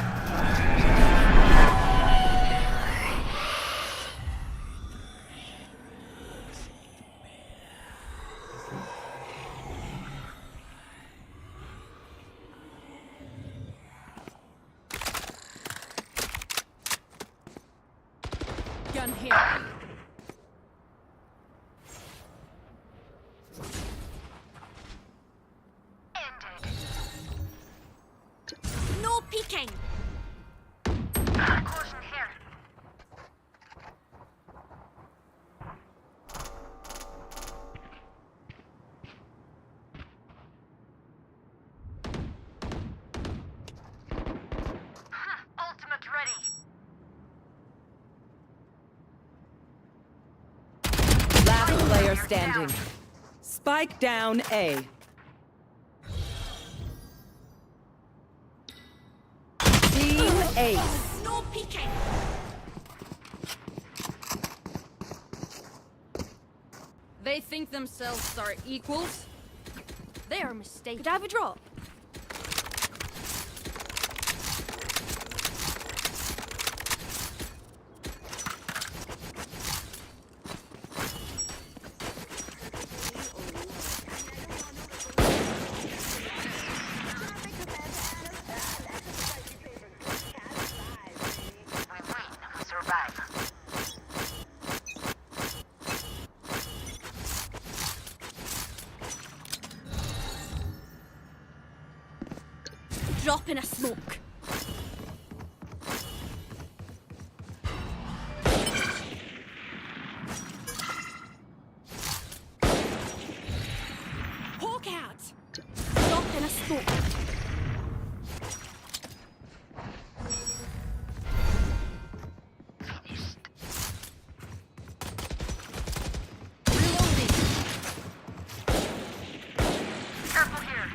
Gun here. No peeking. Caution here. Ultimate ready. Last player standing. Spike down A. Team Ace. No peeking. They think themselves are equals. They are mistaken. Could I have a drop? Drop in a smoke. Hawk out. Drop in a smoke. Reloading. Careful here.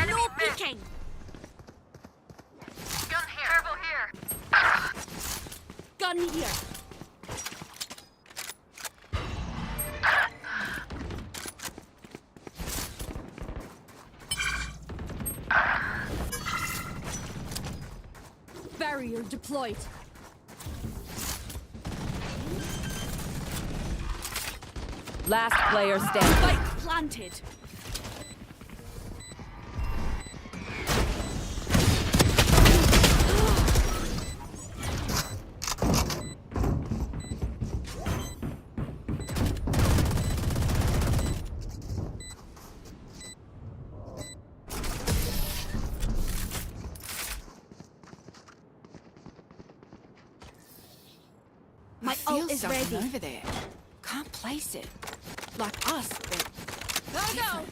No peeking. Gun here. Careful here. Gun here. Barrier deployed. Last player standing. Spike planted. My ult is ready. over there. Can't place it. Like us, but Gotta go.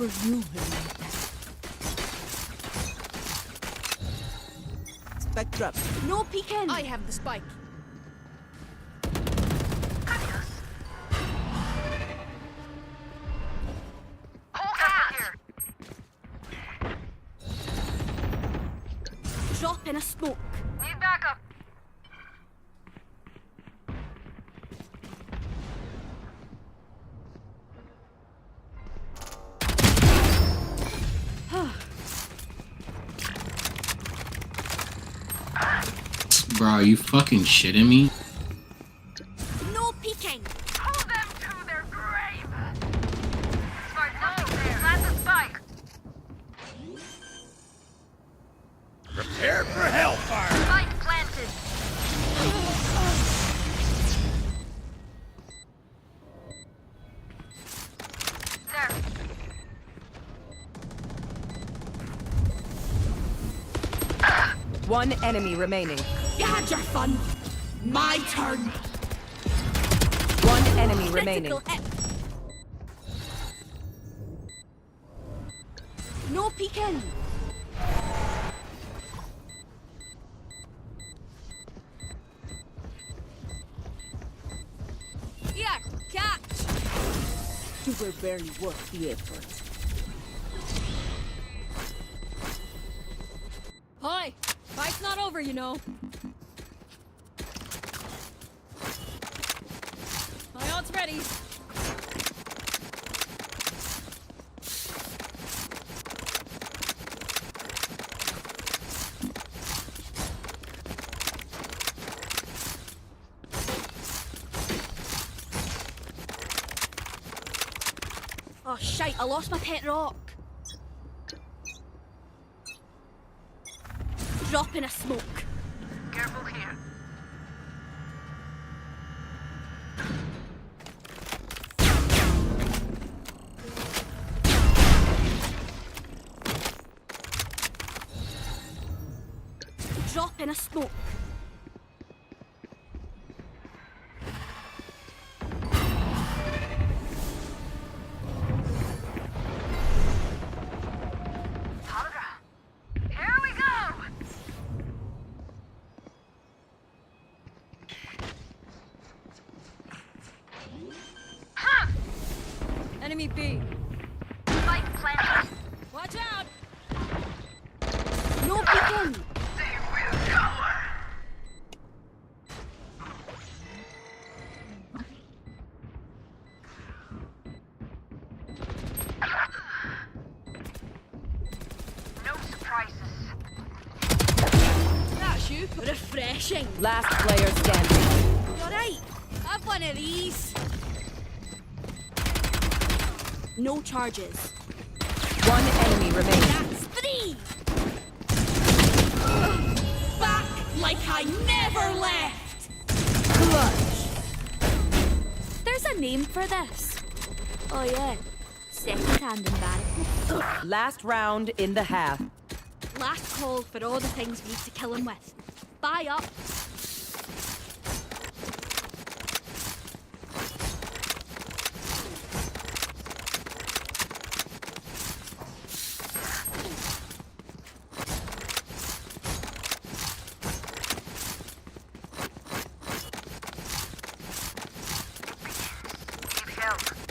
for you, Spectre. No peeking. I have the spike. Drop in a smoke. Need backup. Bro, are you fucking shitting me? No peeking. Pull them to their grave. Smart, no, plant the spike. Prepare for hellfire. Spike planted. There. One enemy remaining. You had your fun. My turn. One enemy remaining. No peeking. Here, catch. You were barely worth the effort. Hi. Fight's not over, you know. My ult's ready. Oh shite, I lost my pet rock. Drop in a smoke. Careful here. Drop in a smoke. Here we go. Enemy B. Spike planted. Watch out! No peeking! They will cover. No surprises. That's you. Refreshing. Last player standing. You alright? Have one of these. No charges. One enemy remaining. That's 3! Back like I never left! Clutch. There's a name for this. Oh yeah. Second-hand embarrassment. Last round in the half. Last call for all the things we need to kill him with. Buy up.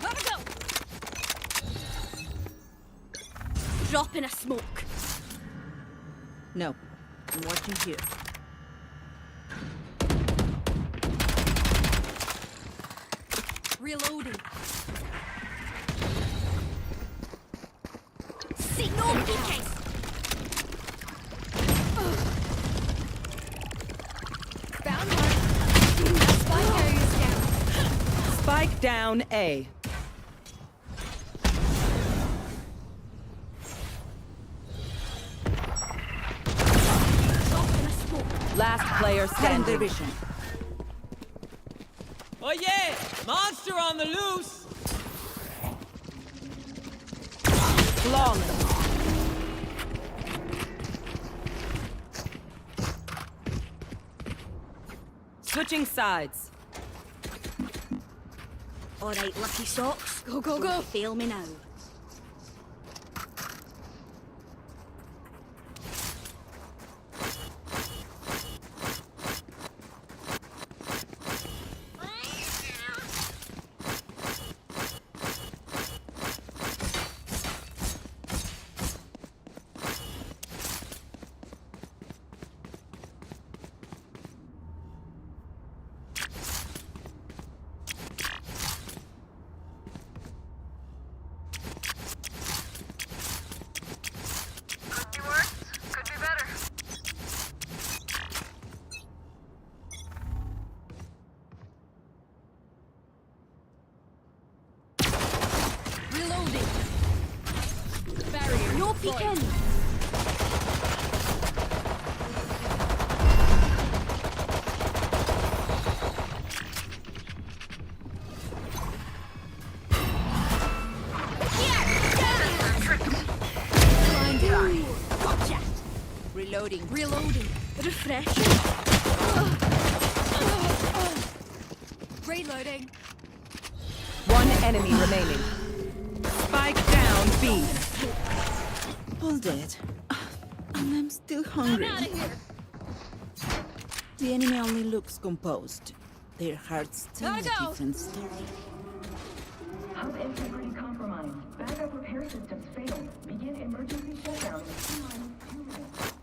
Gotta go. Drop in a smoke. No. I'm watching here. Reloading. See, no peeking. Found one. That spike area's down. Spike down A. Drop in a Last player standing. Oh yeah! Monster on the loose! Flawless. Switching sides. Alright, lucky socks. Go, go, go. Fail me now. No peeking! Gotcha! Reloading. Refreshing. Reloading. One enemy remaining. Spike down B. All dead. And I'm still hungry. I'm out of here. The enemy only looks composed. Their hearts tell a different story. Hub integrity compromised. Backup repair systems failed. Begin emergency shutdown in T-2 minutes.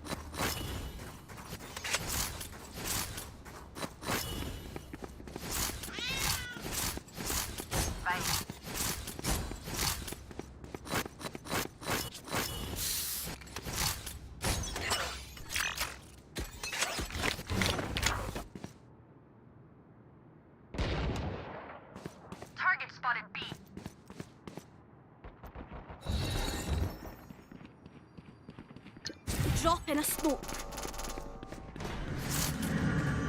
Target spotted B. Drop in a smoke.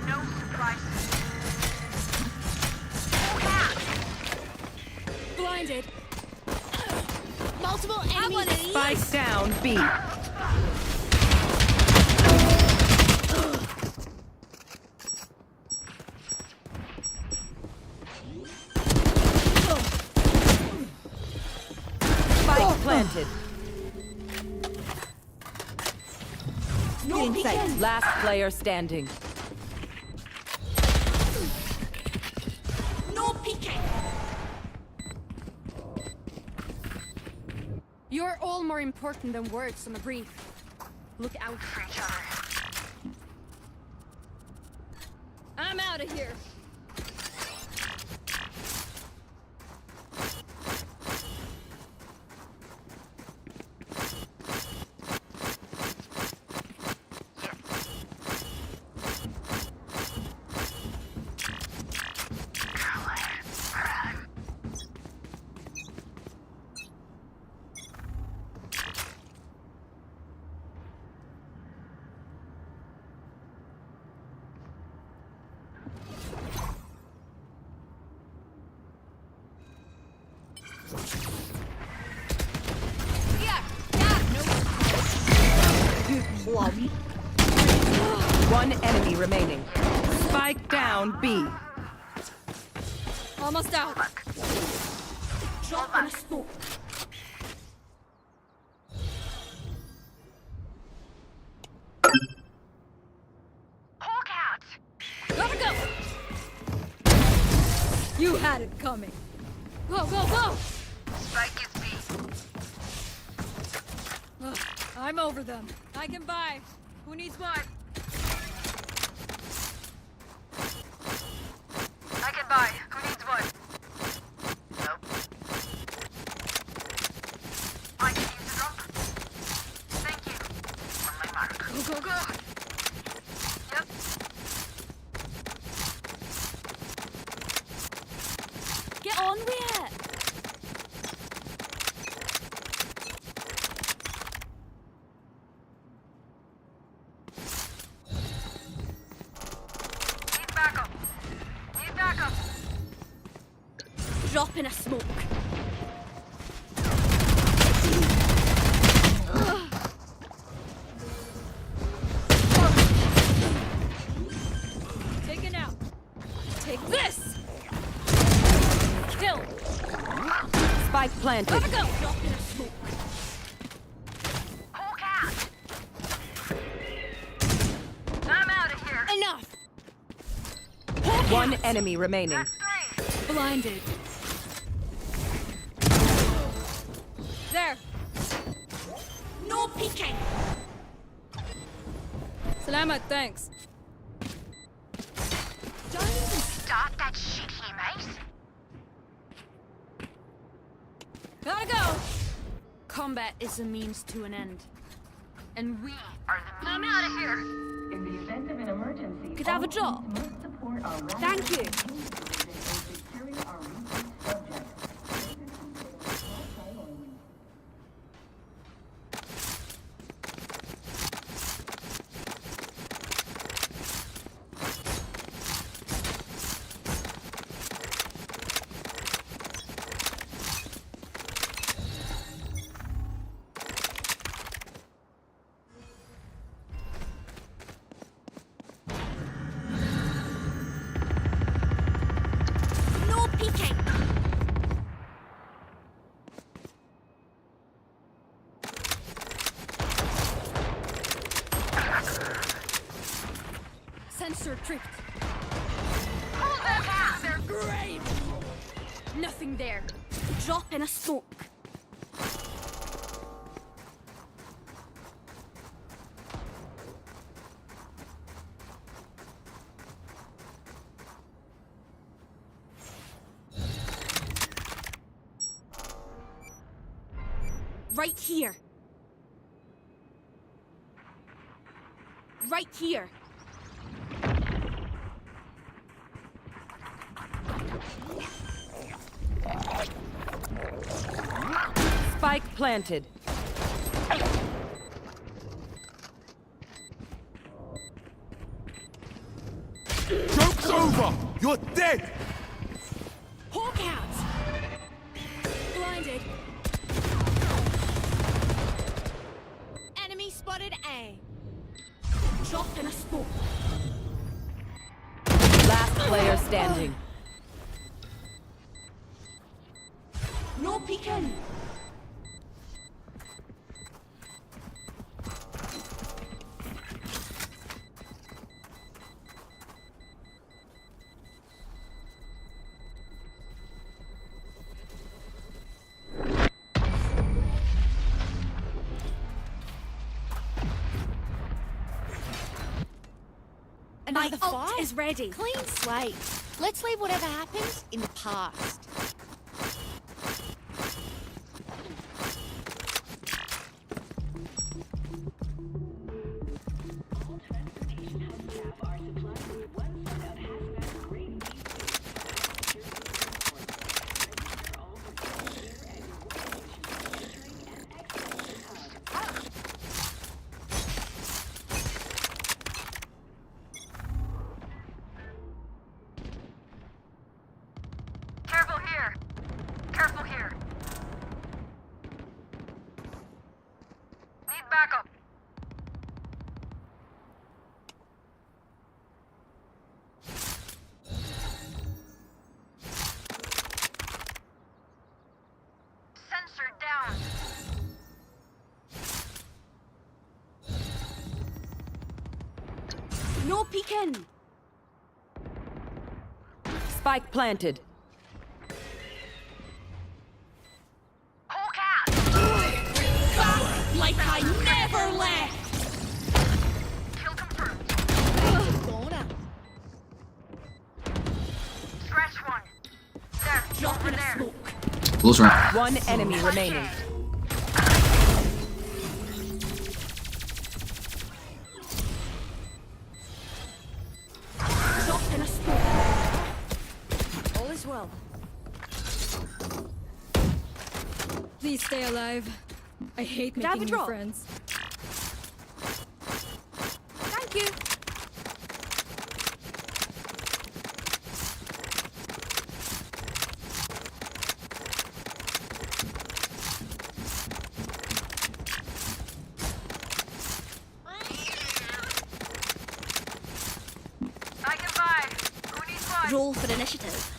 No surprises. Blinded. Multiple enemies. Spike down B. Spike planted. No peeking. Last player standing. No peeking. You're all more important than words on a brief. Look out for each other. I'm out of here. One enemy remaining. Spike down B. Almost out. Drop in a smoke. Hawk out. Gotta go. You had it coming. Go, go, go. Strike is B. I'm over them. I can buy. Who needs what? I can buy. Who needs what? Nope. I can use the drop. Thank you. On my mark. Go, go, go. Yep. Get on with it. Drop in a smoke. Taken out. Take this. Kill. Spike planted. Gotta go. Drop in a smoke. I'm out of here. Enough. One enemy remaining. Blinded. There. No peeking. Salamat, thanks. Don't even start that shit here, mate. Gotta go. Combat is a means to an end. And we are the I'm out of here. In the event of an emergency, could have a job. must support our Thank you. securing our research subjects. No peeking. Sensor tripped. Pull them out. They're Great. Nothing there. Drop in a smoke. Right here. Right here. Spike planted. Joke's over! You're dead! Hawk out. Blinded. Enemy spotted A. Drop in a smoke. Last player standing. No peeking. My ult is ready. Clean slate. Let's leave whatever happened in the past. Careful here. Careful here. Need backup. Sensor down. No peeking. Spike planted. Like I never left. Kill confirmed. Gonna. Scratch one. There. Drop Over in a there. smoke. Close round. One enemy remaining. Drop in a smoke. All is well. Please stay alive. I hate making new friends. Thank you. Roll for initiative.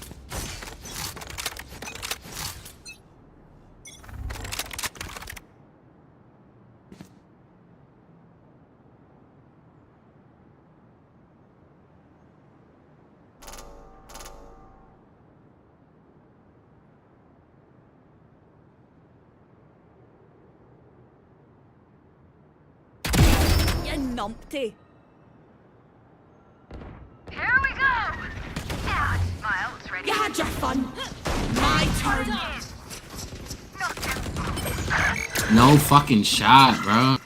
You numpty. Here we go! Yeah, Miles, ready? You had your fun. My turn. No fucking shot, bro.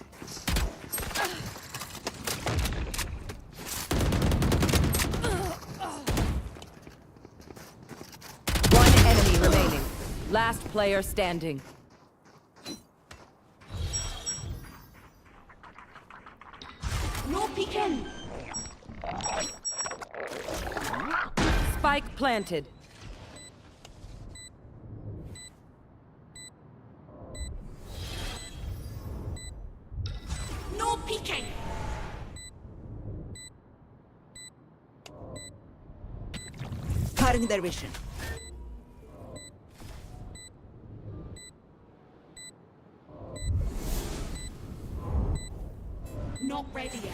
One enemy remaining. Last player standing. No peeking. Spike planted. No peeking. Cutting their vision. Not ready yet.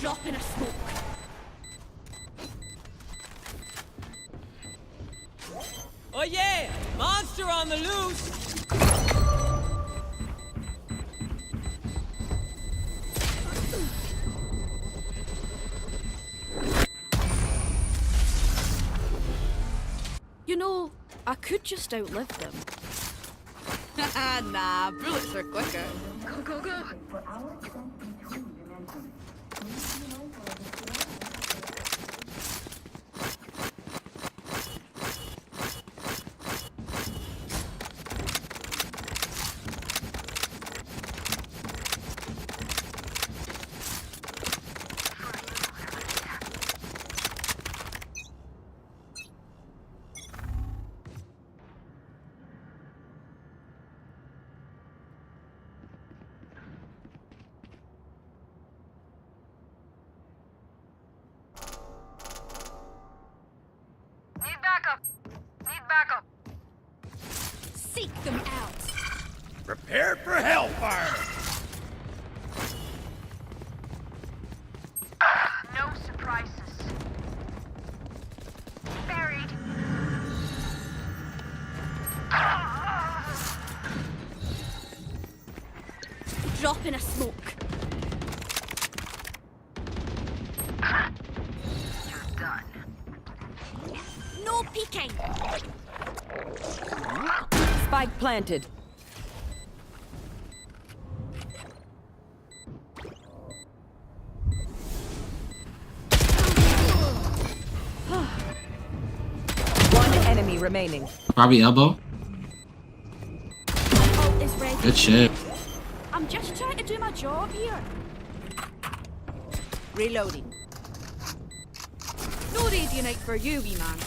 Drop in a smoke. Oh yeah! Monster on the loose! You know, I could just outlive them. Nah, bullets are quicker. Go, go, go! For our ascent between dimensions. Please be mindful of the Seek them out. Prepare for hellfire! No surprises. Buried. Drop in a smoke. You're done. No peeking. Spike planted. One enemy remaining. Probably elbow. Ult is ready. Good shit. I'm just trying to do my job here. Reloading. No Radiant for you, wee man.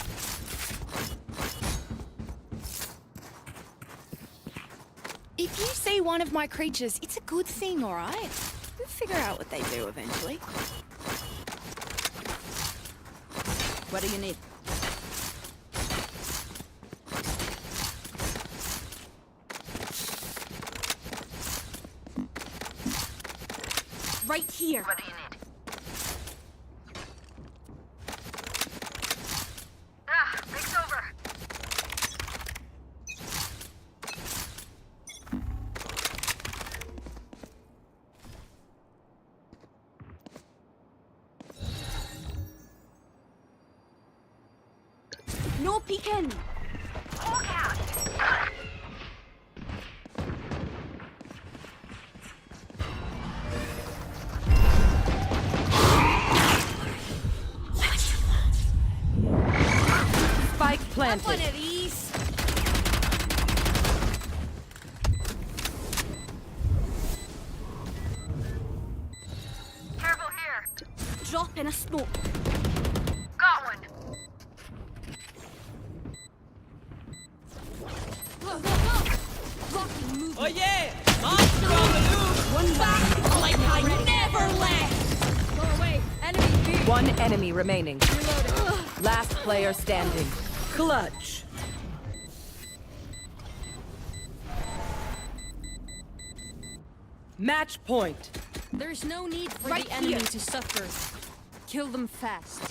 If you see one of my creatures, it's a good thing, alright? We'll figure out what they do eventually. What do you need? Right here. What do you need? Ah, break's over. No peeking. Look out! Spike One planted. of these. Careful here. Drop in a smoke. Got one. Go, go, go. Rocking movement. Oh yeah! Monster on the loose! One back like I never left. Go away. Enemy B. One enemy remaining. Last player standing. Clutch. Match point. There's no need for the enemy to suffer. Kill them fast.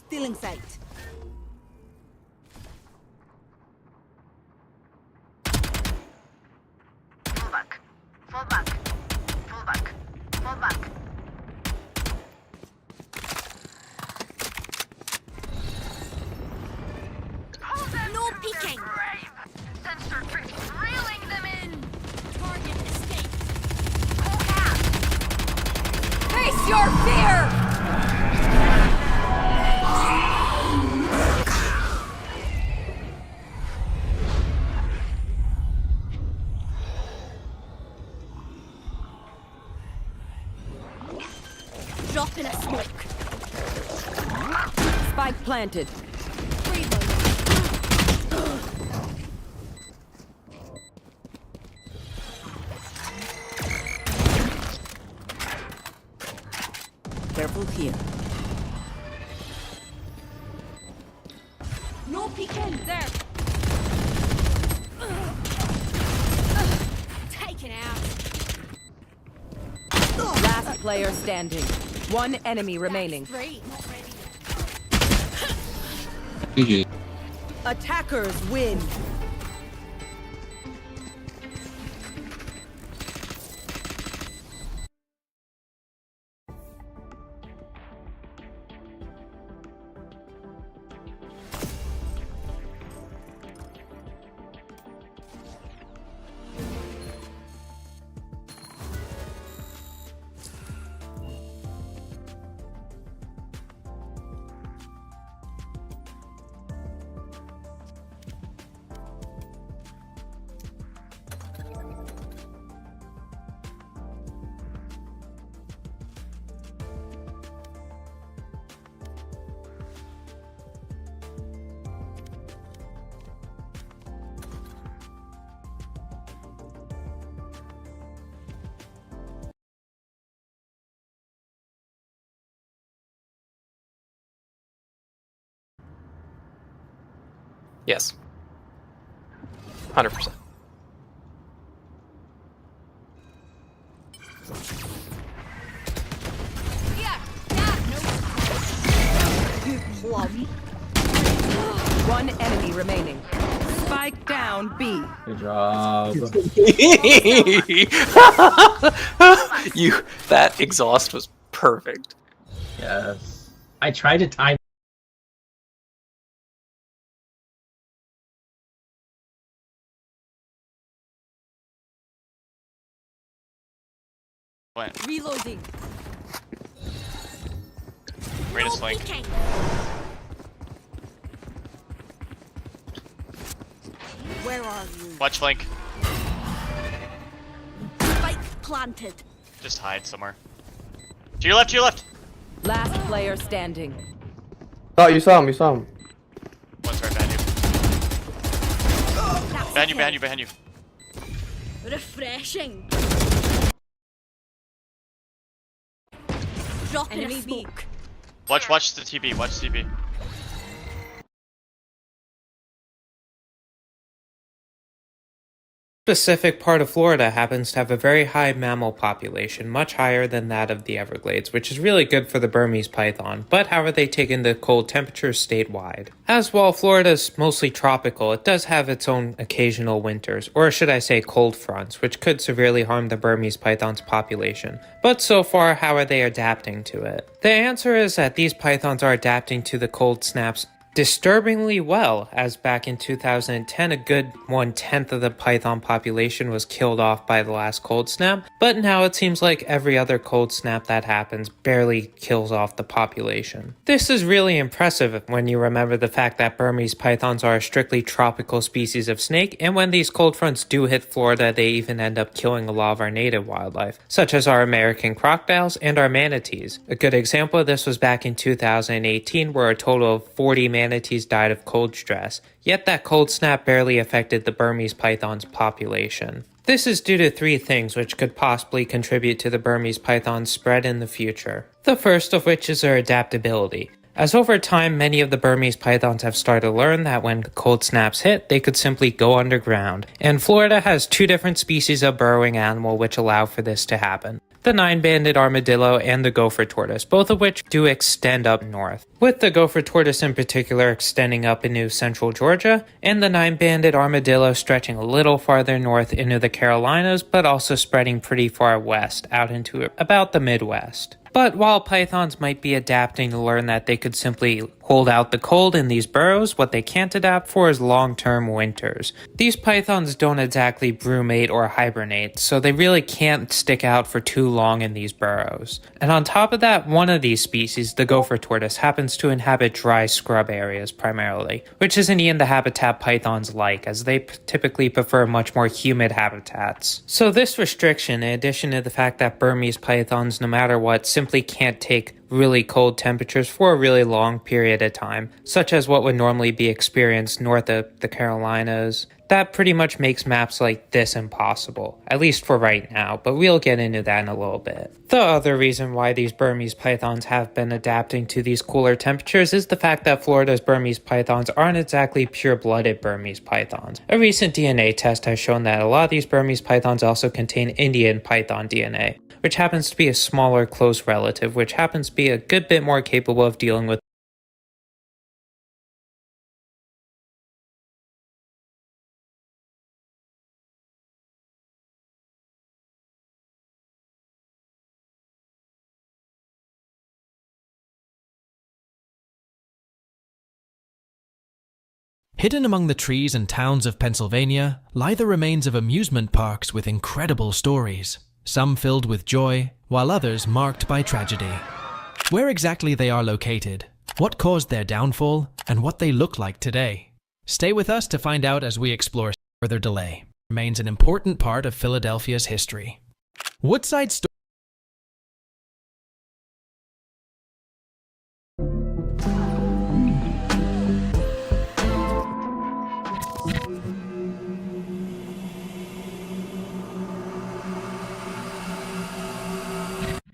Still in sight. Fall back. Fall back. Fall back. Fall back. No peeking. Sensor trick. Reeling them in. Target escape. Face your fear! Drop in a smoke. Spike planted. Careful here. No peeking. There. Taken out. Last player standing. One enemy remaining. Great. Not ready yet. GG. Attackers win. Yes. 100%. One enemy remaining. Spike down B. Good job. That exhaust was perfect. Yes. I tried to time. Plant. Reloading. Reyna's flank. Peeking. Where are you? Watch flank. Spike planted. Just hide somewhere. To your left, to your left! Last player standing. Oh, you saw him, you saw him. One's right behind you. That's Behind you, okay. behind you, behind you. Refreshing. Drop in a smoke. Watch the TP, watch the TP. Specific part of Florida happens to have a very high mammal population, much higher than that of the Everglades, which is really good for the Burmese python, but how are they taking the cold temperatures statewide? As while Florida is mostly tropical, it does have its own occasional winters, or should I say cold fronts, which could severely harm the Burmese python's population. But so far, how are they adapting to it? The answer is that these pythons are adapting to the cold snaps disturbingly well, as back in 2010 a good 1/10 of the python population was killed off by the last cold snap, but now it seems like every other cold snap that happens barely kills off the population. This is really impressive when you remember the fact that Burmese pythons are a strictly tropical species of snake, and when these cold fronts do hit Florida, they even end up killing a lot of our native wildlife, such as our American crocodiles and our manatees. A good example of this was back in 2018, where a total of 40 manatees died of cold stress, yet that cold snap barely affected the Burmese python's population. This is due to three things which could possibly contribute to the Burmese python's spread in the future. The first of which is their adaptability. As over time, many of the Burmese pythons have started to learn that when cold snaps hit, they could simply go underground, and Florida has two different species of burrowing animal which allow for this to happen. The nine-banded armadillo and the gopher tortoise, both of which do extend up north, with the gopher tortoise in particular extending up into central Georgia, and the nine-banded armadillo stretching a little farther north into the Carolinas, but also spreading pretty far west out into about the Midwest. But while pythons might be adapting to learn that they could simply hold out the cold in these burrows, what they can't adapt for is long-term winters. These pythons don't exactly brumate or hibernate, so they really can't stick out for too long in these burrows. And on top of that, one of these species, the gopher tortoise, happens to inhabit dry scrub areas primarily, which isn't even the habitat pythons like, as they typically prefer much more humid habitats. So this restriction, in addition to the fact that Burmese pythons, no matter what, simply can't take really cold temperatures for a really long period of time, such as what would normally be experienced north of the Carolinas, that pretty much makes maps like this impossible, at least for right now, but we'll get into that in a little bit. The other reason why these Burmese pythons have been adapting to these cooler temperatures is the fact that Florida's Burmese pythons aren't exactly pure-blooded Burmese pythons. A recent DNA test has shown that a lot of these Burmese pythons also contain Indian python DNA, which happens to be a smaller close relative, which happens to be a good bit more capable of dealing with Hidden among the trees and towns of Pennsylvania lie the remains of amusement parks with incredible stories, some filled with joy, while others marked by tragedy. Where exactly they are located, what caused their downfall, and what they look like today. Stay with us to find out as we explore. Further delay remains an important part of Philadelphia's history. Woodside Store.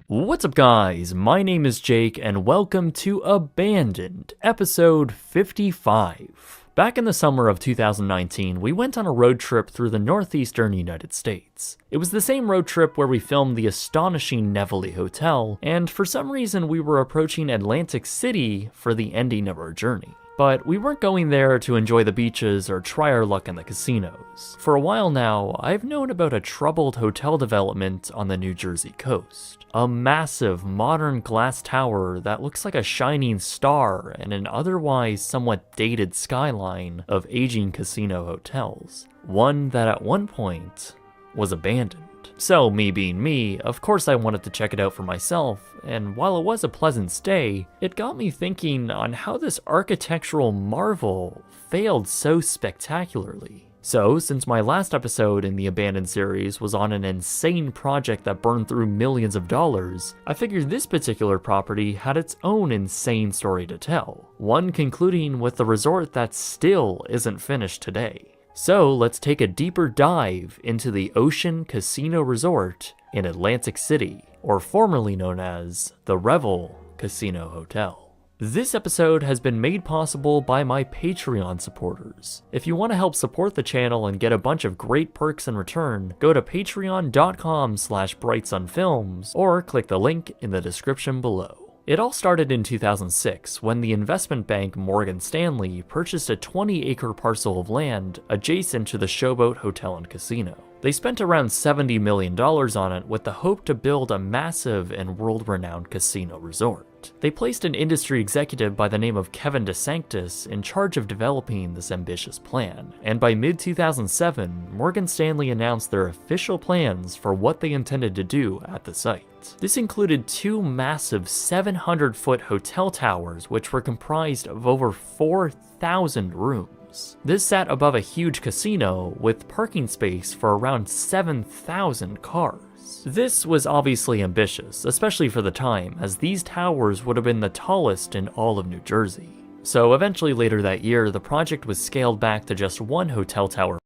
What's up guys, my name is Jake and welcome to Abandoned, episode 55. Back in the summer of 2019, we went on a road trip through the northeastern United States. It was the same road trip where we filmed the astonishing Nevele Hotel, and for some reason we were approaching Atlantic City for the ending of our journey. But we weren't going there to enjoy the beaches or try our luck in the casinos. For a while now, I've known about a troubled hotel development on the New Jersey coast. A massive, modern glass tower that looks like a shining star and an otherwise somewhat dated skyline of aging casino hotels. One that at one point was abandoned. So, me being me, of course I wanted to check it out for myself, and while it was a pleasant stay, it got me thinking on how this architectural marvel failed so spectacularly. So, since my last episode in the Abandoned series was on an insane project that burned through millions of dollars, I figured this particular property had its own insane story to tell, one concluding with the resort that still isn't finished today. So let's take a deeper dive into the Ocean Casino Resort in Atlantic City, or formerly known as the Revel Casino Hotel. This episode has been made possible by my Patreon supporters. If you want to help support the channel and get a bunch of great perks in return, go to patreon.com/brightsunfilms or click the link in the description below. It all started in 2006 when the investment bank Morgan Stanley purchased a 20-acre parcel of land adjacent to the Showboat Hotel and Casino. They spent around $70 million on it with the hope to build a massive and world-renowned casino resort. They placed an industry executive by the name of Kevin DeSanctis in charge of developing this ambitious plan, and by mid-2007, Morgan Stanley announced their official plans for what they intended to do at the site. This included 2 massive 700-foot hotel towers which were comprised of over 4,000 rooms. This sat above a huge casino with parking space for around 7,000 cars. This was obviously ambitious, especially for the time, as these towers would have been the tallest in all of New Jersey. So eventually later that year, the project was scaled back to just 1 hotel tower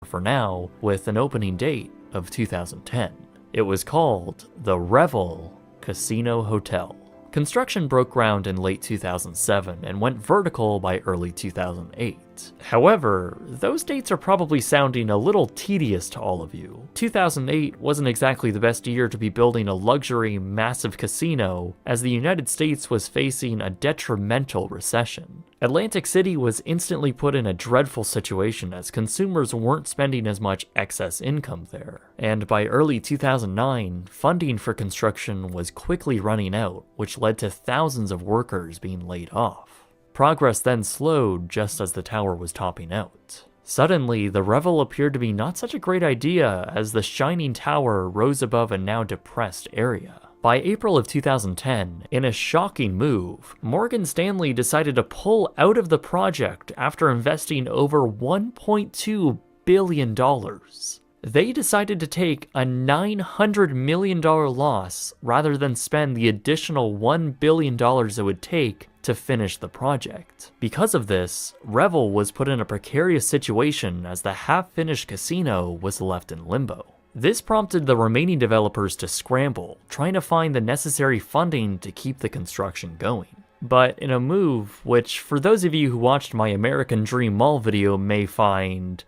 for now, with an opening date of 2010. It was called the Revel Casino Hotel. Construction broke ground in late 2007 and went vertical by early 2008. However, those dates are probably sounding a little tedious to all of you. 2008 wasn't exactly the best year to be building a luxury, massive casino, as the United States was facing a detrimental recession. Atlantic City was instantly put in a dreadful situation as consumers weren't spending as much excess income there. And by early 2009, funding for construction was quickly running out, which led to thousands of workers being laid off. Progress then slowed just as the tower was topping out. Suddenly, the Revel appeared to be not such a great idea as the shining tower rose above a now depressed area. By April of 2010, in a shocking move, Morgan Stanley decided to pull out of the project after investing over $1.2 billion. They decided to take a $900 million loss rather than spend the additional $1 billion it would take to finish the project. Because of this, Revel was put in a precarious situation as the half-finished casino was left in limbo. This prompted the remaining developers to scramble, trying to find the necessary funding to keep the construction going. But in a move which, for those of you who watched my American Dream Mall video may find,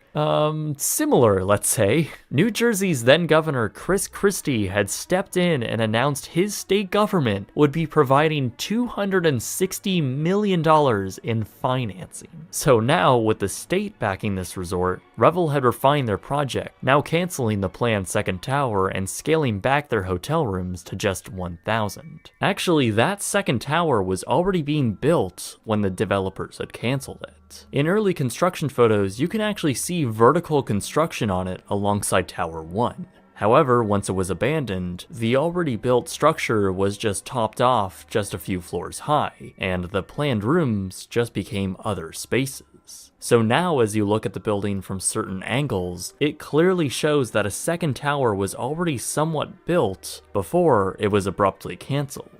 similar, let's say, New Jersey's then governor Chris Christie had stepped in and announced his state government would be providing $260 million in financing. So now, with the state backing this resort, Revel had refined their project, now canceling the planned second tower and scaling back their hotel rooms to just 1,000. Actually, that second tower was already being built when the developers had canceled it. In early construction photos, you can actually see vertical construction on it alongside Tower 1. However, once it was abandoned, the already built structure was just topped off just a few floors high, and the planned rooms just became other spaces. So now as you look at the building from certain angles, it clearly shows that a second tower was already somewhat built before it was abruptly cancelled.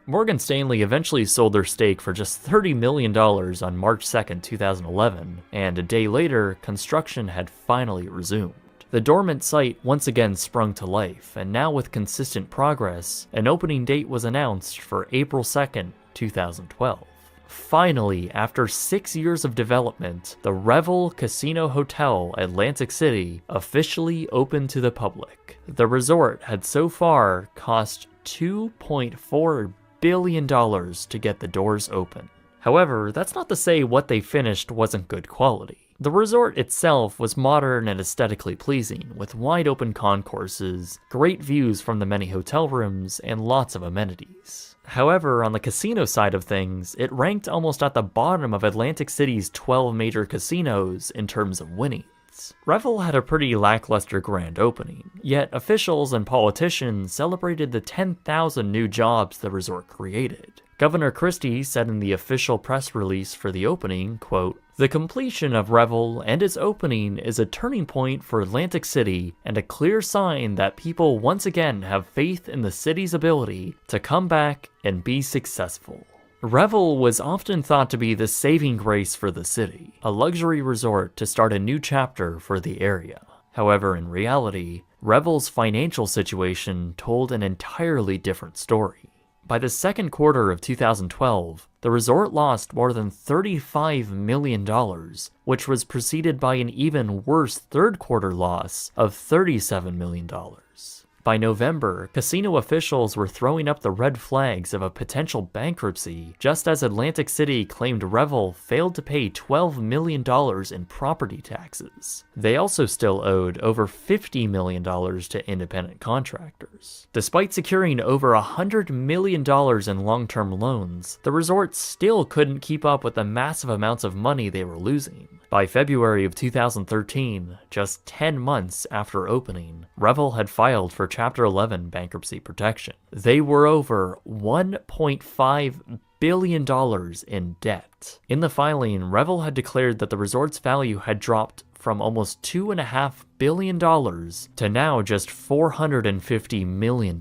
Morgan Stanley eventually sold their stake for just $30 million on March 2nd, 2011, and a day later, construction had finally resumed. The dormant site once again sprung to life, and now with consistent progress, an opening date was announced for April 2nd, 2012. Finally, after 6 years of development, the Revel Casino Hotel, Atlantic City, officially opened to the public. The resort had so far cost $2.4 billion to get the doors open. However, that's not to say what they finished wasn't good quality. The resort itself was modern and aesthetically pleasing, with wide open concourses, great views from the many hotel rooms, and lots of amenities. However, on the casino side of things, it ranked almost at the bottom of Atlantic City's 12 major casinos in terms of winnings. Revel had a pretty lackluster grand opening, yet officials and politicians celebrated the 10,000 new jobs the resort created. Governor Christie said in the official press release for the opening, quote, "The completion of Revel and its opening is a turning point for Atlantic City and a clear sign that people once again have faith in the city's ability to come back and be successful." Revel was often thought to be the saving grace for the city, a luxury resort to start a new chapter for the area. However, in reality, Revel's financial situation told an entirely different story. By the second quarter of 2012, the resort lost more than $35 million, which was preceded by an even worse third quarter loss of $37 million. By November, casino officials were throwing up the red flags of a potential bankruptcy, just as Atlantic City claimed Revel failed to pay $12 million in property taxes. They also still owed over $50 million to independent contractors. Despite securing over $100 million in long-term loans, the resort still couldn't keep up with the massive amounts of money they were losing. By February of 2013, just 10 months after opening, Revel had filed for Chapter 11 bankruptcy protection. They were over $1.5 billion in debt. In the filing, Revel had declared that the resort's value had dropped from almost $2.5 billion to now just $450 million.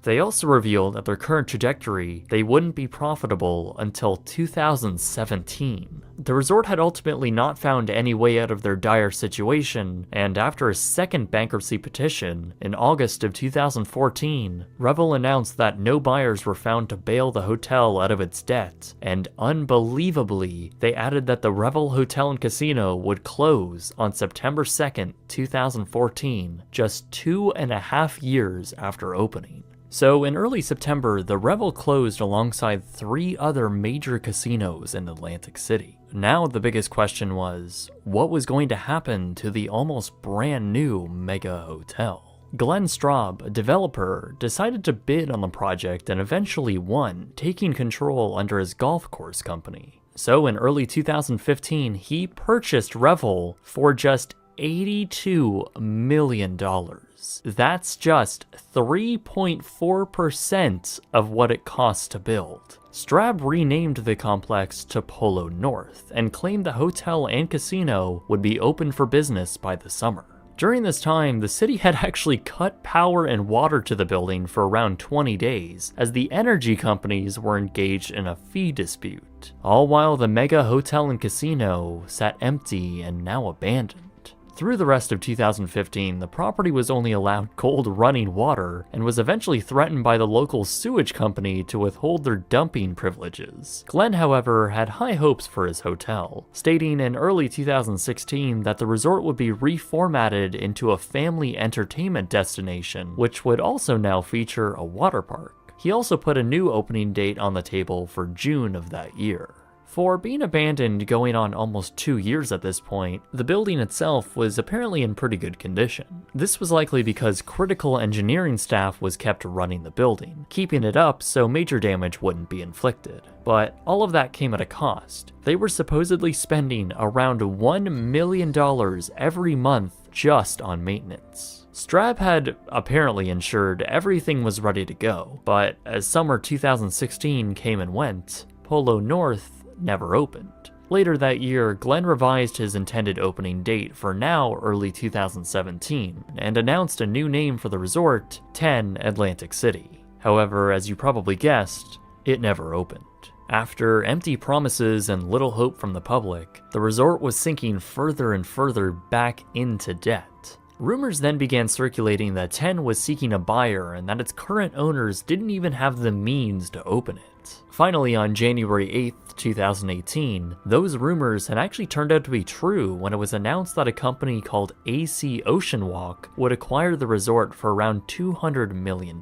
They also revealed that their current trajectory, they wouldn't be profitable until 2017. The resort had ultimately not found any way out of their dire situation, and after a second bankruptcy petition, in August of 2014, Revel announced that no buyers were found to bail the hotel out of its debt, and unbelievably, they added that the Revel Hotel and Casino would close on September 2nd, 2014, just 2.5 years after opening. So in early September, the Revel closed alongside 3 other major casinos in Atlantic City. Now the biggest question was, what was going to happen to the almost brand new mega hotel? Glenn Straub, a developer, decided to bid on the project and eventually won, taking control under his golf course company. So in early 2015, he purchased Revel for just $82 million. That's just 3.4% of what it costs to build. Straub renamed the complex to Polo North and claimed the hotel and casino would be open for business by the summer. During this time, the city had actually cut power and water to the building for around 20 days, as the energy companies were engaged in a fee dispute, all while the mega hotel and casino sat empty and now abandoned. Through the rest of 2015, the property was only allowed cold running water and was eventually threatened by the local sewage company to withhold their dumping privileges. Glenn, however, had high hopes for his hotel, stating in early 2016 that the resort would be reformatted into a family entertainment destination, which would also now feature a water park. He also put a new opening date on the table for June of that year. For being abandoned going on almost 2 years at this point, the building itself was apparently in pretty good condition. This was likely because critical engineering staff was kept running the building, keeping it up so major damage wouldn't be inflicted. But all of that came at a cost. They were supposedly spending around $1 million every month just on maintenance. Straub had apparently ensured everything was ready to go, but as summer 2016 came and went, Polo North never opened. Later that year, Glenn revised his intended opening date for now early 2017 and announced a new name for the resort, 10 Atlantic City. However, as you probably guessed, it never opened. After empty promises and little hope from the public, the resort was sinking further and further back into debt. Rumors then began circulating that 10 was seeking a buyer and that its current owners didn't even have the means to open it. Finally, on January 8th, 2018, those rumors had actually turned out to be true when it was announced that a company called AC Ocean Walk would acquire the resort for around $200 million.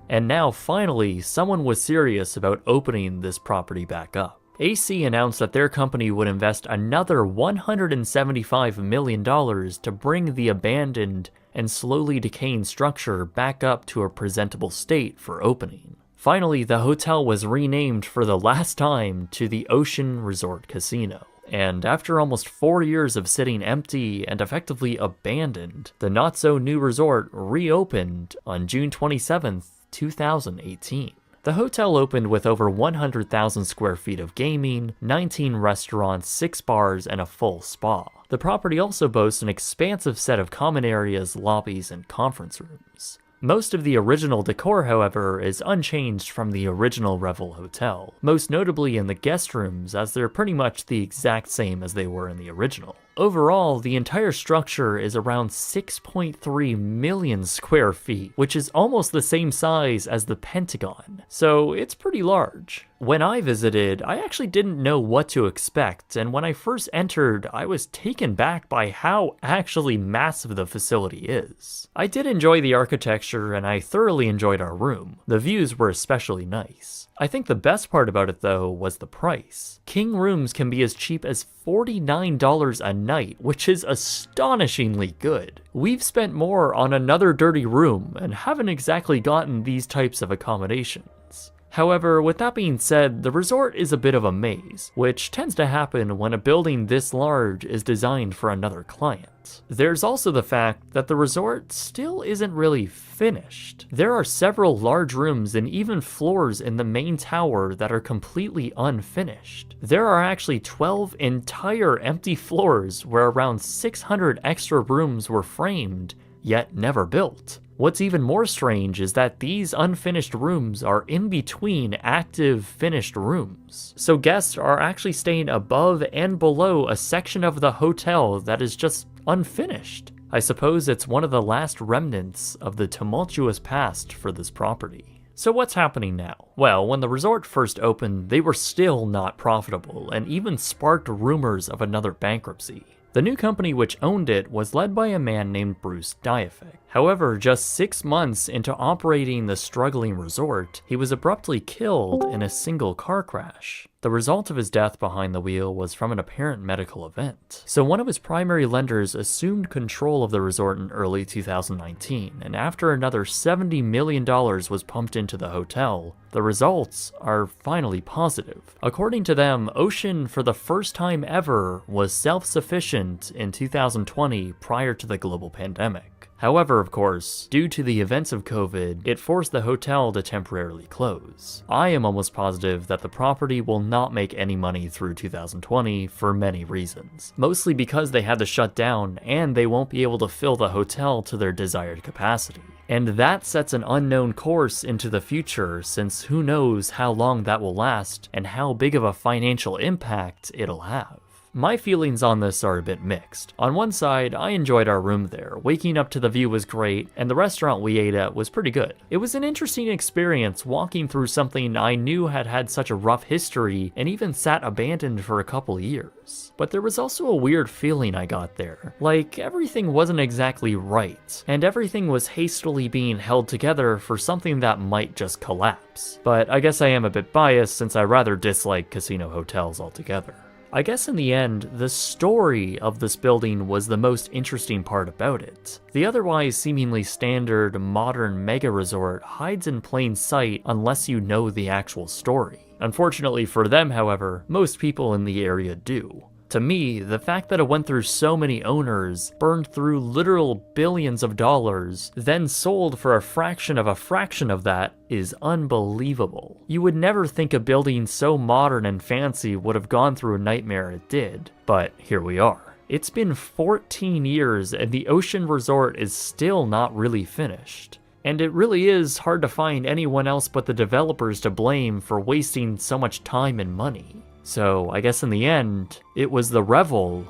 And now, finally, someone was serious about opening this property back up. AC announced that their company would invest another $175 million to bring the abandoned and slowly decaying structure back up to a presentable state for opening. Finally, the hotel was renamed for the last time to the Ocean Resort Casino. And after almost 4 years of sitting empty and effectively abandoned, the not-so-new resort reopened on June 27th, 2018. The hotel opened with over 100,000 square feet of gaming, 19 restaurants, 6 bars, and a full spa. The property also boasts an expansive set of common areas, lobbies, and conference rooms. Most of the original decor, however, is unchanged from the original Revel Hotel, most notably in the guest rooms, as they're pretty much the exact same as they were in the original. Overall, the entire structure is around 6.3 million square feet, which is almost the same size as the Pentagon, so it's pretty large. When I visited, I actually didn't know what to expect, and when I first entered, I was taken back by how actually massive the facility is. I did enjoy the architecture, and I thoroughly enjoyed our room. The views were especially nice. I think the best part about it though was the price. King rooms can be as cheap as $49 a night, which is astonishingly good. We've spent more on another dirty room and haven't exactly gotten these types of accommodations. However, with that being said, the resort is a bit of a maze, which tends to happen when a building this large is designed for another client. There's also the fact that the resort still isn't really finished. There are several large rooms and even floors in the main tower that are completely unfinished. There are actually 12 entire empty floors where around 600 extra rooms were framed, yet never built. What's even more strange is that these unfinished rooms are in between active finished rooms. So guests are actually staying above and below a section of the hotel that is just unfinished. I suppose it's one of the last remnants of the tumultuous past for this property. So what's happening now? Well, when the resort first opened, they were still not profitable and even sparked rumors of another bankruptcy. The new company which owned it was led by a man named Bruce Diefik. However, just 6 months into operating the struggling resort, he was abruptly killed in a single car crash. The result of his death behind the wheel was from an apparent medical event. So one of his primary lenders assumed control of the resort in early 2019, and after another $70 million was pumped into the hotel, the results are finally positive. According to them, Ocean, for the first time ever, was self-sufficient in 2020 prior to the global pandemic. However, of course, due to the events of COVID, it forced the hotel to temporarily close. I am almost positive that the property will not make any money through 2020 for many reasons. Mostly because they had to shut down and they won't be able to fill the hotel to their desired capacity. And that sets an unknown course into the future, since who knows how long that will last and how big of a financial impact it'll have. My feelings on this are a bit mixed. On one side, I enjoyed our room there. Waking up to the view was great, and the restaurant we ate at was pretty good. It was an interesting experience walking through something I knew had had such a rough history and even sat abandoned for a couple years. But there was also a weird feeling I got there. Like everything wasn't exactly right, and everything was hastily being held together for something that might just collapse. But I guess I am a bit biased since I rather dislike casino hotels altogether. I guess in the end, the story of this building was the most interesting part about it. The otherwise seemingly standard modern mega resort hides in plain sight unless you know the actual story. Unfortunately for them, however, most people in the area do. To me, the fact that it went through so many owners, burned through literal billions of dollars, then sold for a fraction of that is unbelievable. You would never think a building so modern and fancy would have gone through a nightmare it did, but here we are. It's been 14 years and the Ocean Resort is still not really finished. And it really is hard to find anyone else but the developers to blame for wasting so much time and money. So I guess in the end, it was the Revel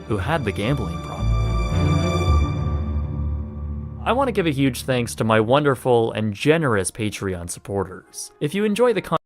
who had the gambling problem. I want to give a huge thanks to my wonderful and generous Patreon supporters. If you enjoy the content,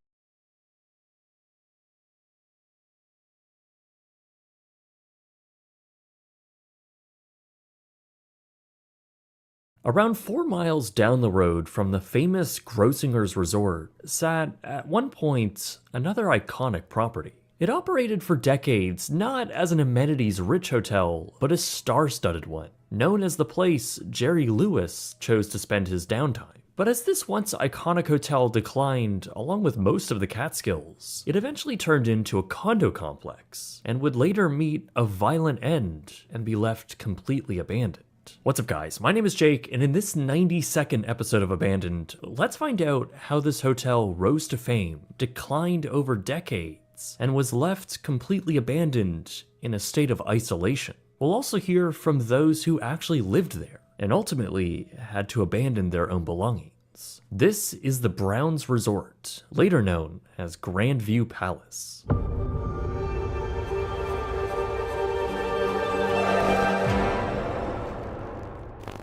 around 4 miles down the road from the famous Grossinger's Resort sat, at one point, another iconic property. It operated for decades not as an amenities-rich hotel, but a star-studded one, known as the place Jerry Lewis chose to spend his downtime. But as this once iconic hotel declined, along with most of the Catskills, it eventually turned into a condo complex, and would later meet a violent end and be left completely abandoned. What's up guys, my name is Jake, and in this 90-second episode of Abandoned, let's find out how this hotel rose to fame, declined over decades, and was left completely abandoned in a state of isolation. We'll also hear from those who actually lived there, and ultimately had to abandon their own belongings. This is the Browns Resort, later known as Grandview Palace.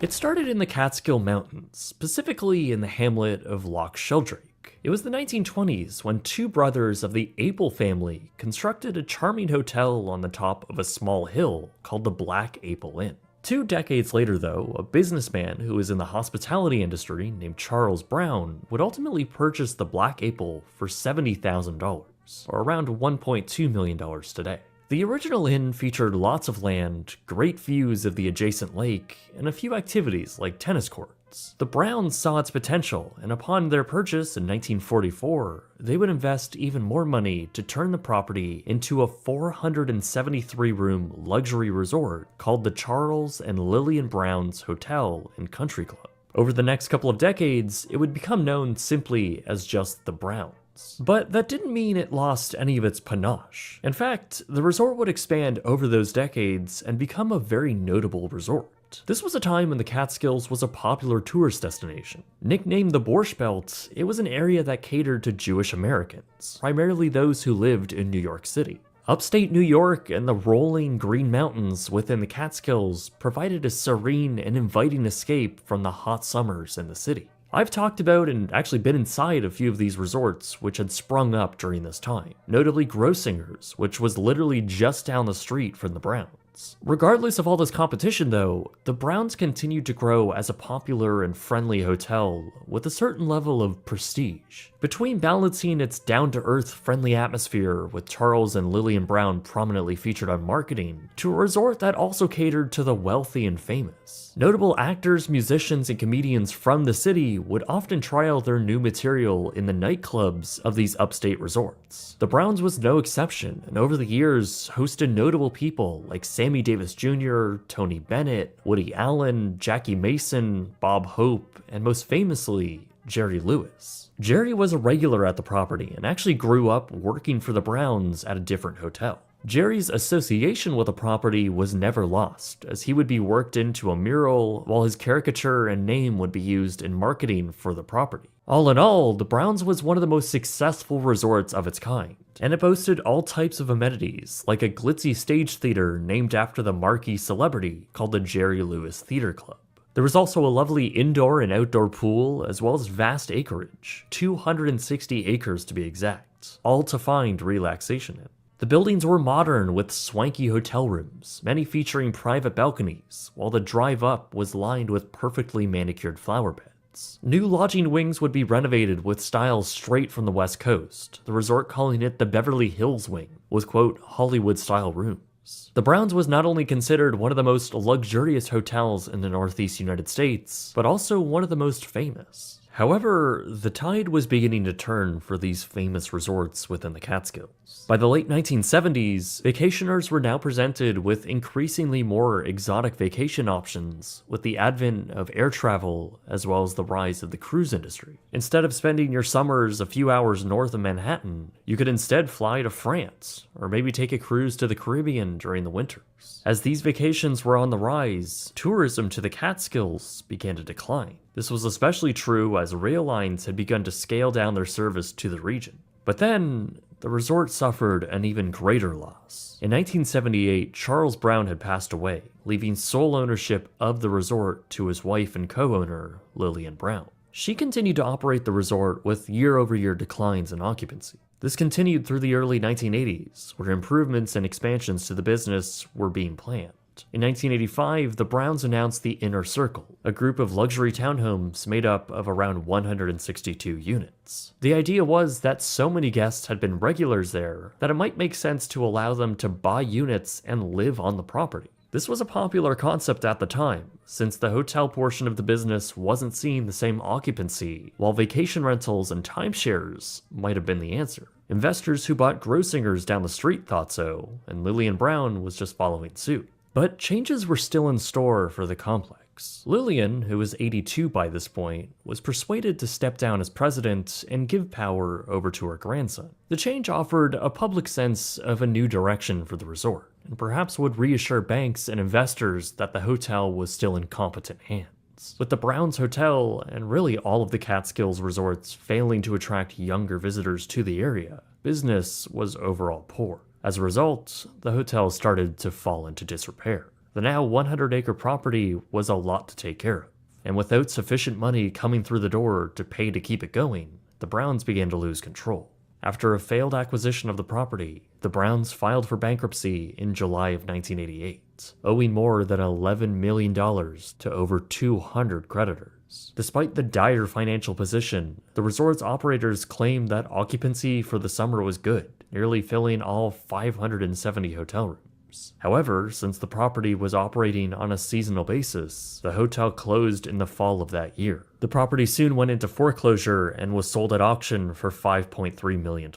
It started in the Catskill Mountains, specifically in the hamlet of Loch Sheldrake. It was the 1920s when two brothers of the Apel family constructed a charming hotel on the top of a small hill called the Black Apel Inn. 2 decades later, though, a businessman who was in the hospitality industry named Charles Brown would ultimately purchase the Black Apel for $70,000, or around $1.2 million today. The original inn featured lots of land, great views of the adjacent lake, and a few activities like tennis courts. The Browns saw its potential, and upon their purchase in 1944, they would invest even more money to turn the property into a 473-room luxury resort called the Charles and Lillian Brown's Hotel and Country Club. Over the next couple of decades, it would become known simply as just the Browns. But that didn't mean it lost any of its panache. In fact, the resort would expand over those decades and become a very notable resort. This was a time when the Catskills was a popular tourist destination. Nicknamed the Borscht Belt, it was an area that catered to Jewish Americans, primarily those who lived in New York City. Upstate New York and the rolling Green Mountains within the Catskills provided a serene and inviting escape from the hot summers in the city. I've talked about and actually been inside a few of these resorts which had sprung up during this time, notably Grossinger's, which was literally just down the street from the Browns. Regardless of all this competition though, the Browns continued to grow as a popular and friendly hotel with a certain level of prestige. Between balancing its down-to-earth friendly atmosphere with Charles and Lillian Brown prominently featured on marketing, to a resort that also catered to the wealthy and famous. Notable actors, musicians, and comedians from the city would often trial their new material in the nightclubs of these upstate resorts. The Browns was no exception, and over the years hosted notable people like Sammy Davis Jr., Tony Bennett, Woody Allen, Jackie Mason, Bob Hope, and most famously, Jerry Lewis. Jerry was a regular at the property and actually grew up working for the Browns at a different hotel. Jerry's association with the property was never lost, as he would be worked into a mural while his caricature and name would be used in marketing for the property. All in all, the Browns was one of the most successful resorts of its kind, and it boasted all types of amenities, like a glitzy stage theater named after the marquee celebrity called the Jerry Lewis Theater Club. There was also a lovely indoor and outdoor pool, as well as vast acreage, 260 acres to be exact, all to find relaxation in. The buildings were modern with swanky hotel rooms, many featuring private balconies, while the drive up was lined with perfectly manicured flower beds. New lodging wings would be renovated with styles straight from the West Coast, the resort calling it the Beverly Hills Wing, with quote, Hollywood-style rooms. The Browns was not only considered one of the most luxurious hotels in the Northeast United States, but also one of the most famous. However, the tide was beginning to turn for these famous resorts within the Catskills. By the late 1970s, vacationers were now presented with increasingly more exotic vacation options with the advent of air travel as well as the rise of the cruise industry. Instead of spending your summers a few hours north of Manhattan, you could instead fly to France, or maybe take a cruise to the Caribbean during the winters. As these vacations were on the rise, tourism to the Catskills began to decline. This was especially true as rail lines had begun to scale down their service to the region. But then, the resort suffered an even greater loss. In 1978, Charles Brown had passed away, leaving sole ownership of the resort to his wife and co-owner, Lillian Brown. She continued to operate the resort with year-over-year declines in occupancy. This continued through the early 1980s, where improvements and expansions to the business were being planned. In 1985, the Browns announced the Inner Circle, a group of luxury townhomes made up of around 162 units. The idea was that so many guests had been regulars there that it might make sense to allow them to buy units and live on the property. This was a popular concept at the time, since the hotel portion of the business wasn't seeing the same occupancy, while vacation rentals and timeshares might have been the answer. Investors who bought Grossinger's down the street thought so, and Lillian Brown was just following suit. But changes were still in store for the complex. Lillian, who was 82 by this point, was persuaded to step down as president and give power over to her grandson. The change offered a public sense of a new direction for the resort, and perhaps would reassure banks and investors that the hotel was still in competent hands. With the Browns Hotel, and really all of the Catskills resorts failing to attract younger visitors to the area, business was overall poor. As a result, the hotel started to fall into disrepair. The now 100-acre property was a lot to take care of, and without sufficient money coming through the door to pay to keep it going, the Browns began to lose control. After a failed acquisition of the property, the Browns filed for bankruptcy in July of 1988, owing more than $11 million to over 200 creditors. Despite the dire financial position, the resort's operators claimed that occupancy for the summer was good, nearly filling all 570 hotel rooms. However, since the property was operating on a seasonal basis, the hotel closed in the fall of that year. The property soon went into foreclosure and was sold at auction for $5.3 million.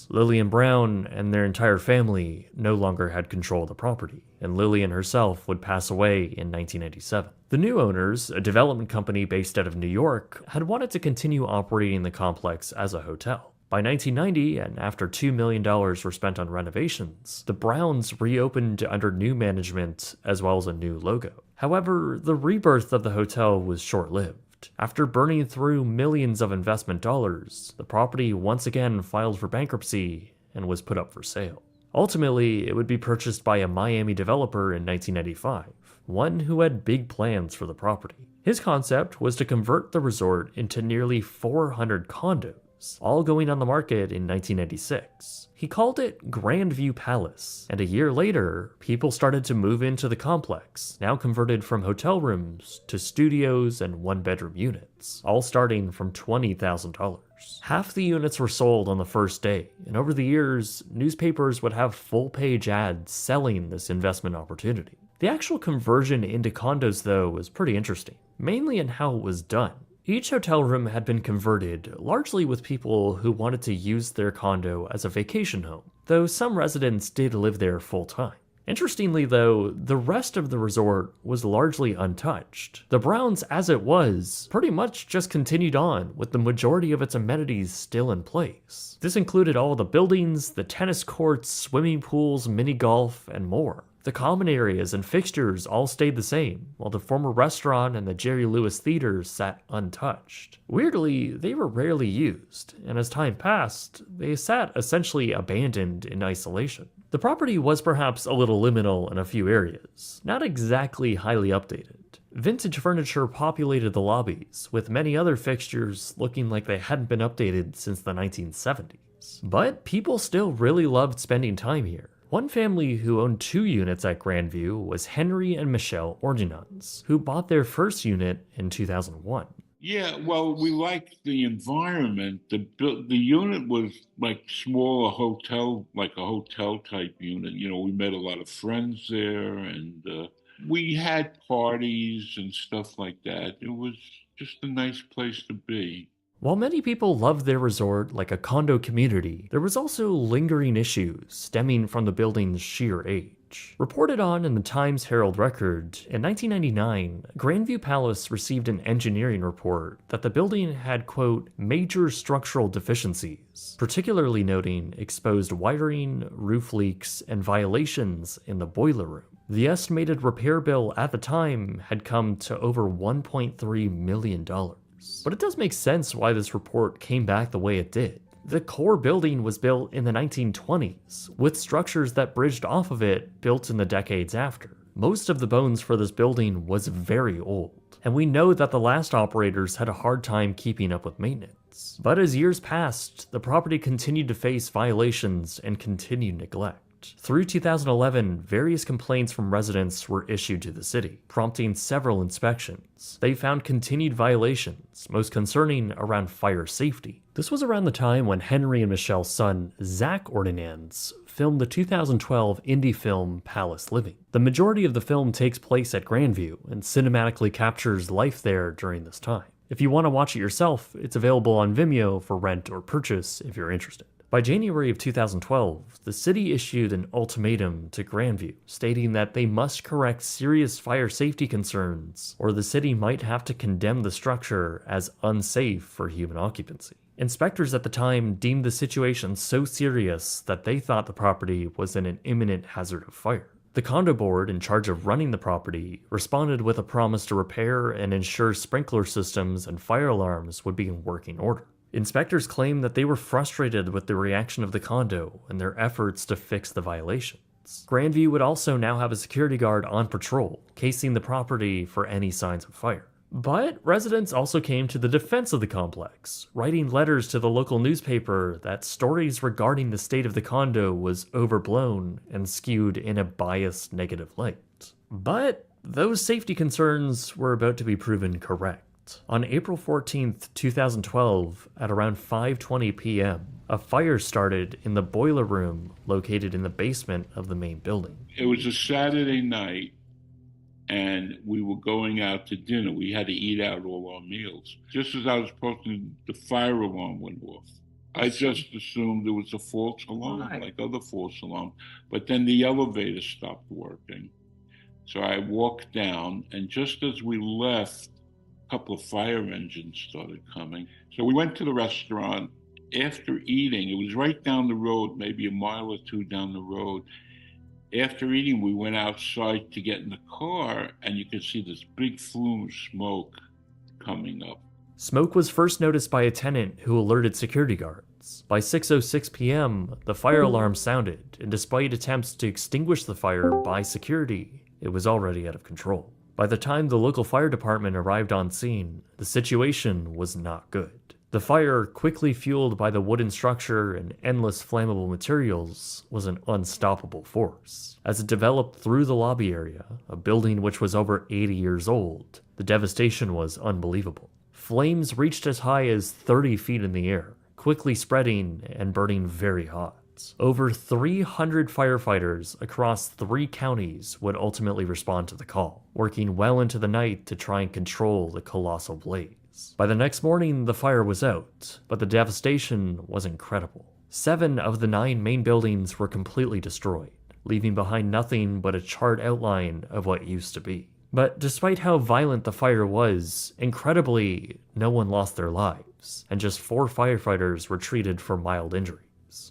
Lillian Brown and their entire family no longer had control of the property, and Lillian herself would pass away in 1987. The new owners, a development company based out of New York, had wanted to continue operating the complex as a hotel. By 1990, and after $2 million were spent on renovations, the Browns reopened under new management as well as a new logo. However, the rebirth of the hotel was short-lived. After burning through millions of investment dollars, the property once again filed for bankruptcy and was put up for sale. Ultimately, it would be purchased by a Miami developer in 1995, one who had big plans for the property. His concept was to convert the resort into nearly 400 condos, all going on the market in 1996. He called it Grandview Palace, and a year later, people started to move into the complex, now converted from hotel rooms to studios and one-bedroom units, all starting from $20,000. Half the units were sold on the first day, and over the years, newspapers would have full-page ads selling this investment opportunity. The actual conversion into condos, though, was pretty interesting, mainly in how it was done. Each hotel room had been converted, largely with people who wanted to use their condo as a vacation home, though some residents did live there full-time. Interestingly though, the rest of the resort was largely untouched. The Browns, as it was, pretty much just continued on, with the majority of its amenities still in place. This included all the buildings, the tennis courts, swimming pools, mini golf, and more. The common areas and fixtures all stayed the same, while the former restaurant and the Jerry Lewis Theater sat untouched. Weirdly, they were rarely used, and as time passed, they sat essentially abandoned in isolation. The property was perhaps a little liminal in a few areas, not exactly highly updated. Vintage furniture populated the lobbies, with many other fixtures looking like they hadn't been updated since the 1970s. But people still really loved spending time here. One family who owned 2 units at Grandview was Henry and Michelle Ordonez, who bought their first unit in 2001. Yeah, well, we liked the environment. The unit was like smaller hotel, like a hotel type unit. You know, we met a lot of friends there, and we had parties and stuff like that. It was just a nice place to be. While many people loved their resort like a condo community, there was also lingering issues stemming from the building's sheer age. Reported on in the Times Herald Record, in 1999, Grandview Palace received an engineering report that the building had, quote, major structural deficiencies, particularly noting exposed wiring, roof leaks, and violations in the boiler room. The estimated repair bill at the time had come to over $1.3 million. But it does make sense why this report came back the way it did. The core building was built in the 1920s, with structures that bridged off of it built in the decades after. Most of the bones for this building was very old, and we know that the last operators had a hard time keeping up with maintenance. But as years passed, the property continued to face violations and continued neglect. Through 2011, various complaints from residents were issued to the city, prompting several inspections. They found continued violations, most concerning around fire safety. This was around the time when Henry and Michelle's son, Zach Ordonez, filmed the 2012 indie film Palace Living. The majority of the film takes place at Grandview and cinematically captures life there during this time. If you want to watch it yourself, it's available on Vimeo for rent or purchase if you're interested. By January of 2012, the city issued an ultimatum to Grandview, stating that they must correct serious fire safety concerns, or the city might have to condemn the structure as unsafe for human occupancy. Inspectors at the time deemed the situation so serious that they thought the property was in an imminent hazard of fire. The condo board in charge of running the property responded with a promise to repair and ensure sprinkler systems and fire alarms would be in working order. Inspectors claimed that they were frustrated with the reaction of the condo and their efforts to fix the violations. Grandview would also now have a security guard on patrol, casing the property for any signs of fire. But residents also came to the defense of the complex, writing letters to the local newspaper that stories regarding the state of the condo was overblown and skewed in a biased negative light. But those safety concerns were about to be proven correct. On April 14th, 2012, at around 5:20 p.m., a fire started in the boiler room located in the basement of the main building. It was a Saturday night, and we were going out to dinner. We had to eat out all our meals. Just as I was approaching, the fire alarm went off. I just assumed it was a false alarm, like other false alarms. But then the elevator stopped working. So I walked down, and just as we left, a couple of fire engines started coming. So we went to the restaurant. After eating, it was right down the road, maybe a mile or two down the road. After eating, we went outside to get in the car, and you could see this big flume of smoke coming up. Smoke was first noticed by a tenant who alerted security guards. By 6:06 p.m., the fire alarm sounded, and despite attempts to extinguish the fire by security, it was already out of control. By the time the local fire department arrived on scene, the situation was not good. The fire, quickly fueled by the wooden structure and endless flammable materials, was an unstoppable force. As it developed through the lobby area, a building which was over 80 years old, the devastation was unbelievable. Flames reached as high as 30 feet in the air, quickly spreading and burning very hot. Over 300 firefighters across 3 counties would ultimately respond to the call, working well into the night to try and control the colossal blaze. By the next morning, the fire was out, but the devastation was incredible. 7 of the 9 main buildings were completely destroyed, leaving behind nothing but a charred outline of what used to be. But despite how violent the fire was, incredibly, no one lost their lives, and just 4 firefighters were treated for mild injuries.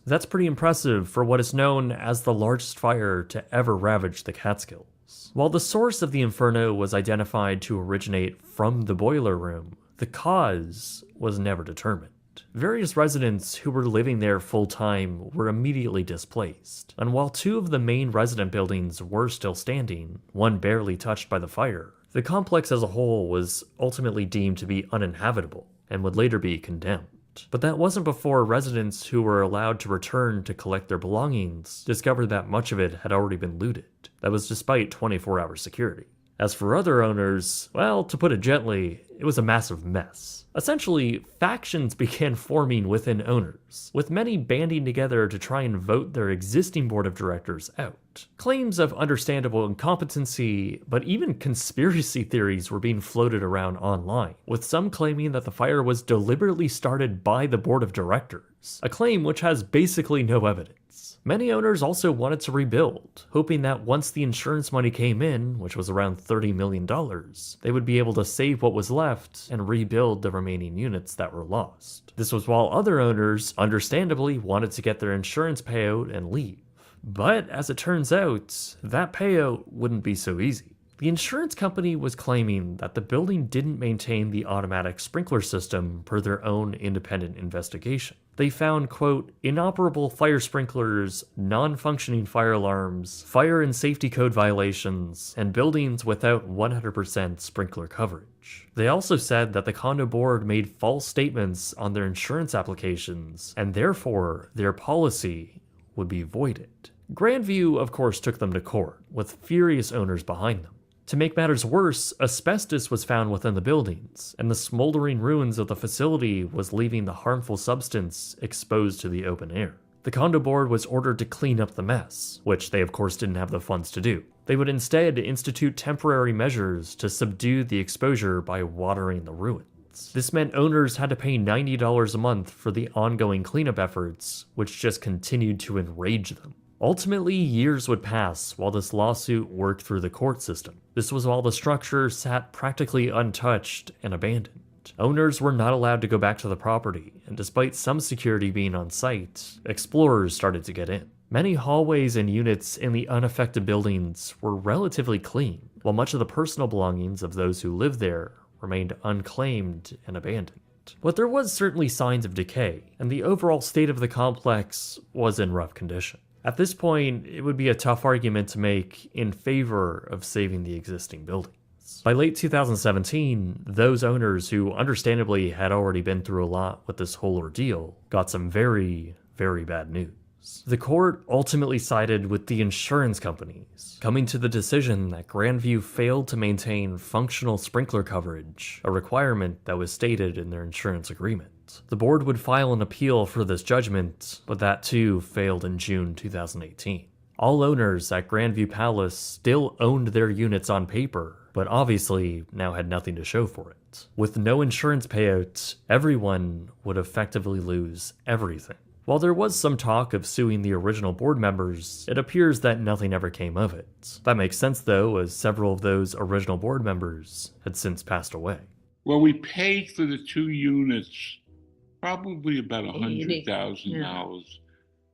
That's pretty impressive for what is known as the largest fire to ever ravage the Catskills. While the source of the inferno was identified to originate from the boiler room, the cause was never determined. Various residents who were living there full-time were immediately displaced, and while 2 of the main resident buildings were still standing, one barely touched by the fire, the complex as a whole was ultimately deemed to be uninhabitable and would later be condemned. But that wasn't before residents who were allowed to return to collect their belongings discovered that much of it had already been looted. That was despite 24-hour security. As for other owners, well, to put it gently, it was a massive mess. Essentially, factions began forming within owners, with many banding together to try and vote their existing board of directors out. Claims of understandable incompetency, but even conspiracy theories were being floated around online, with some claiming that the fire was deliberately started by the board of directors, a claim which has basically no evidence. Many owners also wanted to rebuild, hoping that once the insurance money came in, which was around $30 million, they would be able to save what was left and rebuild the remaining units that were lost. This was while other owners, understandably, wanted to get their insurance payout and leave. But as it turns out, that payout wouldn't be so easy. The insurance company was claiming that the building didn't maintain the automatic sprinkler system per their own independent investigation. They found, quote, inoperable fire sprinklers, non-functioning fire alarms, fire and safety code violations, and buildings without 100% sprinkler coverage. They also said that the condo board made false statements on their insurance applications, and therefore their policy would be voided. Grandview, of course, took them to court, with furious owners behind them. To make matters worse, asbestos was found within the buildings, and the smoldering ruins of the facility was leaving the harmful substance exposed to the open air. The condo board was ordered to clean up the mess, which they of course didn't have the funds to do. They would instead institute temporary measures to subdue the exposure by watering the ruins. This meant owners had to pay $90 a month for the ongoing cleanup efforts, which just continued to enrage them. Ultimately, years would pass while this lawsuit worked through the court system. This was while the structure sat practically untouched and abandoned. Owners were not allowed to go back to the property, and despite some security being on site, explorers started to get in. Many hallways and units in the unaffected buildings were relatively clean, while much of the personal belongings of those who lived there remained unclaimed and abandoned. But there was certainly signs of decay, and the overall state of the complex was in rough condition. At this point, it would be a tough argument to make in favor of saving the existing buildings. By late 2017, those owners who understandably had already been through a lot with this whole ordeal got some very, very bad news. The court ultimately sided with the insurance companies, coming to the decision that Grandview failed to maintain functional sprinkler coverage, a requirement that was stated in their insurance agreement. The board would file an appeal for this judgment, but that too failed in June 2018. All owners at Grandview Palace still owned their units on paper, but obviously now had nothing to show for it. With no insurance payout, everyone would effectively lose everything. While there was some talk of suing the original board members, it appears that nothing ever came of it. That makes sense though, as several of those original board members had since passed away. Well, we paid for the 2 units probably about $100,000.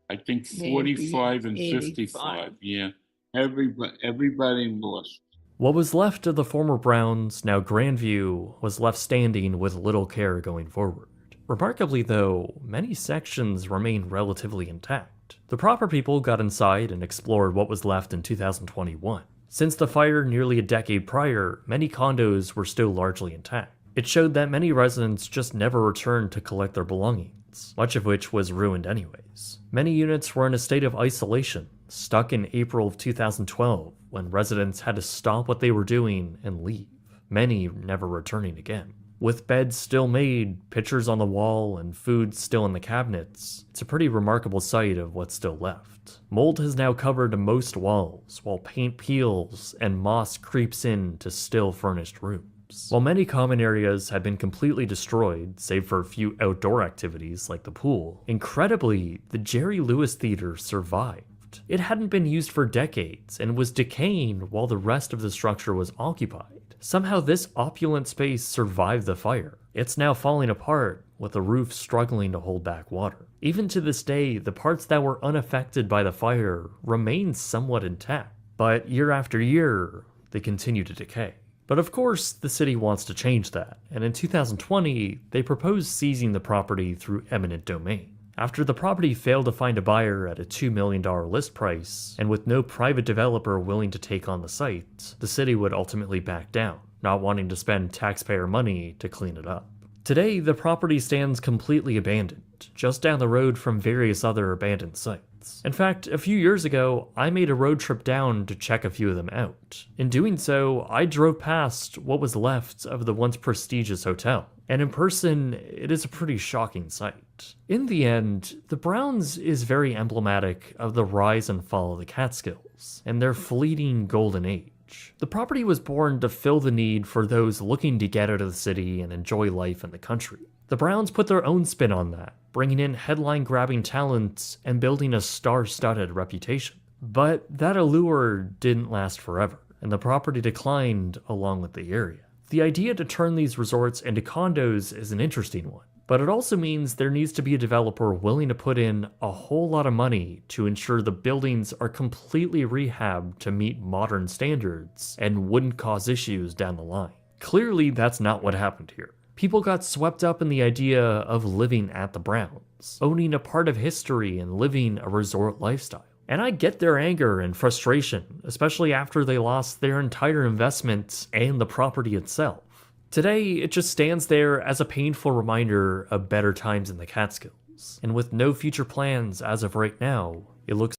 I think 45 and 55. Yeah, everybody lost. What was left of the former Browns, now Grandview, was left standing with little care going forward. Remarkably though, many sections remain relatively intact. The proper people got inside and explored what was left in 2021. Since the fire nearly a decade prior, many condos were still largely intact. It showed that many residents just never returned to collect their belongings, much of which was ruined anyways. Many units were in a state of isolation, stuck in April of 2012, when residents had to stop what they were doing and leave, many never returning again. With beds still made, pictures on the wall, and food still in the cabinets, it's a pretty remarkable sight of what's still left. Mold has now covered most walls, while paint peels and moss creeps in to still furnished rooms. While many common areas have been completely destroyed, save for a few outdoor activities like the pool, incredibly, the Jerry Lewis Theater survived. It hadn't been used for decades and was decaying while the rest of the structure was occupied. Somehow this opulent space survived the fire. It's now falling apart, with the roof struggling to hold back water. Even to this day, the parts that were unaffected by the fire remain somewhat intact, but year after year, they continue to decay. But of course, the city wants to change that, and in 2020, they proposed seizing the property through eminent domain. After the property failed to find a buyer at a $2 million list price, and with no private developer willing to take on the site, the city would ultimately back down, not wanting to spend taxpayer money to clean it up. Today, the property stands completely abandoned, just down the road from various other abandoned sites. In fact, a few years ago, I made a road trip down to check a few of them out. In doing so, I drove past what was left of the once prestigious hotel. And in person, it is a pretty shocking sight. In the end, the Browns is very emblematic of the rise and fall of the Catskills, and their fleeting golden age. The property was born to fill the need for those looking to get out of the city and enjoy life in the country. The Browns put their own spin on that, bringing in headline-grabbing talent and building a star-studded reputation. But that allure didn't last forever, and the property declined along with the area. The idea to turn these resorts into condos is an interesting one, but it also means there needs to be a developer willing to put in a whole lot of money to ensure the buildings are completely rehabbed to meet modern standards and wouldn't cause issues down the line. Clearly, that's not what happened here. People got swept up in the idea of living at the Browns, owning a part of history and living a resort lifestyle. And I get their anger and frustration, especially after they lost their entire investment and the property itself. Today, it just stands there as a painful reminder of better times in the Catskills. And with no future plans as of right now, it looks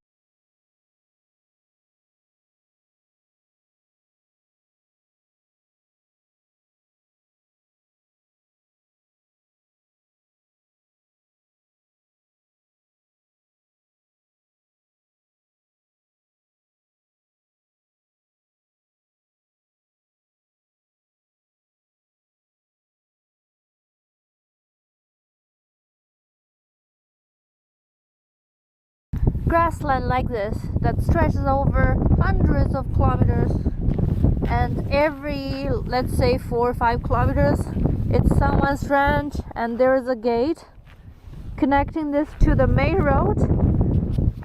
grassland like this that stretches over hundreds of kilometers, and every, let's say, 4 or 5 kilometers it's someone's ranch, and there is a gate connecting this to the main road,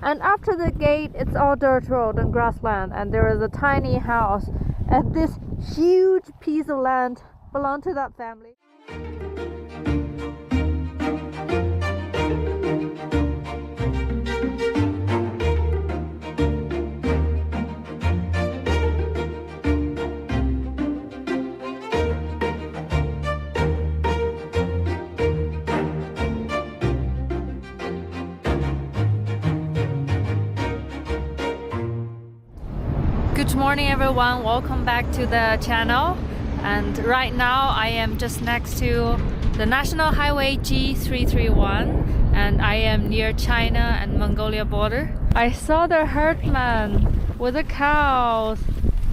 and after the gate it's all dirt road and grassland, and there is a tiny house, and this huge piece of land belonged to that family. morning everyone, welcome back to the channel. And right now I am just next to the National Highway G331 and I am near China and Mongolia border. I saw the herdsman with the cows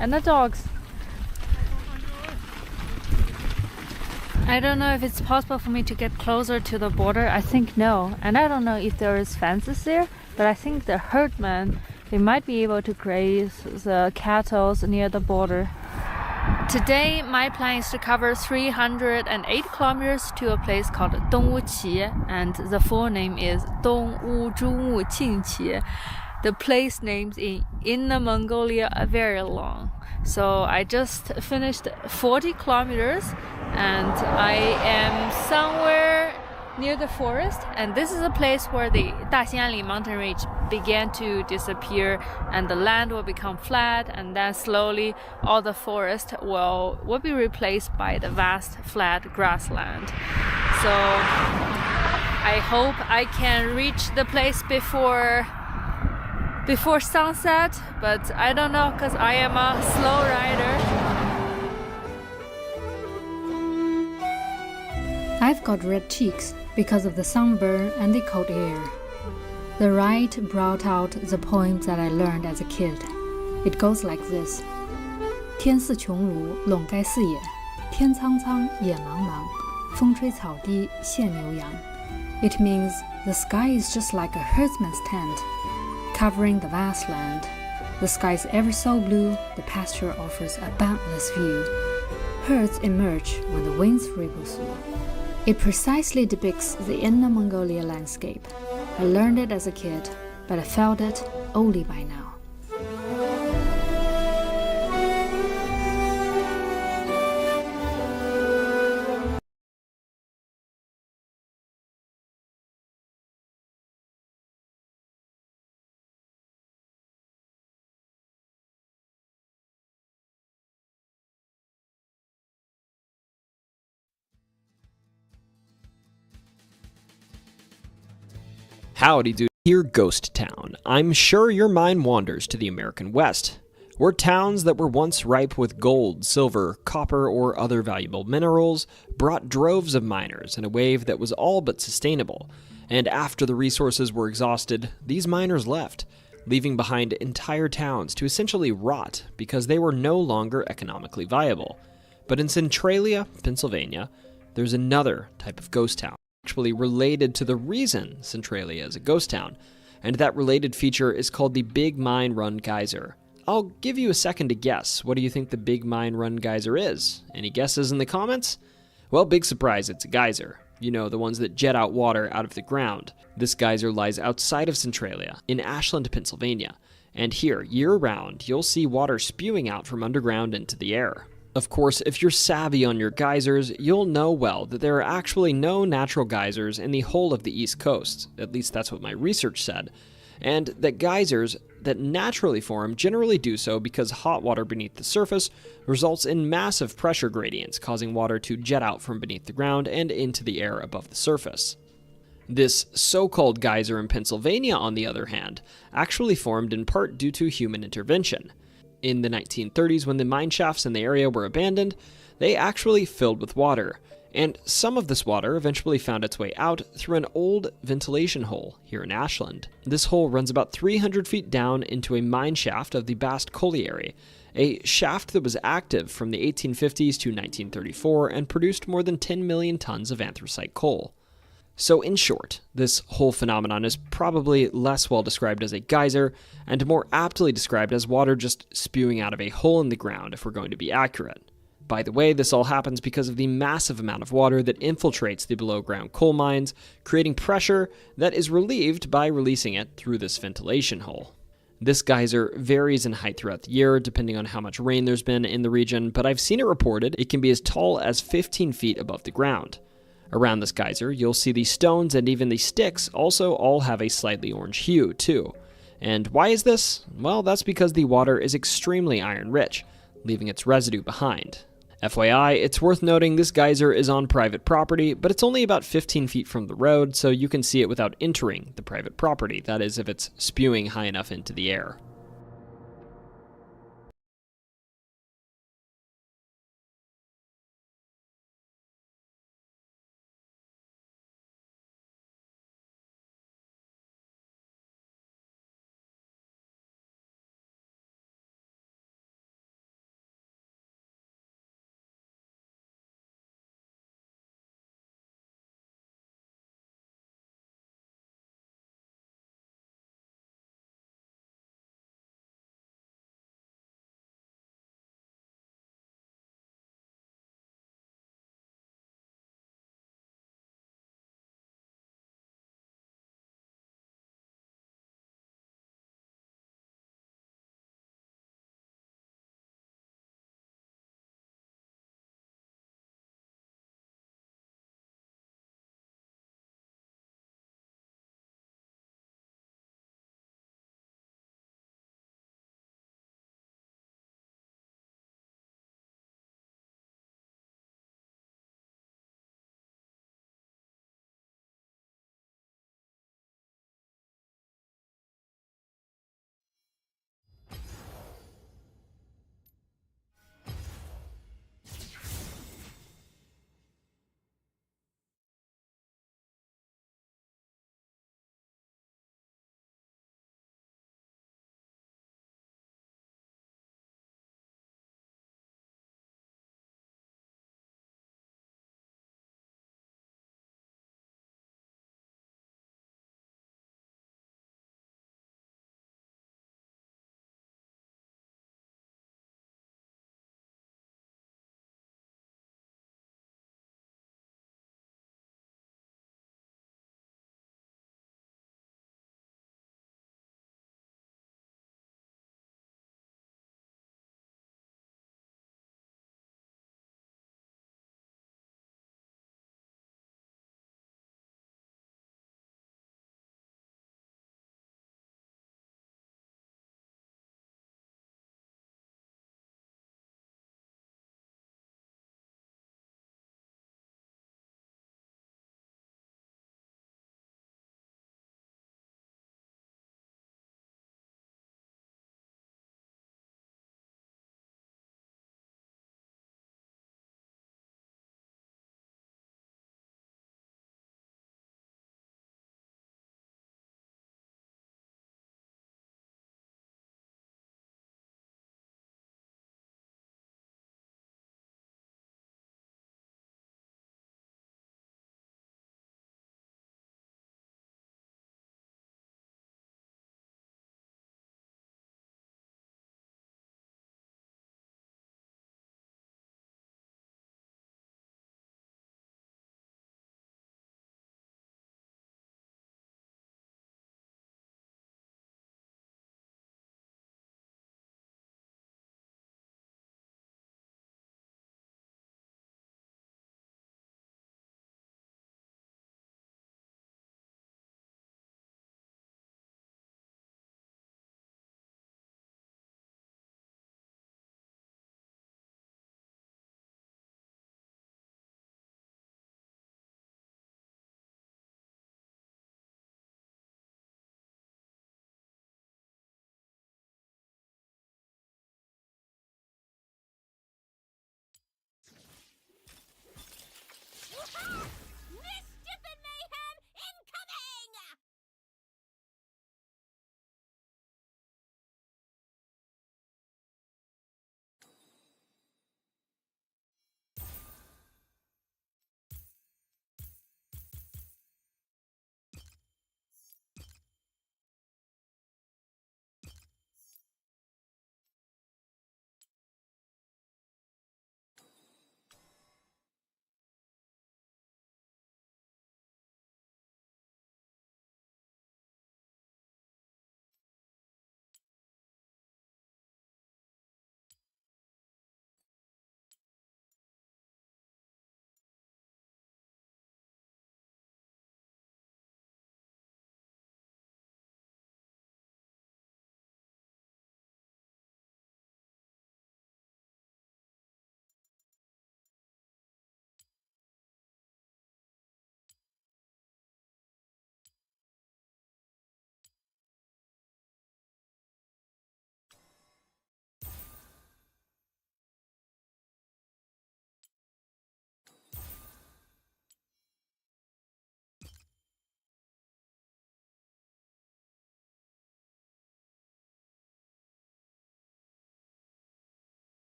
and the dogs. I don't know if it's possible for me to get closer to the border. I think no. And I don't know if there is fences there, but I think the herdmen, they might be able to graze the cattle near the border. Today, my plan is to cover 308 kilometers to a place called Dongwuqi, and the full name is Dongwuzhongwu The place names in Inner Mongolia are very long. So I just finished 40 kilometers and I am somewhere near the forest, and this is a place where the Daxianli mountain range began to disappear and the land will become flat, and then slowly all the forest will be replaced by the vast flat grassland. So I hope I can reach the place before sunset, but I don't know because I am a slow rider. I've got red cheeks because of the sunburn and the cold air. The ride brought out the poems that I learned as a kid. It goes like this. 天似穹庐，笼盖四野，天苍苍，野茫茫，风吹草低见牛羊. It means the sky is just like a herdsman's tent, covering the vast land. The sky is ever so blue, the pasture offers a boundless view. Herds emerge when the winds ripple through. It precisely depicts the Inner Mongolia landscape. I learned it as a kid, but I felt it only by now. Howdy dude, here Ghost Town. I'm sure your mind wanders to the American West, where towns that were once ripe with gold, silver, copper, or other valuable minerals brought droves of miners in a wave that was all but sustainable. And after the resources were exhausted, these miners left, leaving behind entire towns to essentially rot because they were no longer economically viable. But in Centralia, Pennsylvania, there's another type of ghost town, actually related to the reason Centralia is a ghost town, and that related feature is called the Big Mine Run Geyser. I'll give you a second to guess. What do you think the Big Mine Run Geyser is? Any guesses in the comments? Well, big surprise, it's a geyser. You know, the ones that jet out water out of the ground. This geyser lies outside of Centralia, in Ashland, Pennsylvania, and here, year-round, you'll see water spewing out from underground into the air. Of course, if you're savvy on your geysers, you'll know well that there are actually no natural geysers in the whole of the East Coast. At least that's what my research said. And that geysers that naturally form generally do so because hot water beneath the surface results in massive pressure gradients, causing water to jet out from beneath the ground and into the air above the surface. This so-called geyser in Pennsylvania, on the other hand, actually formed in part due to human intervention. In the 1930s, when the mine shafts in the area were abandoned, they actually filled with water, and some of this water eventually found its way out through an old ventilation hole here in Ashland. This hole runs about 300 feet down into a mine shaft of the Bast Colliery, a shaft that was active from the 1850s to 1934 and produced more than 10 million tons of anthracite coal. So in short, this whole phenomenon is probably less well described as a geyser, and more aptly described as water just spewing out of a hole in the ground if we're going to be accurate. By the way, this all happens because of the massive amount of water that infiltrates the below-ground coal mines, creating pressure that is relieved by releasing it through this ventilation hole. This geyser varies in height throughout the year, depending on how much rain there's been in the region, but I've seen it reported it can be as tall as 15 feet above the ground. Around this geyser, you'll see the stones and even the sticks also all have a slightly orange hue, too. And why is this? Well, that's because the water is extremely iron-rich, leaving its residue behind. FYI, it's worth noting this geyser is on private property, but it's only about 15 feet from the road, so you can see it without entering the private property, that is, if it's spewing high enough into the air.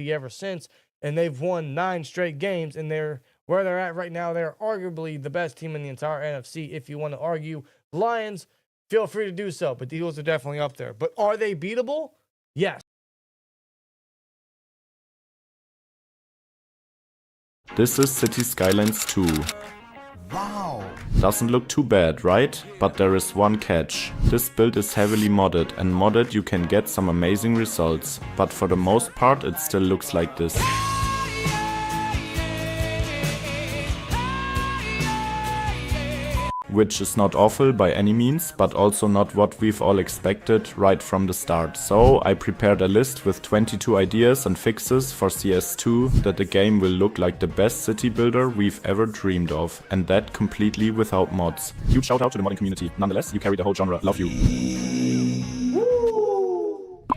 ever since, and they've won 9 straight games, and they're where they're at right now. They're arguably the best team in the entire NFC. If you want to argue Lions, feel free to do so, but the Eagles are definitely up there. But are they beatable? Yes. This is City Skylines 2. Wow! Doesn't look too bad, right? But there is one catch. This build is heavily modded, and modded you can get some amazing results. But for the most part it still looks like this. Which is not awful by any means, but also not what we've all expected right from the start. So I prepared a list with 22 ideas and fixes for CS2 that the game will look like the best city builder we've ever dreamed of, and that completely without mods. Huge shout out to the modding community. Nonetheless, you carry the whole genre. Love you.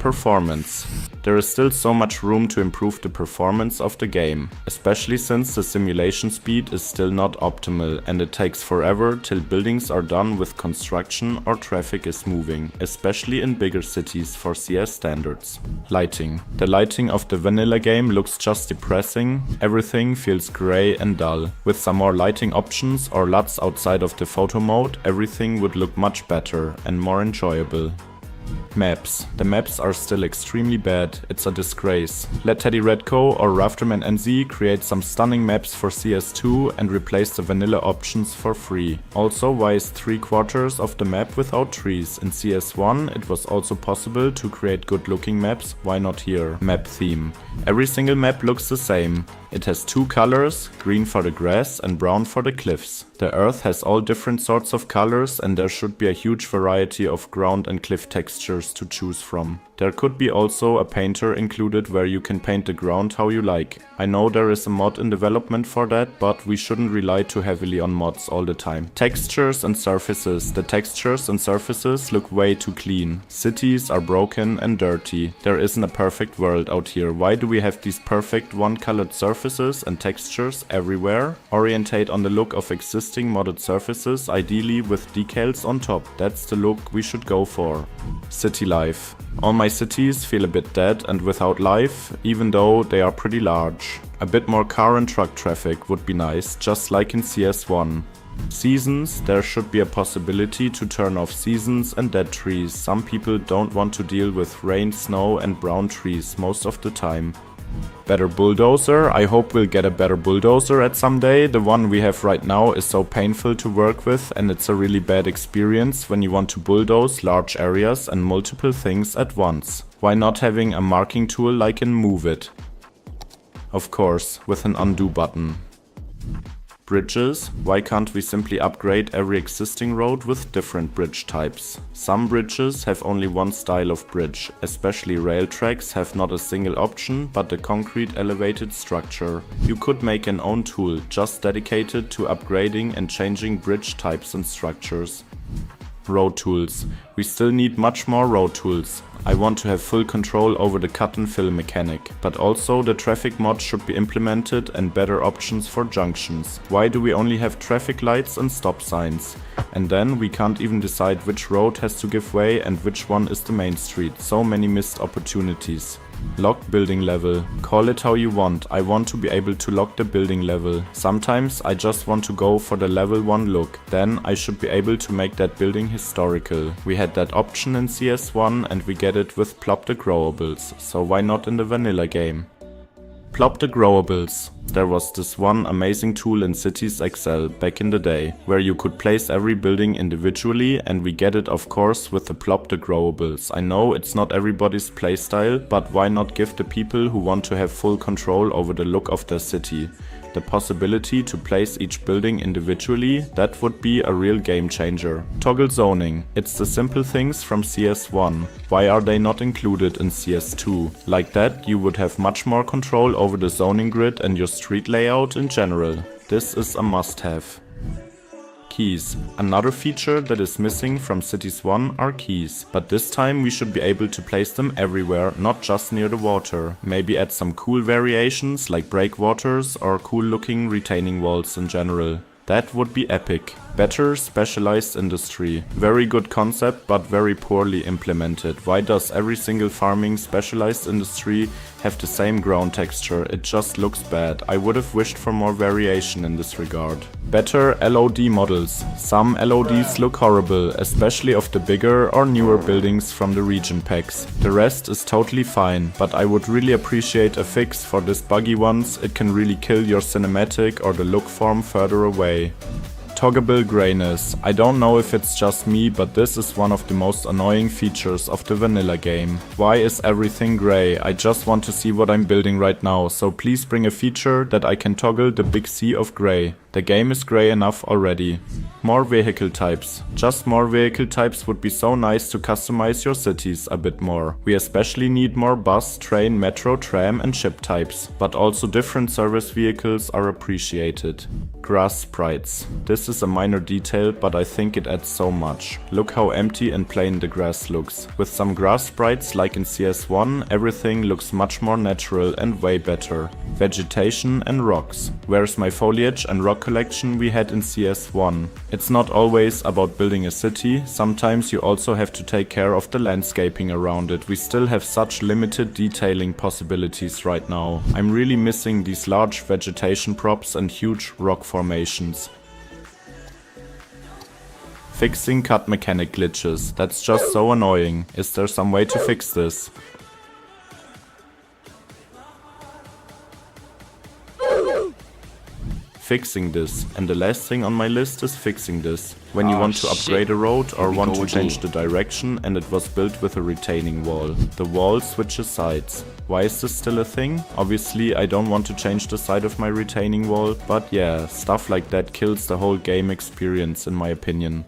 Performance. There is still so much room to improve the performance of the game, especially since the simulation speed is still not optimal and it takes forever till buildings are done with construction or traffic is moving, especially in bigger cities for CS standards. Lighting. The lighting of the vanilla game looks just depressing, everything feels grey and dull. With some more lighting options or LUTs outside of the photo mode, everything would look much better and more enjoyable. Maps. The maps are still extremely bad, it's a disgrace. Let Teddy Redco or Rafterman NZ create some stunning maps for CS2 and replace the vanilla options for free. Also, why is 3/4 of the map without trees? In CS1 it was also possible to create good looking maps, why not here? Map theme. Every single map looks the same. It has 2 colors, green for the grass and brown for the cliffs. The earth has all different sorts of colors and there should be a huge variety of ground and cliff textures to choose from. There could be also a painter included where you can paint the ground how you like. I know there is a mod in development for that, but we shouldn't rely too heavily on mods all the time. Textures and surfaces. The textures and surfaces look way too clean. Cities are broken and dirty. There isn't a perfect world out here. Why do we have these perfect one-colored surfaces and textures everywhere? Orientate on the look of existing modded surfaces, ideally with decals on top. That's the look we should go for. City life. All my cities feel a bit dead and without life, even though they are pretty large. A bit more car and truck traffic would be nice, just like in CS1. Seasons, there should be a possibility to turn off seasons and dead trees. Some people don't want to deal with rain, snow and brown trees most of the time. Better bulldozer. I hope we'll get a better bulldozer at some day. The one we have right now is so painful to work with and it's a really bad experience when you want to bulldoze large areas and multiple things at once. Why not having a marking tool like in Move It? Of course, with an undo button. Bridges. Why can't we simply upgrade every existing road with different bridge types? Some bridges have only one style of bridge, especially rail tracks have not a single option but a concrete elevated structure. You could make an own tool just dedicated to upgrading and changing bridge types and structures. Road tools. We still need much more road tools. I want to have full control over the cut and fill mechanic, but also the traffic mod should be implemented and better options for junctions. Why do we only have traffic lights and stop signs? And then we can't even decide which road has to give way and which one is the main street. So many missed opportunities. Locked building level. Call it how you want. I want to be able to lock the building level. Sometimes I just want to go for the level 1 look. Then I should be able to make that building historical. We had that option in CS1 and we get it with Plop the Growables. So why not in the vanilla game? Plop the Growables. There was this one amazing tool in Cities XL back in the day, where you could place every building individually, and we get it of course with the Plop the Growables. I know it's not everybody's playstyle, but why not give the people who want to have full control over the look of their city the possibility to place each building individually? That would be a real game changer. Toggle zoning. It's the simple things from CS1. Why are they not included in CS2? Like that, you would have much more control over the zoning grid and your street layout in general. This is a must-have. Keys. Another feature that is missing from Cities 1 are keys, but this time we should be able to place them everywhere, not just near the water. Maybe add some cool variations like breakwaters or cool looking retaining walls in general. That would be epic. Better specialized industry. Very good concept but very poorly implemented. Why does every single farming specialized industry have the same ground texture, it just looks bad. I would have wished for more variation in this regard. Better LOD models. Some LODs look horrible, especially of the bigger or newer buildings from the region packs. The rest is totally fine, but I would really appreciate a fix for this buggy ones. It can really kill your cinematic or the look form further away. Toggable grayness. I don't know if it's just me, but this is one of the most annoying features of the vanilla game. Why is everything gray? I just want to see what I'm building right now, so please bring a feature that I can toggle the big sea of gray. The game is gray enough already. More vehicle types. Just more vehicle types would be so nice to customize your cities a bit more. We especially need more bus, train, metro, tram and ship types. But also different service vehicles are appreciated. Grass sprites. This is a minor detail, but I think it adds so much. Look how empty and plain the grass looks. With some grass sprites like in CS1, everything looks much more natural and way better. Vegetation and rocks. Where's my foliage and rock collection we had in CS1? It's not always about building a city, sometimes you also have to take care of the landscaping around it. We still have such limited detailing possibilities right now. I'm really missing these large vegetation props and huge rock formations. Fixing cut mechanic glitches. That's just so annoying. Is there some way to fix this? Fixing this, and the last thing on my list is fixing this. When you want to upgrade a road or want to change the direction and it was built with a retaining wall. The wall switches sides. Why is this still a thing? Obviously I don't want to change the side of my retaining wall, but yeah, stuff like that kills the whole game experience in my opinion.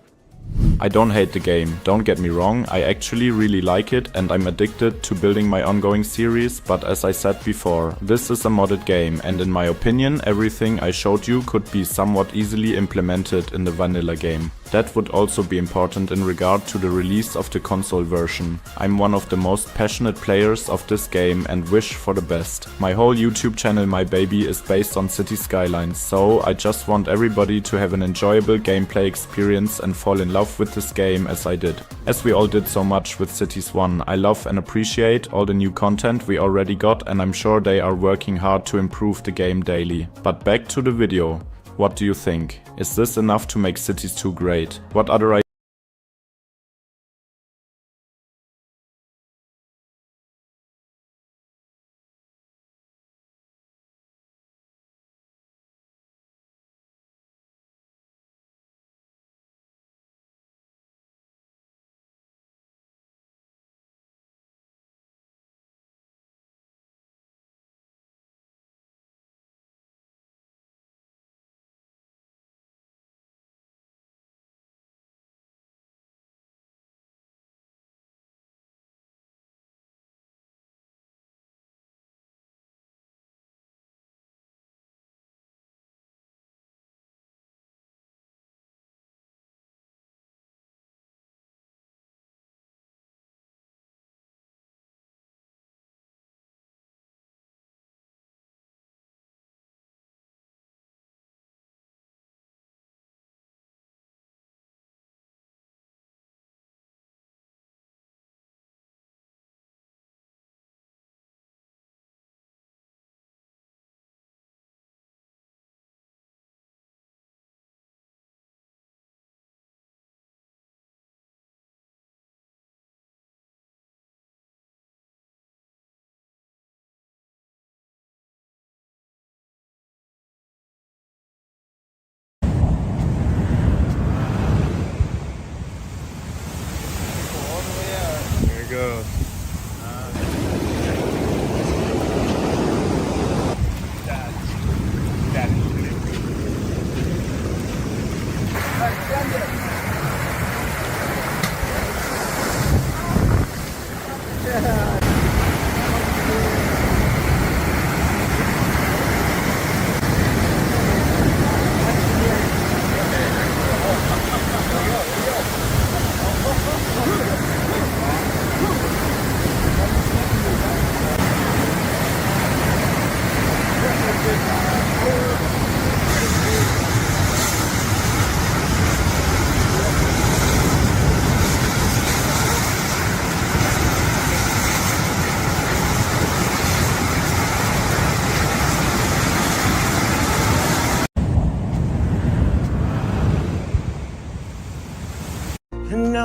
I don't hate the game, don't get me wrong, I actually really like it and I'm addicted to building my ongoing series, but as I said before, this is a modded game and in my opinion everything I showed you could be somewhat easily implemented in the vanilla game. That would also be important in regard to the release of the console version. I'm one of the most passionate players of this game and wish for the best. My whole YouTube channel My Baby is based on City Skylines, so I just want everybody to have an enjoyable gameplay experience and fall in love with this game as I did. As we all did so much with Cities 1, I love and appreciate all the new content we already got and I'm sure they are working hard to improve the game daily. But back to the video. What do you think? Is this enough to make Cities 2 great? What other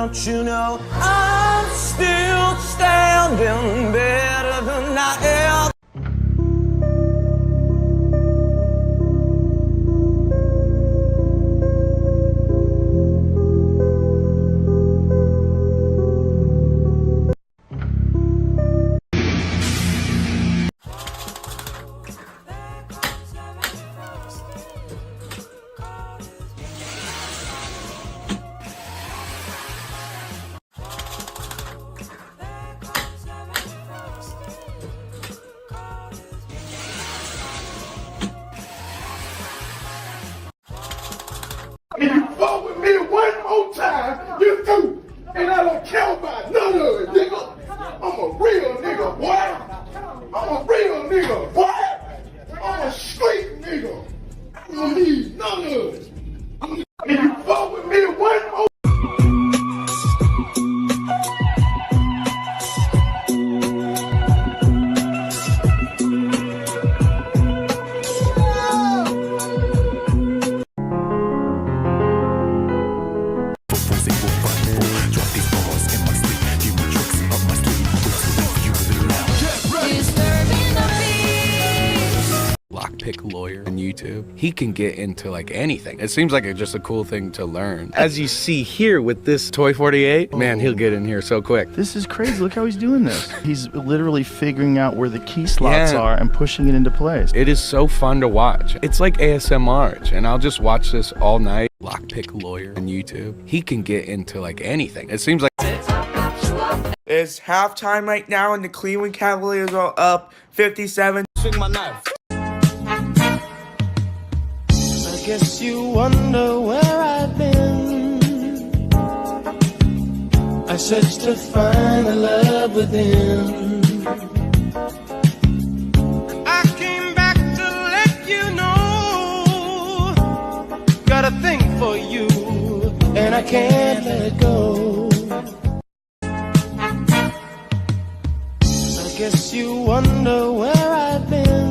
Don't you know I'm still standing better than I ever. If you fuck with me one more time, you through. And I don't care about none of it, nigga. I'm a real nigga, boy. I'm a real nigga, boy. I'm a straight nigga. I don't need none of it. If you fuck with me one more Lockpick Lawyer on YouTube. He can get into like anything. It seems like just a cool thing to learn. As you see here with this Toy 48, man, he'll get in here so quick. This is crazy. Look how he's doing this. He's literally figuring out where the key slots are and pushing it into place. It is so fun to watch. It's like ASMR, and I'll just watch this all night. Lockpick Lawyer on YouTube. He can get into like anything. It seems like it's halftime right now, and the Cleveland Cavaliers are up 57. Swing my knife. I guess you wonder where I've been. I searched to find the love within. I came back to let you know. Got a thing for you, and I can't let it go. I guess you wonder where I've been.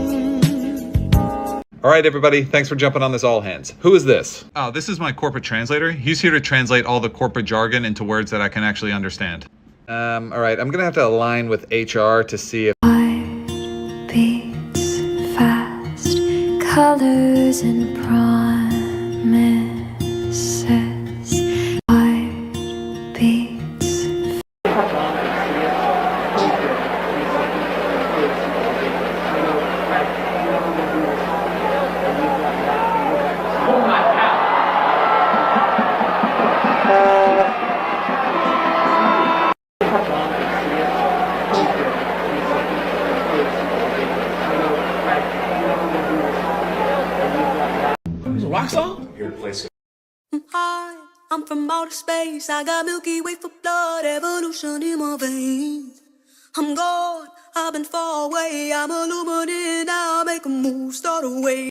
All right, everybody, thanks for jumping on this all hands. Who is this? Oh, this is my corporate translator. He's here to translate all the corporate jargon into words that I can actually understand. All right, I'm gonna have to align with HR to see if... Beats fast, colors and promises. Heart beats. Rock song? Here to play some. Hi, I'm from outer space. I got Milky Way for blood, evolution in my veins. I'm gone, I've been far away. I'm illuminated now, make a move, start away.